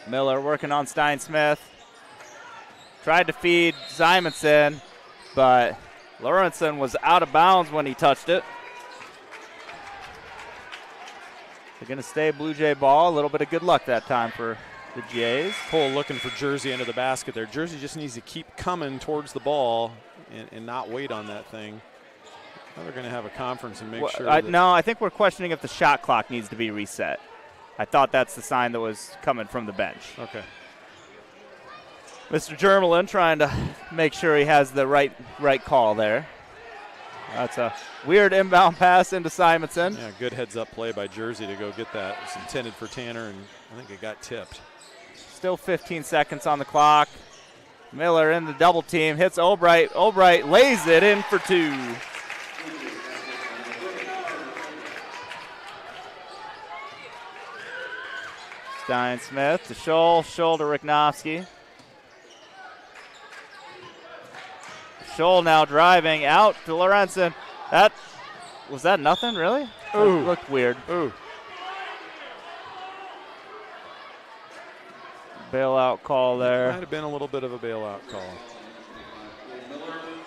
S3: Miller working on Stein-Smith. Tried to feed Simonson, but Lawrenson was out of bounds when he touched it. They're going to stay Blue Jay ball. A little bit of good luck that time for the Jays.
S4: Cole looking for Jersey into the basket there. Jersey just needs to keep coming towards the ball and not wait on that thing. Now they're going to have a conference and make sure.
S3: No, I think we're questioning if the shot clock needs to be reset. I thought that's the sign that was coming from the bench.
S4: Okay.
S3: Mr. Jermelin trying to make sure he has the right call there. That's a weird inbound pass into Simonson.
S4: Yeah, good heads-up play by Jersey to go get that. It was intended for Tanner, and I think it got tipped.
S3: Still 15 seconds on the clock. Miller in the double team, hits Albright. Albright lays it in for 2. Stein-Smith to Scholl. Scholl to Riknowski. Scholl now driving out to Lorenzen. Was that nothing, really?
S4: Ooh.
S3: That looked weird.
S4: Ooh.
S3: Bailout call there.
S4: Might have been a little bit of a bailout call.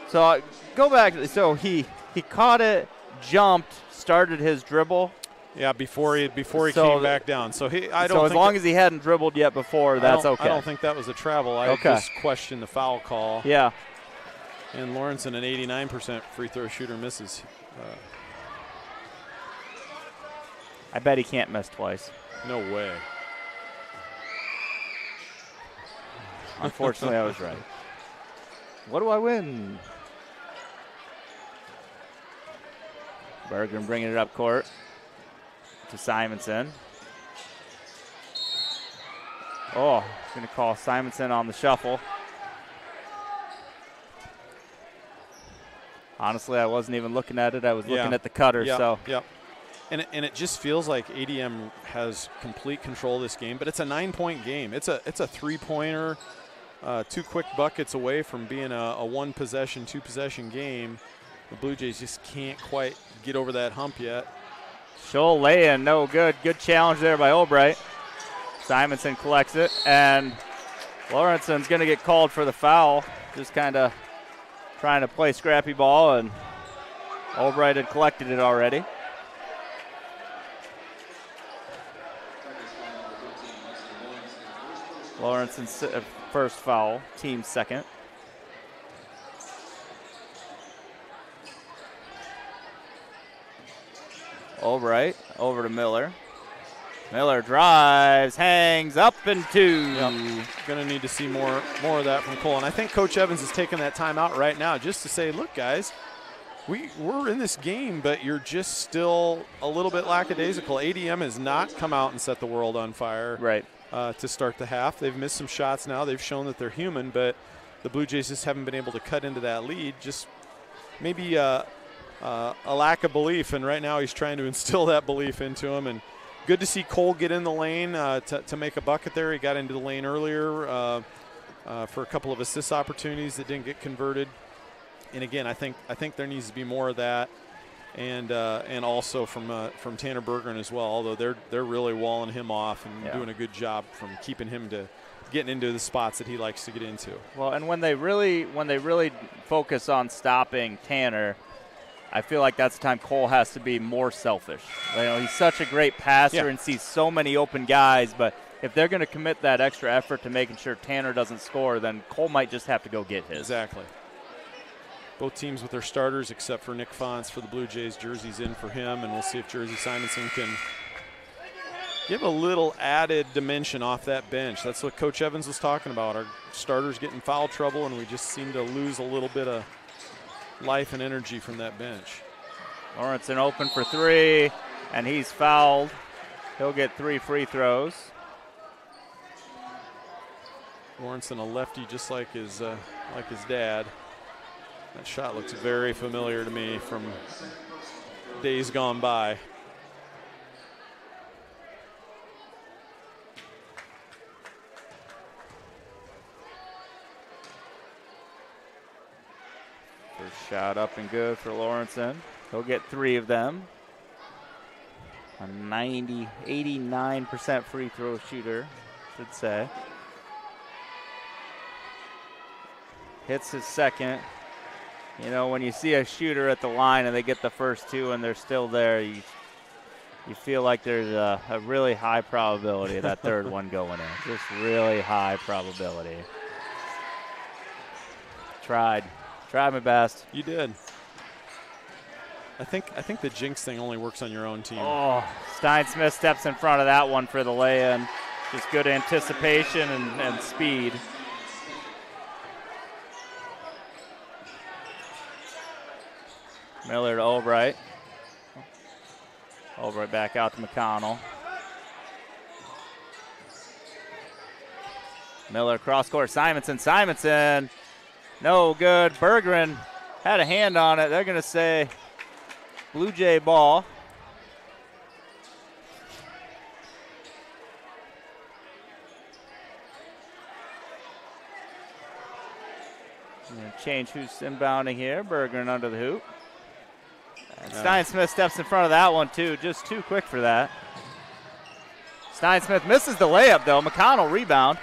S3: So go back. So he caught it, jumped, started his dribble.
S4: Yeah, before he came back down. So
S3: as long as he hadn't dribbled yet before, that's okay.
S4: I don't think that was a travel. I just questioned the foul call.
S3: Yeah.
S4: And Lawrenson, an 89% free throw shooter, misses.
S3: I bet he can't miss twice.
S4: No way.
S3: Unfortunately, I was right. What do I win? Bergman bringing it up court to Simonson. Oh, going to call Simonson on the shuffle. Honestly, I wasn't even looking at it. I was looking at the cutter.
S4: Yep. And it just feels like ADM has complete control of this game, but it's a 9-point game. It's a 3-pointer, 2 quick buckets away from being a 1-possession, 2-possession game. The Blue Jays just can't quite get over that hump yet.
S3: Scholl lay-in, no good. Good challenge there by Albright. Simonson collects it, and Lawrenson's going to get called for the foul. Just kind of trying to play scrappy ball, and Albright had collected it already. Lawrenson's first foul, team second. Albright over to Miller. Miller drives, hangs up and 2.
S4: Yep. Going to need to see more of that from Cole. And I think Coach Evans is taking that timeout right now just to say, look, guys, we're in this game, but you're just still a little bit lackadaisical. ADM has not come out and set the world on fire to start the half. They've missed some shots now. They've shown that they're human, but the Blue Jays just haven't been able to cut into that lead. Just maybe a lack of belief, and right now he's trying to instill that belief into him. And good to see Cole get in the lane to make a bucket there. He got into the lane earlier for a couple of assist opportunities that didn't get converted. And again, I think there needs to be more of that, and also from Tanner Bergeron as well. Although they're really walling him off and doing a good job from keeping him to getting into the spots that he likes to get into.
S3: Well, and when they really focus on stopping Tanner, I feel like that's the time Cole has to be more selfish. You know, he's such a great passer and sees so many open guys, but if they're going to commit that extra effort to making sure Tanner doesn't score, then Cole might just have to go get his.
S4: Exactly. Both teams with their starters except for Nick Fonts for the Blue Jays. Jersey's in for him, and we'll see if Jersey Simonson can give a little added dimension off that bench. That's what Coach Evans was talking about. Our starters get in foul trouble, and we just seem to lose a little bit of life and energy from that bench.
S3: Lawrenson open for 3, and he's fouled. He'll get 3 free throws.
S4: Lawrenson, a lefty just like his dad. That shot looks very familiar to me from days gone by.
S3: First shot up and good for Lawrenson. He'll get 3 of them. A 89% free throw shooter. should say. Hits his second. You know, when you see a shooter at the line and they get the first two and they're still there, you feel like there's a really high probability of that third one going in. Just really high probability. Tried my best.
S4: You did. I think the jinx thing only works on your own team.
S3: Oh, Stein Smith steps in front of that one for the lay-in. Just good anticipation and speed. Miller to Albright. Albright back out to McConnell. Miller cross court. Simonson. No good. Bergeron had a hand on it. They're going to say Blue Jay ball. Change who's inbounding here. Bergeron under the hoop. And Stein Smith steps in front of that one, too. Just too quick for that. Stein Smith misses the layup, though. McConnell rebound.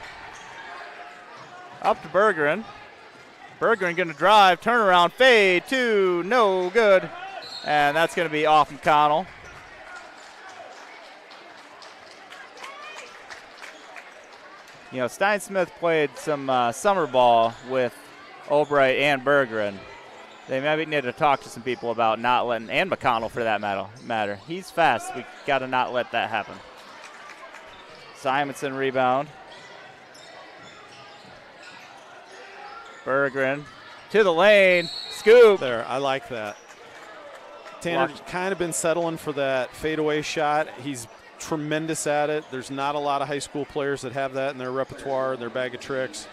S3: Up to Bergeron. Bergeron going to drive, turnaround, fade, two, no good. And that's going to be off McConnell. You know, Stein Smith played some summer ball with Albright and Bergeron. They maybe need to talk to some people about not letting, and McConnell for that matter. He's fast. We got to not let that happen. Simonson rebound. Bergeron to the lane. Scoop.
S4: There, I like that. Tanner's kind of been settling for that fadeaway shot. He's tremendous at it. There's not a lot of high school players that have that in their repertoire, their bag of tricks.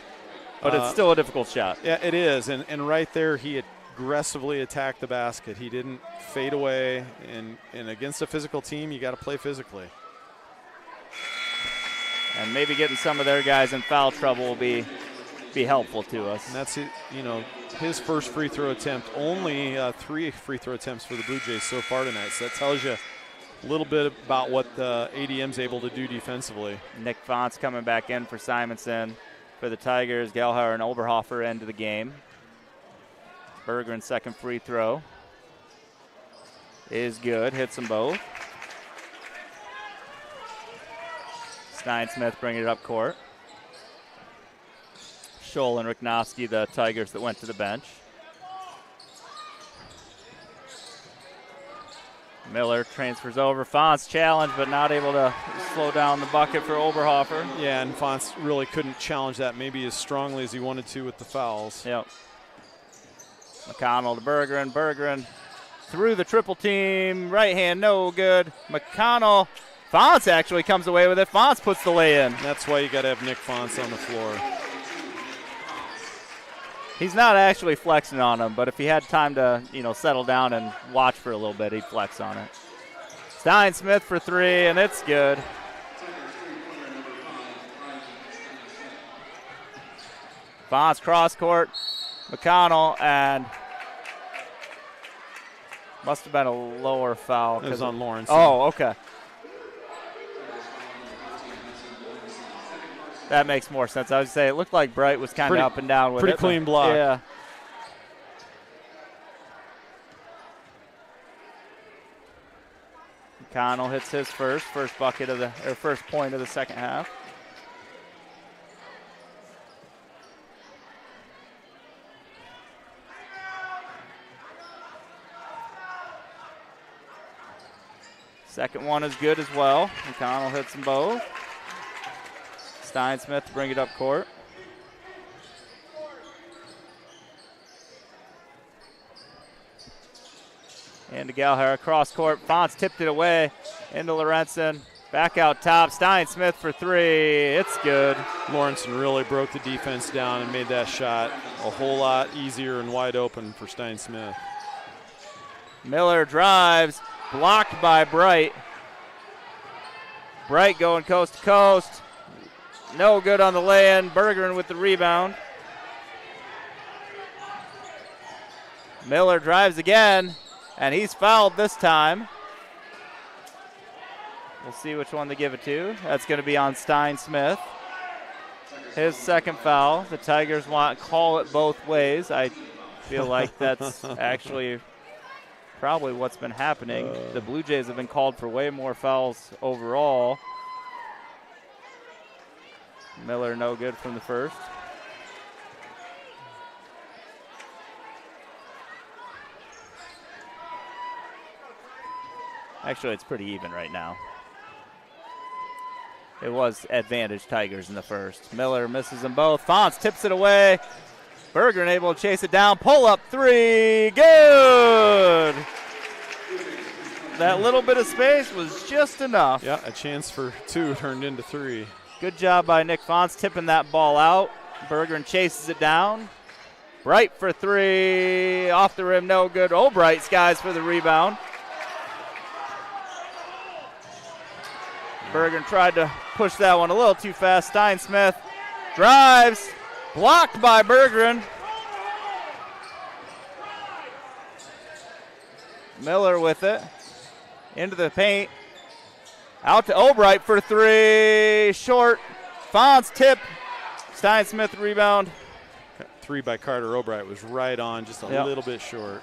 S3: But it's still a difficult shot.
S4: Yeah, it is. And right there, he aggressively attacked the basket. He didn't fade away. And against a physical team, you got to play physically.
S3: And maybe getting some of their guys in foul trouble will be helpful to us.
S4: And that's, his first free throw attempt. Only 3 free throw attempts for the Blue Jays so far tonight. So that tells you a little bit about what the ADM's able to do defensively.
S3: Nick Fonts coming back in for Simonson. For the Tigers, Gelhauer and Oberhofer into the game. Bergeron's second free throw is good. Hits them both. Stein Smith bringing it up court. Scholl and Riknowski, the Tigers that went to the bench. Miller transfers over. Fonts challenged, but not able to slow down the bucket for Oberhofer.
S4: Yeah, and Fonts really couldn't challenge that maybe as strongly as he wanted to with the fouls.
S3: Yep. McConnell to Bergeron. Bergeron through the triple team. Right hand, no good. McConnell. Fonts actually comes away with it. Fonts puts the lay in.
S4: That's why you got to have Nick Fonts on the floor.
S3: He's not actually flexing on him, but if he had time to, settle down and watch for a little bit, he'd flex on it. Stein Smith for three, and it's good. Fonts cross court. McConnell, and must have been a lower foul.
S4: It was on Lawrence.
S3: Oh, okay. That makes more sense. I would say it looked like Bright was kind of up and down with it.
S4: Pretty clean block.
S3: Yeah. McConnell hits his first bucket of first point of the second half. Second one is good as well. McConnell hits them both. Stein Smith to bring it up court. And to Gelhauer, cross court. Fonts tipped it away into Lorenzen. Back out top. Stein Smith for three. It's good.
S4: Lawrenson really broke the defense down and made that shot a whole lot easier and wide open for Stein Smith.
S3: Miller drives. Blocked by Bright. Bright going coast to coast. No good on the lay-in. Bergeron with the rebound. Miller drives again, and he's fouled this time. We'll see which one they give it to. That's going to be on Stein Smith. his second foul. The Tigers want to call it both ways. I feel like that's actually probably what's been happening. The Blue Jays have been called for way more fouls overall. Miller no good from the first. Actually, it's pretty even right now. It was advantage Tigers in the first. Miller misses them both. Fonts tips it away. Bergeron able to chase it down. Pull up three. Good. That little bit of space was just enough.
S4: Yeah, a chance for two turned into three.
S3: Good job by Nick Fonts tipping that ball out. Bergeron chases it down. Bright for three. Off the rim, no good. Albright skies for the rebound. Bergeron tried to push that one a little too fast. Steinsmith drives. Blocked by Bergeron. Miller with it. Into the paint. Out to Albright for three. Short. Fonts tip. Steinsmith rebound.
S4: Three by Carter Albright was right on, just a little bit short.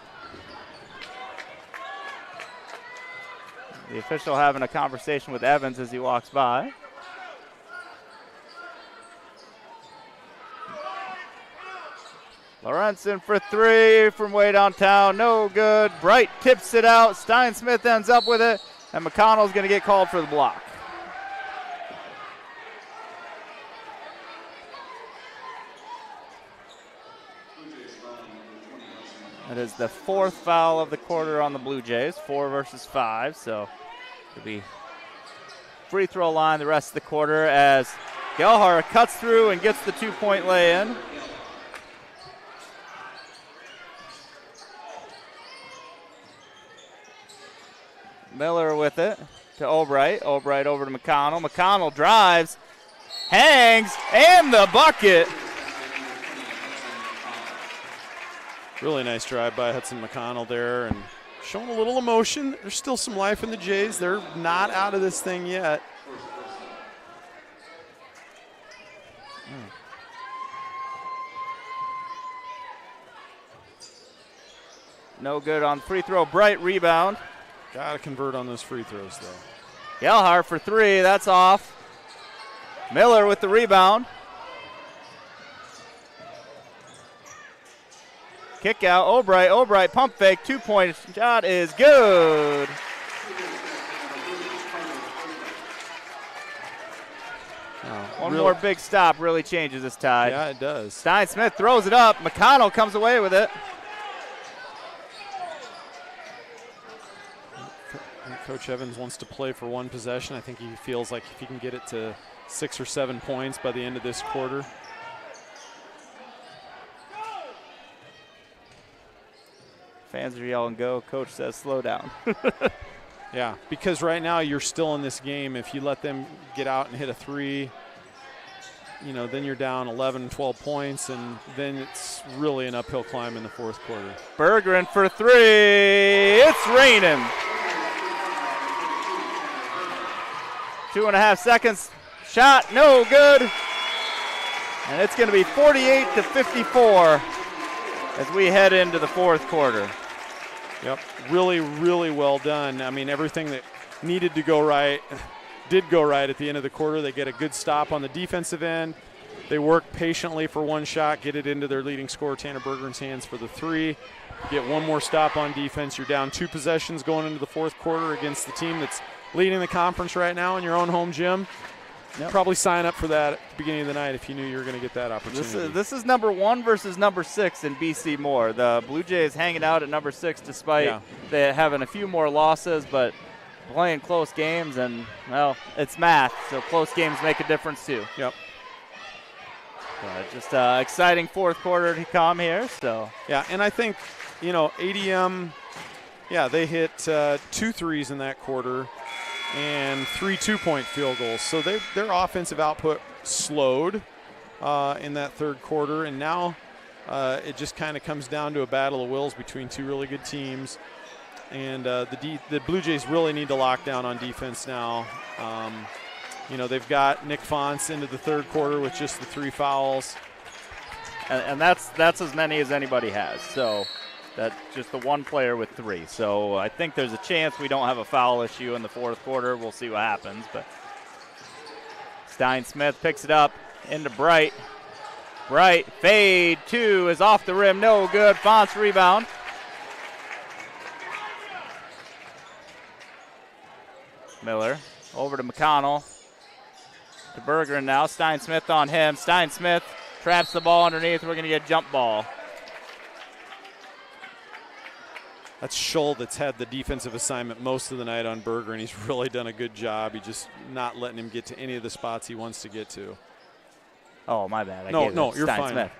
S3: The official having a conversation with Evans as he walks by. Lorenzen for three from way downtown. No good. Bright tips it out. Steinsmith ends up with it. And McConnell's going to get called for the block. That is the fourth foul of the quarter on the Blue Jays. 4 versus 5. So it'll be free throw line the rest of the quarter as Gelhar cuts through and gets the 2-point lay-in. Miller with it to Albright. Albright over to McConnell. McConnell drives, hangs, and the bucket.
S4: Really nice drive by Hudson McConnell there and showing a little emotion. There's still some life in the Jays. They're not out of this thing yet.
S3: No good on free throw. Bright rebound.
S4: Got to convert on those free throws, though.
S3: Gelhar for three. That's off. Miller with the rebound. Kick out. Albright pump fake. 2-point shot is good. One more big stop really changes this tie.
S4: Yeah, it does.
S3: Steinsmith throws it up. McConnell comes away with it.
S4: Coach Evans wants to play for one possession. I think he feels like if he can get it to 6 or 7 points by the end of this quarter.
S3: Fans are yelling, go. Coach says, slow down.
S4: Yeah, because right now you're still in this game. If you let them get out and hit a three, you know, then you're down 11, 12 points, and then it's really an uphill climb in the fourth quarter.
S3: Bergeron for three. It's raining. 2.5 seconds. Shot, no good. And it's going to be 48-54 as we head into the fourth quarter.
S4: Yep, really, really well done. I mean, everything that needed to go right did go right at the end of the quarter. They get a good stop on the defensive end. They work patiently for one shot, get it into their leading scorer, Tanner Bergeron's hands for the three. Get one more stop on defense. You're down 2 possessions going into the fourth quarter against the team that's leading the conference right now in your own home gym. Yep. Probably sign up for that at the beginning of the night if you knew you were going to get that opportunity.
S3: This is number 1 versus number 6 in BC Moore. The Blue Jays hanging out at number 6 despite they having a few more losses, but playing close games, and, well, it's math, so close games make a difference too.
S4: Yep.
S3: Just exciting fourth quarter to come here. So
S4: yeah, and I think, you know, ADM, they hit 2 threes in that quarter and 3 2-point field goals. So their offensive output slowed in that third quarter, and now it just kind of comes down to a battle of wills between 2 really good teams. And the Blue Jays really need to lock down on defense now. You know, they've got Nick Fonce into the third quarter with just the 3 fouls.
S3: And that's as many as anybody has. So that's just the one player with 3. So I think there's a chance we don't have a foul issue in the fourth quarter. We'll see what happens. But Stein Smith picks it up into Bright. Bright, fade, 2 is off the rim, no good. Fonce rebound. Miller over to McConnell. To Bergeron now. Stein Smith on him. Stein Smith traps the ball underneath. We're going to get a jump ball.
S4: That's Scholl that's had the defensive assignment most of the night on Berger, and he's really done a good job. He's just not letting him get to any of the spots he wants to get to.
S3: Oh, my bad.
S4: No, you're
S3: Stein
S4: fine.
S3: Smith.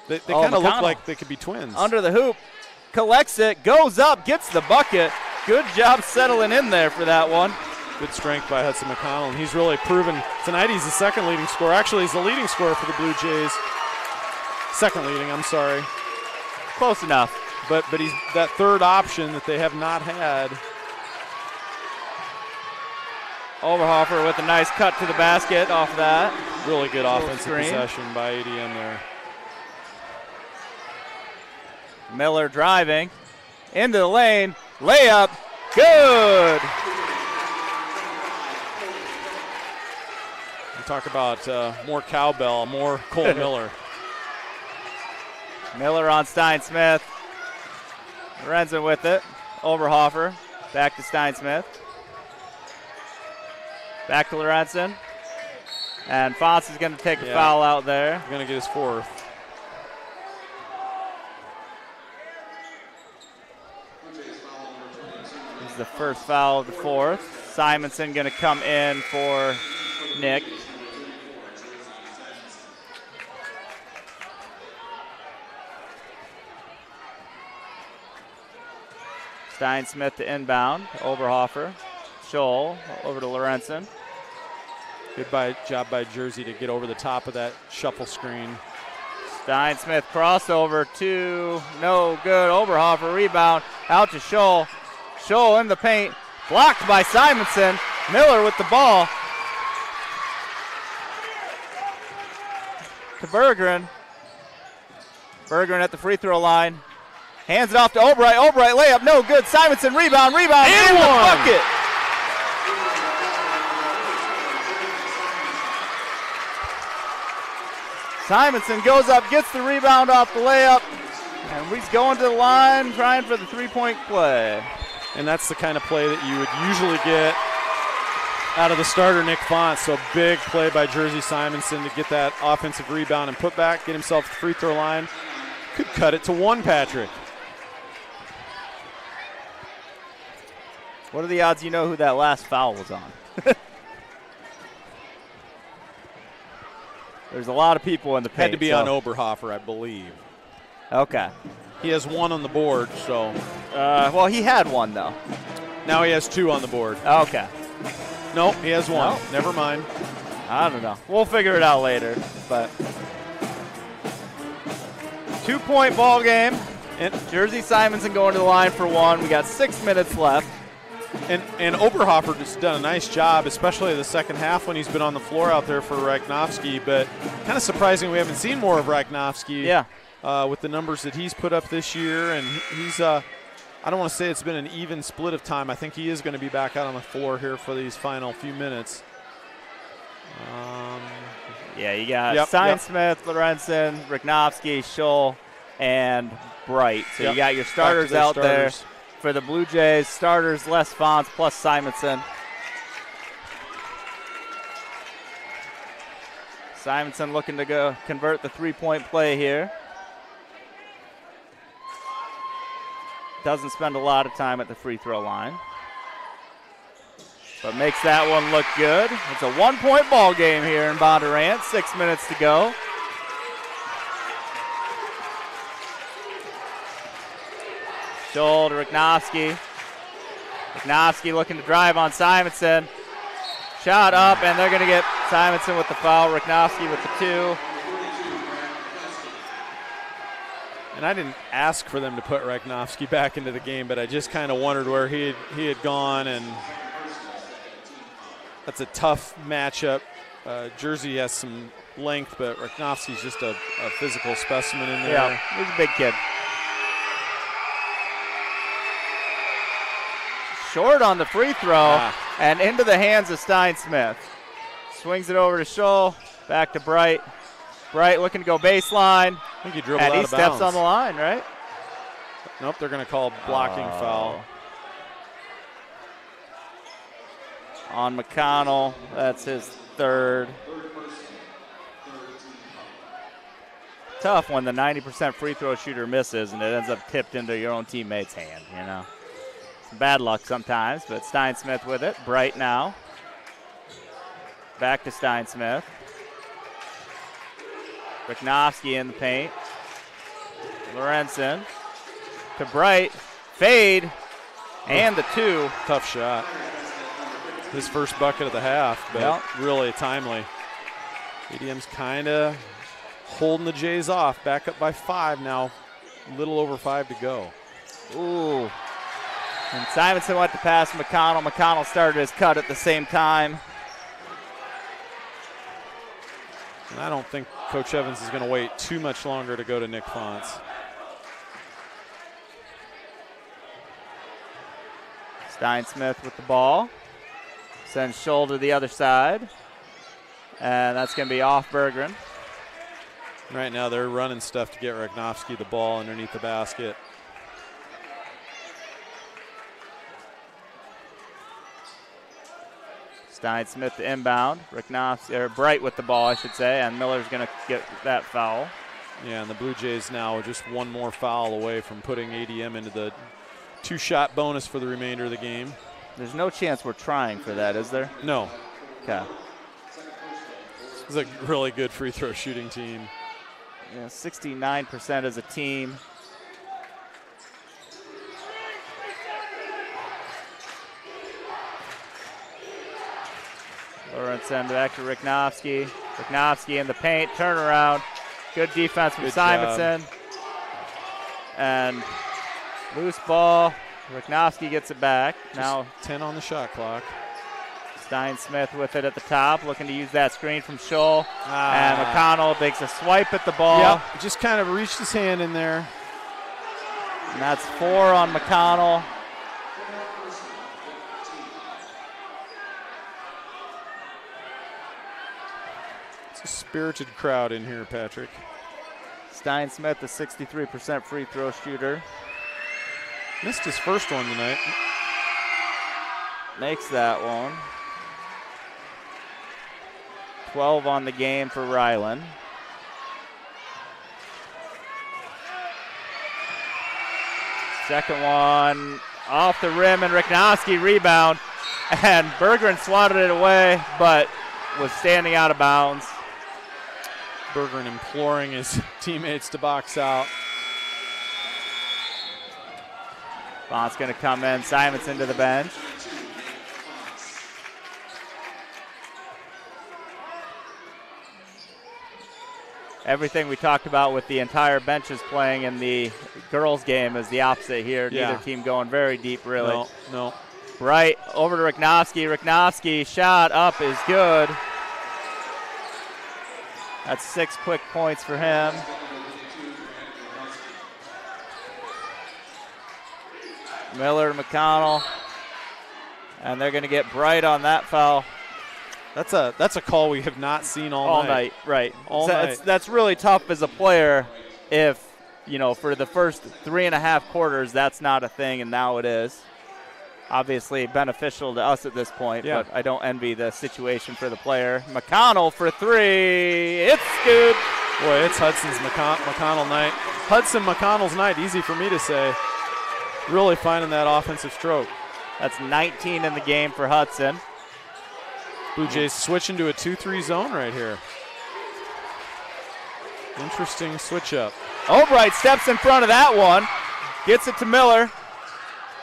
S4: They kind of look like they could be twins.
S3: Under the hoop, collects it, goes up, gets the bucket. Good job settling in there for that one.
S4: Good strength by Hudson McConnell, and he's really proven tonight he's the second leading scorer. Actually, he's the leading scorer for the Blue Jays. Second leading, I'm sorry.
S3: Close enough.
S4: But he's that third option that they have not had.
S3: Overhofer with a nice cut to the basket off that.
S4: Really good offensive
S3: screen.
S4: possession by ADM there.
S3: Miller driving into the lane. Layup. Good.
S4: We talk about more cowbell, more Cole Miller.
S3: Miller on Stein Smith. Lorenzen with it. Overhofer. Back to Stein Smith. Back to Lorenzen. And Fonce is going to take a foul out there.
S4: Going to get his fourth.
S3: This is the first foul of the fourth. Simonson going to come in for Nick. Stein Smith to inbound. Overhofer. Scholl over to Lorenzen.
S4: Good job by Jersey to get over the top of that shuffle screen.
S3: Stein Smith crossover, 2, no good. Overhofer rebound, out to Scholl. Scholl in the paint, blocked by Simonson. Miller with the ball. To Bergeron. Bergeron at the free throw line. Hands it off to Albright. Albright layup, no good. Simonson rebound, and in the bucket. Simonson goes up, gets the rebound off the layup, and he's going to the line trying for the three-point play.
S4: And that's the kind of play that you would usually get out of the starter, Nick Fonce. So big play by Jersey Simonson to get that offensive rebound and put back, get himself to the free throw line. Could cut it to 1, Patrick.
S3: What are the odds you know who that last foul was on? There's a lot of people in the paint.
S4: Had to be on Oberhofer, I believe.
S3: Okay.
S4: He has 1 on the board, so.
S3: Well, he had 1, though.
S4: Now he has 2 on the board.
S3: Okay.
S4: Nope, he has 1.
S3: No.
S4: Never mind.
S3: I don't know. We'll figure it out later. But 2-point ball game. And Jersey Simonson going to the line for 1. We got 6 minutes left.
S4: And Oberhofer has done a nice job, especially the second half when he's been on the floor out there for Rachnovsky. But kind of surprising we haven't seen more of Rachnovsky.
S3: Yeah.
S4: With the numbers that he's put up this year. And he's, I don't want to say it's been an even split of time. I think he is going to be back out on the floor here for these final few minutes.
S3: Yeah, you got Stein Smith, Lorenzen, Rachnovsky, Scholl, and Bright. So you got your starters out there. For the Blue Jays, starters Les Fonce plus Simonson. Simonson looking to go convert the three-point play here. Doesn't spend a lot of time at the free throw line, but makes that one look good. It's a 1-point ball game here in Bondurant. 6 minutes to go. Scholl to Rachnovsky. Rachnovsky looking to drive on Simonson. Shot up, and they're going to get Simonson with the foul. Rachnovsky with the 2.
S4: And I didn't ask for them to put Rachnovsky back into the game, but I just kind of wondered where he had gone. And That's a tough matchup. Jersey has some length, but Rachnovsky's just a physical specimen in there.
S3: Yeah, he's a big kid. Short on the free throw, and into the hands of Steinsmith. Swings it over to Scholl, back to Bright. Bright looking to go baseline.
S4: I think he dribbled out of bounds.
S3: And he steps on the line, right?
S4: Nope, they're going to call blocking foul.
S3: On McConnell, that's his third. Tough when the 90% free throw shooter misses and it ends up tipped into your own teammate's hand, you know. Some bad luck sometimes, but Steinsmith with it. Bright now. Back to Steinsmith. Rachnovsky in the paint. Lorenzen to Bright. Fade. And the two.
S4: Tough shot. His first bucket of the half, but really timely. ADM's kind of holding the Jays off. Back up by 5 now. A little over 5 to go.
S3: Ooh. And Simonson went to pass McConnell. McConnell started his cut at the same time.
S4: And I don't think Coach Evans is going to wait too much longer to go to Nick Fonts.
S3: Steinsmith with the ball. Sends Scholl to the other side. And that's going to be off Berggren.
S4: Right now they're running stuff to get Rachnovsky the ball underneath the basket.
S3: Steinsmith to inbound. Bright with the ball, I should say, and Miller's going to get that foul.
S4: Yeah, and the Blue Jays now are just one more foul away from putting ADM into the 2-shot bonus for the remainder of the game.
S3: There's no chance we're trying for that, is there?
S4: No.
S3: Okay.
S4: This is a really good free throw shooting team.
S3: Yeah, 69% as a team. Lorenzen back to Rachnovsky. Rachnovsky in the paint, turnaround. Good defense from Simonson. And loose ball. Rachnovsky gets it back.
S4: Just
S3: now
S4: 10 on the shot clock.
S3: Steinsmith with it at the top, looking to use that screen from Scholl. And McConnell takes a swipe at the ball.
S4: Yep, just kind of reached his hand in there.
S3: And that's 4 on McConnell.
S4: It's a spirited crowd in here, Patrick.
S3: Steinsmith, a 63% free throw shooter.
S4: Missed his first one tonight.
S3: Makes that one. 12 on the game for Ryland. Second one off the rim, and Rachnovsky rebound. And Berggren swatted it away, but was standing out of bounds.
S4: Berggren imploring his teammates to box out.
S3: Font's going to come in. Simonson to the bench. Everything we talked about with the entire benches playing in the girls' game is the opposite here.
S4: Yeah.
S3: Neither team going very deep, really.
S4: No.
S3: Bright over to Rachnovsky. Rachnovsky shot up is good. That's 6 quick points for him. Miller, McConnell, and they're going to get Bright on that foul.
S4: That's a call we have not seen all night.
S3: Right.
S4: All night.
S3: That's really tough as a player if, for the first 3.5 quarters, that's not a thing, and now it is. Obviously beneficial to us at this point, but I don't envy the situation for the player. McConnell for 3. It's good.
S4: Boy, it's Hudson's McConnell night. Hudson McConnell's night, easy for me to say. Really finding that offensive stroke.
S3: That's 19 in the game for Hudson.
S4: Blue Jays switching to a 2-3 zone right here. Interesting switch up.
S3: Albright steps in front of that one. Gets it to Miller.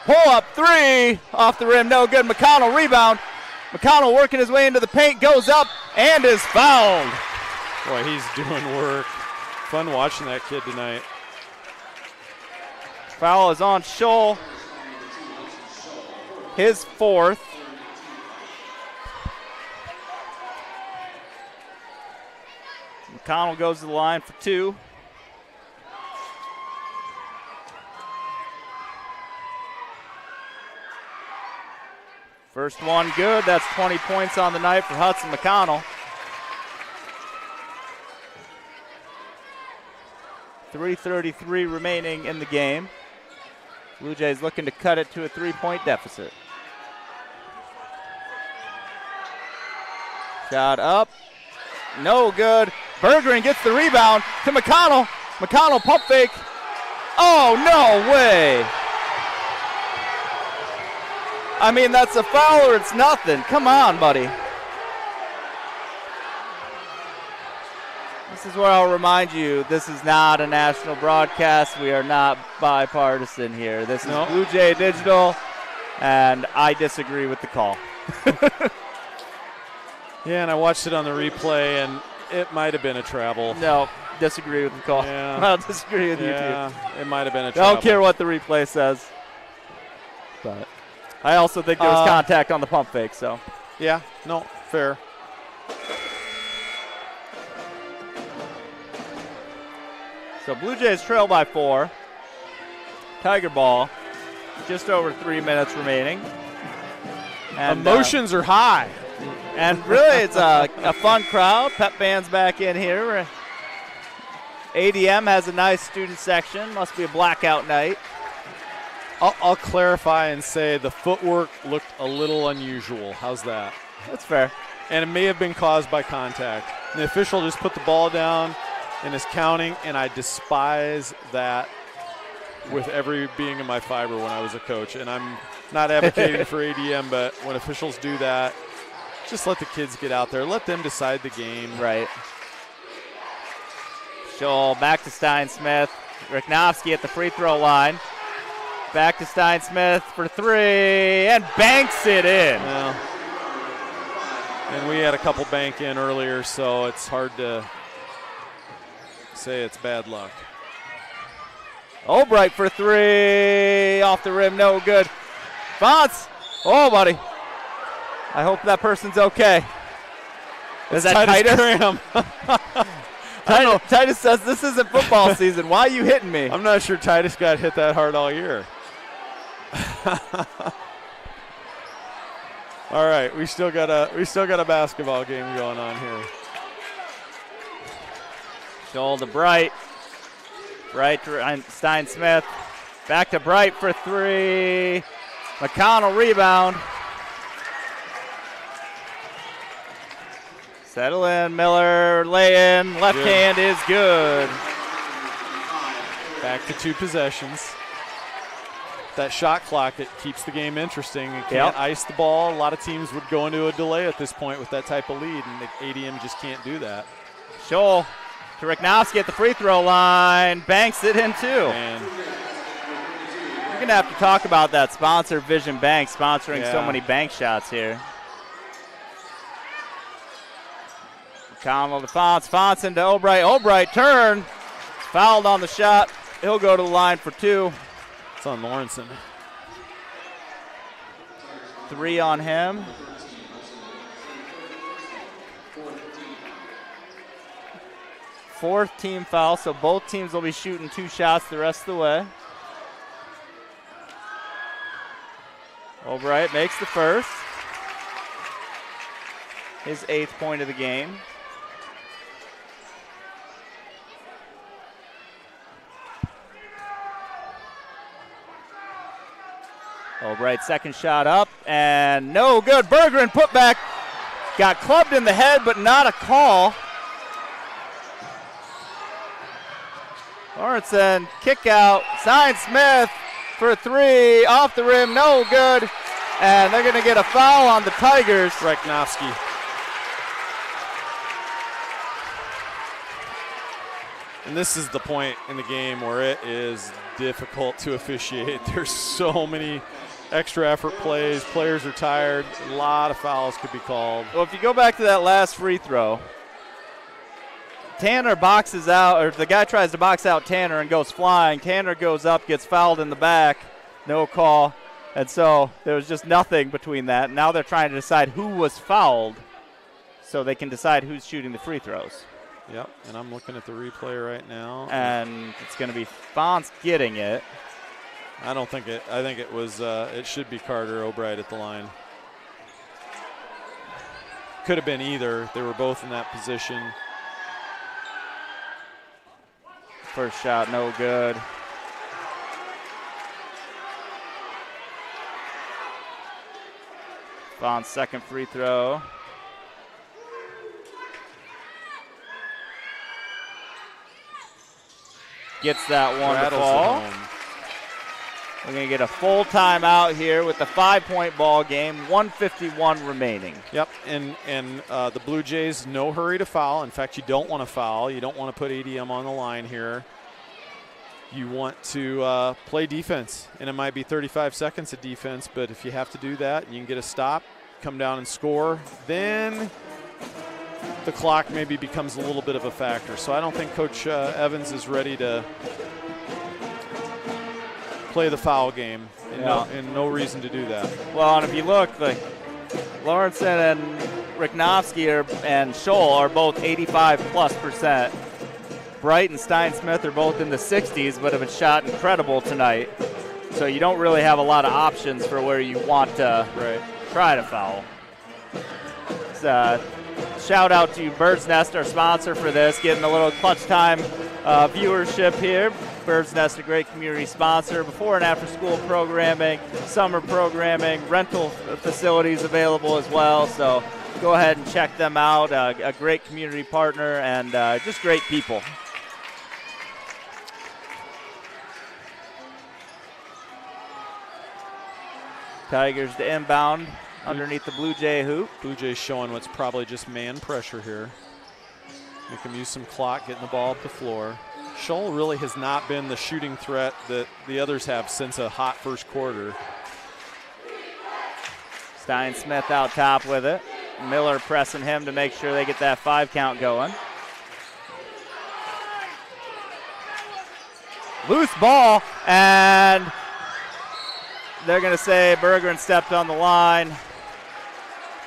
S3: Pull up 3 off the rim, no good. McConnell rebound. McConnell working his way into the paint, goes up and is fouled.
S4: Boy, he's doing work. Fun watching that kid tonight.
S3: Foul is on Scholl. His 4th. McConnell goes to the line for 2. First one good. That's 20 points on the night for Hudson McConnell. 3:33 remaining in the game. Blue Jays looking to cut it to a 3-point deficit. Shot up. No good. Bergeron gets the rebound to McConnell. McConnell pump fake. Oh, no way. I mean, that's a foul or it's nothing. Come on, buddy. This is where I'll remind you, this is not a national broadcast. We are not bipartisan here. This is Blue Jay Digital, and I disagree with the call.
S4: Yeah, and I watched it on the replay, and it might have been a travel.
S3: No, disagree with the call.
S4: Yeah.
S3: I'll disagree with you, too.
S4: It might have been a travel.
S3: Don't care what the replay says. But I also think there was contact on the pump fake, so.
S4: Yeah, no, fair.
S3: So Blue Jays trail by 4. Tiger ball, just over 3 minutes remaining. And,
S4: emotions are high.
S3: And really, it's a fun crowd. Pep band's back in here. ADM has a nice student section. Must be a blackout night.
S4: I'll clarify and say the footwork looked a little unusual. How's that?
S3: That's fair.
S4: And it may have been caused by contact. And the official just put the ball down and is counting, and I despise that with every being in my fiber when I was a coach. And I'm not advocating for ADM, but when officials do that, just let the kids get out there. Let them decide the game.
S3: Right. Scholl back to Stein-Smith. Riknowski at the free throw line. Back to Stein-Smith for 3, and banks it in.
S4: Well, and we had a couple bank in earlier, so it's hard to say it's bad luck.
S3: Albright for 3, off the rim, no good. Fonts, oh, buddy. I hope that person's okay. Is that Titus? Titus says this isn't football season. Why are you hitting me?
S4: I'm not sure Titus got hit that hard all year. All right, we still got a basketball game going on here.
S3: Scholl to Bright. Bright to Stein-Smith. Back to Bright for 3. McConnell rebound. Settle in, Miller, lay in, left hand is good.
S4: Back to 2 possessions. That shot clock, it keeps the game interesting. It can't ice the ball. A lot of teams would go into a delay at this point with that type of lead, and the ADM just can't do that.
S3: Scholl to Riknowski at the free throw line, banks it in too.
S4: Man.
S3: You're going to have to talk about that sponsor, Vision Bank, sponsoring so many bank shots here. McConnell to Fonts, Fonts into Albright. Albright turn, fouled on the shot. He'll go to the line for 2.
S4: It's on Lawrenson.
S3: 3 on him. Fourth team foul, so both teams will be shooting 2 shots the rest of the way. Albright makes the first. His 8th point of the game. Albright second shot up and no good. Bergeron put back. Got clubbed in the head, but not a call. Lawrenson kick out. Stein-Smith for 3. Off the rim, no good. And they're going to get a foul on the Tigers.
S4: Riknowski. And this is the point in the game where it is difficult to officiate. There's so many extra effort plays. Players are tired. A lot of fouls could be called.
S3: Well, if you go back to that last free throw, Tanner boxes out, or the guy tries to box out Tanner and goes flying. Tanner goes up, gets fouled in the back. No call. And so there was just nothing between that. Now they're trying to decide who was fouled so they can decide who's shooting the free throws.
S4: Yep, and I'm looking at the replay right now.
S3: And it's going to be Fonz getting it.
S4: I don't think it. I think it was. It should be Carter O'Brien at the line. Could have been either. They were both in that position.
S3: First shot, no good. Fonz second free throw. Gets that one to fall. We're going to get a full timeout here with the 5-point ball game, 1:51 remaining.
S4: Yep, and the Blue Jays, no hurry to foul. In fact, you don't want to foul. You don't want to put ADM on the line here. You want to play defense, and it might be 35 seconds of defense, but if you have to do that, you can get a stop, come down and score, then the clock maybe becomes a little bit of a factor. So I don't think Coach Evans is ready to play the foul game, and no reason to do that.
S3: Well, and if you look, like Lawrenson and Riknovsky and Scholl are both 85+%. Bright and Stein-Smith are both in the 60s, but have shot incredible tonight. So you don't really have a lot of options for where you want to try to foul. Shout out to Bird's Nest, our sponsor for this, getting a little clutch time viewership here. Bird's Nest, a great community sponsor. Before and after school programming, summer programming, rental facilities available as well. So go ahead and check them out. A great community partner and just great people. Tigers to inbound underneath the Blue Jay hoop.
S4: Blue Jays showing what's probably just man pressure here. Make them use some clock, getting the ball up the floor. Scholl really has not been the shooting threat that the others have since a hot first quarter.
S3: Stein-Smith out top with it. Miller pressing him to make sure they get that 5 count going. Loose ball, and they're going to say Berggren stepped on the line.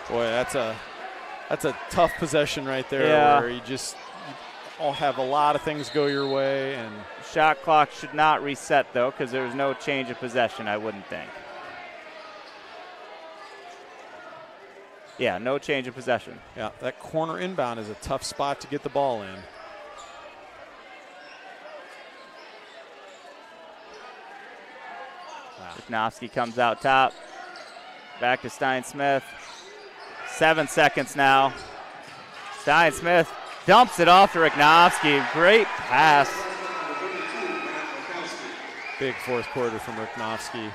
S4: Boy, that's a tough possession right there where you all have a lot of things go your way. And
S3: shot clock should not reset, though, because there's no change of possession, I wouldn't think. Yeah, no change of possession.
S4: Yeah, that corner inbound is a tough spot to get the ball in.
S3: Riknovsky comes out top. Back to Stein-Smith. 7 seconds now. Stein-Smith dumps it off to Riknovsky. Great pass.
S4: Big fourth quarter from Riknovsky.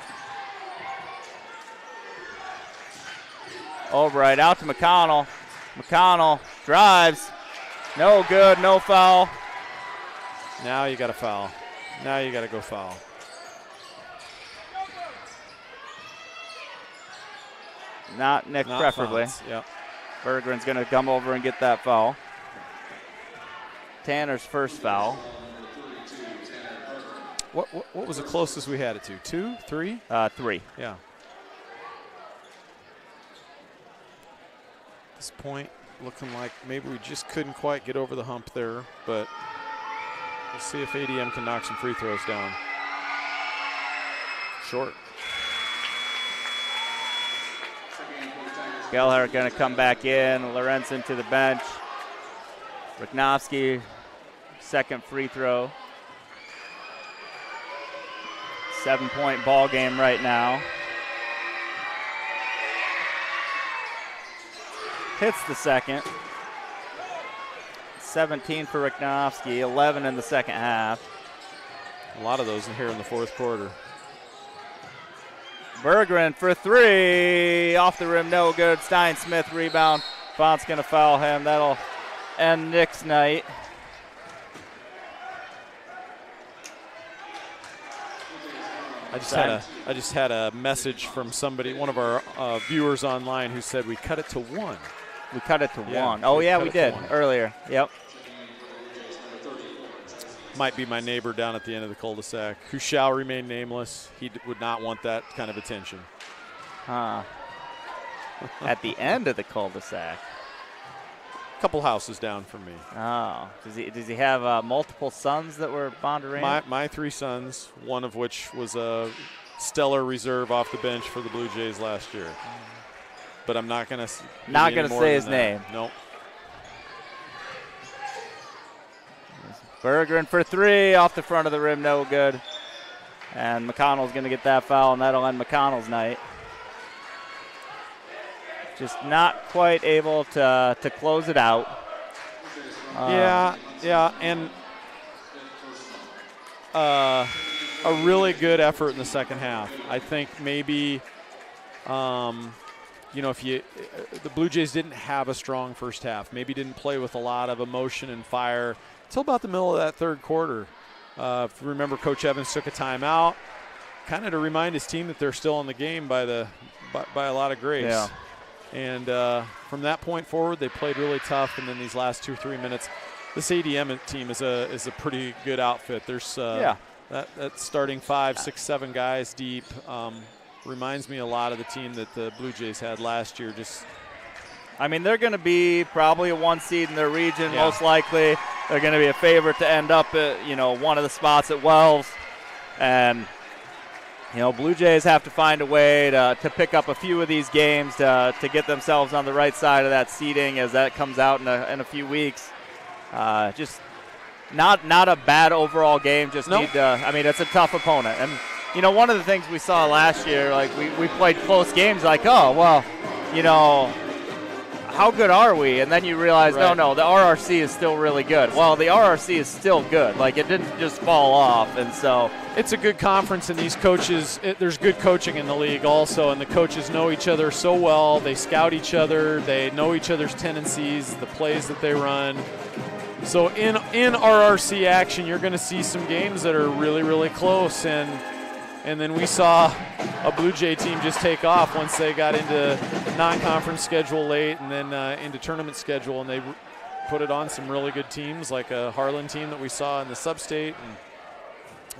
S3: Albright out to McConnell. McConnell drives. No good, no foul.
S4: Now you got to foul. Now you got to go foul.
S3: Not Nick, preferably.
S4: Yep.
S3: Berggren's going to come over and get that foul. Tanner's first foul.
S4: What was the closest we had it to? 2, 3?
S3: 3.
S4: Yeah. At this point, looking like maybe we just couldn't quite get over the hump there, but we'll see if ADM can knock some free throws down. Short.
S3: Gellhardt going to come back in. Lorenzen to the bench. Riknovsky, second free throw. 7-point ball game right now. Hits the second. 17 for Riknovsky, 11 in the second half.
S4: A lot of those in here in the fourth quarter.
S3: Berggren for 3. Off the rim, no good. Stein-Smith rebound. Font's going to foul him. That'll end Nick's night.
S4: I just had a message from somebody, one of our viewers online, who said we cut it to 1.
S3: We cut it to 1. Oh, yeah, we did earlier. Yep.
S4: Might be my neighbor down at the end of the cul-de-sac, who shall remain nameless. He would not want that kind of attention.
S3: Huh. At the end of the cul-de-sac.
S4: couple houses down from me.
S3: Oh, does he have multiple sons that were Bondurant?
S4: My 3 sons, one of which was a stellar reserve off the bench for the Blue Jays last year. But I'm not going to
S3: say his name.
S4: Nope.
S3: Bergeron for 3 off the front of the rim, no good. And McConnell's going to get that foul, and that'll end McConnell's night. Just not quite able to close it out.
S4: Yeah, and a really good effort in the second half. I think maybe, if the Blue Jays didn't have a strong first half, maybe didn't play with a lot of emotion and fire until about the middle of that third quarter. If you remember, Coach Evans took a timeout, kind of to remind his team that they're still in the game by a lot of grace.
S3: Yeah.
S4: And from that point forward, they played really tough. And then these last 2-3 minutes, this ADM team is a pretty good outfit. There's that starting 5, 6, 7 guys deep. Reminds me a lot of the team that the Blue Jays had last year.
S3: They're going to be probably a 1 seed in their region, most likely. They're going to be a favorite to end up at, one of the spots at Wells. And, Blue Jays have to find a way to pick up a few of these games to get themselves on the right side of that seeding as that comes out in a few weeks. Just not a bad overall game. Just
S4: nope.
S3: It's a tough opponent. And, one of the things we saw last year, like we played close games like, how good are we? And then you realize,
S4: right.
S3: no, the RRC is still really good. Well, the RRC is still good. Like, it didn't just fall off. And so
S4: it's a good conference, and these coaches, there's good coaching in the league also, and the coaches know each other so well. They scout each other. They know each other's tendencies, the plays that they run. So in RRC action, you're going to see some games that are really, really close. And then we saw a Blue Jay team just take off once they got into non-conference schedule late and then into tournament schedule, and they put it on some really good teams like a Harlan team that we saw in the sub-state.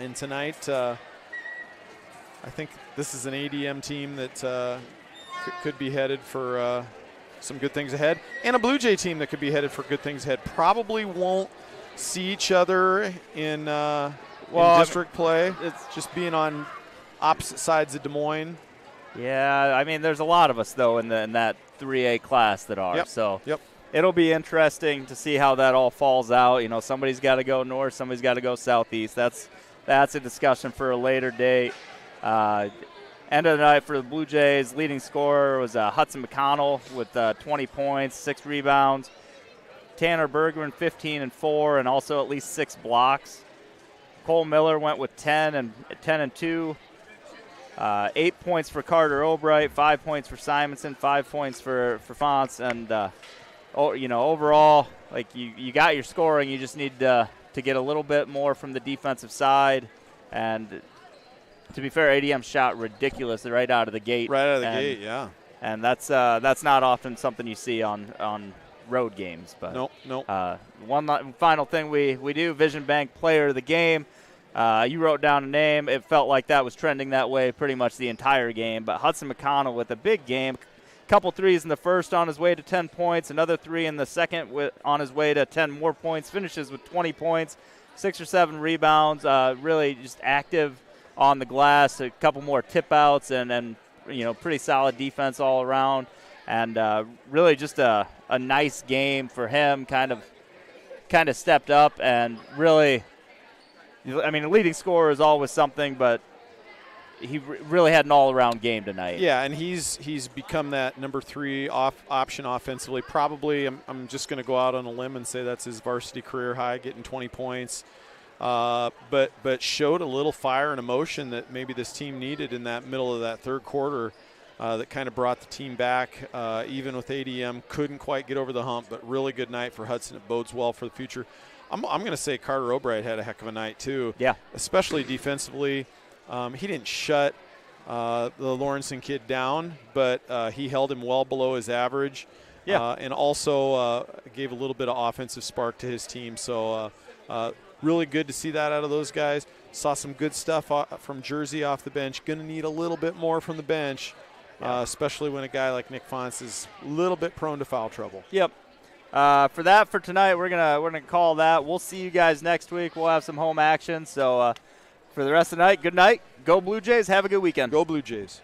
S4: And tonight, I think this is an ADM team that could be headed for some good things ahead, and a Blue Jay team that could be headed for good things ahead. Probably won't see each other in district play. It's just being on opposite sides of Des Moines.
S3: Yeah, there's a lot of us, though, in that 3A class that are.
S4: Yep.
S3: So
S4: yep.
S3: It'll be interesting to see how that all falls out. Somebody's got to go north, somebody's got to go southeast. That's a discussion for a later date. End of the night for the Blue Jays, leading scorer was Hudson McConnell with 20 points, 6 rebounds. Tanner Bergeron, 15 and 4, and also at least 6 blocks. Cole Miller went with 10 and 2. 8 points for Carter Albright, 5 points for Simonson, 5 points for Fonts, and overall, like you got your scoring. You just need to get a little bit more from the defensive side. And to be fair, ADM shot ridiculous right out of the gate.
S4: Right out of the gate, yeah.
S3: And that's not often something you see on road games. But
S4: nope.
S3: One final thing we do, Vision Bank Player of the Game. You wrote down a name. It felt like that was trending that way pretty much the entire game. But Hudson McConnell with a big game. Couple threes in the first on his way to 10 points. Another 3 in the second on his way to 10 more points. Finishes with 20 points, 6 or 7 rebounds. Really just active on the glass. A couple more tip outs and pretty solid defense all around. And really just a nice game for him. Kind of stepped up and really. The leading scorer is always something, but he really had an all-around game tonight.
S4: Yeah, and he's become that number 3 option offensively. Probably, I'm just going to go out on a limb and say that's his varsity career high, getting 20 points. But showed a little fire and emotion that maybe this team needed in that middle of that third quarter. That kind of brought the team back. Even with ADM, couldn't quite get over the hump, but really good night for Hudson. It bodes well for the future. I'm going to say Carter Albright had a heck of a night too.
S3: Yeah.
S4: Especially defensively. He didn't shut the Lawrenson kid down, but he held him well below his average.
S3: Yeah.
S4: And also gave a little bit of offensive spark to his team. So really good to see that out of those guys. Saw some good stuff from Jersey off the bench. Going to need a little bit more from the bench, especially when a guy like Nick Fonts is a little bit prone to foul trouble.
S3: Yep. For tonight, we're gonna call that. We'll see you guys next week. We'll have some home action. So for the rest of the night, good night. Go Blue Jays. Have a good weekend.
S4: Go Blue Jays.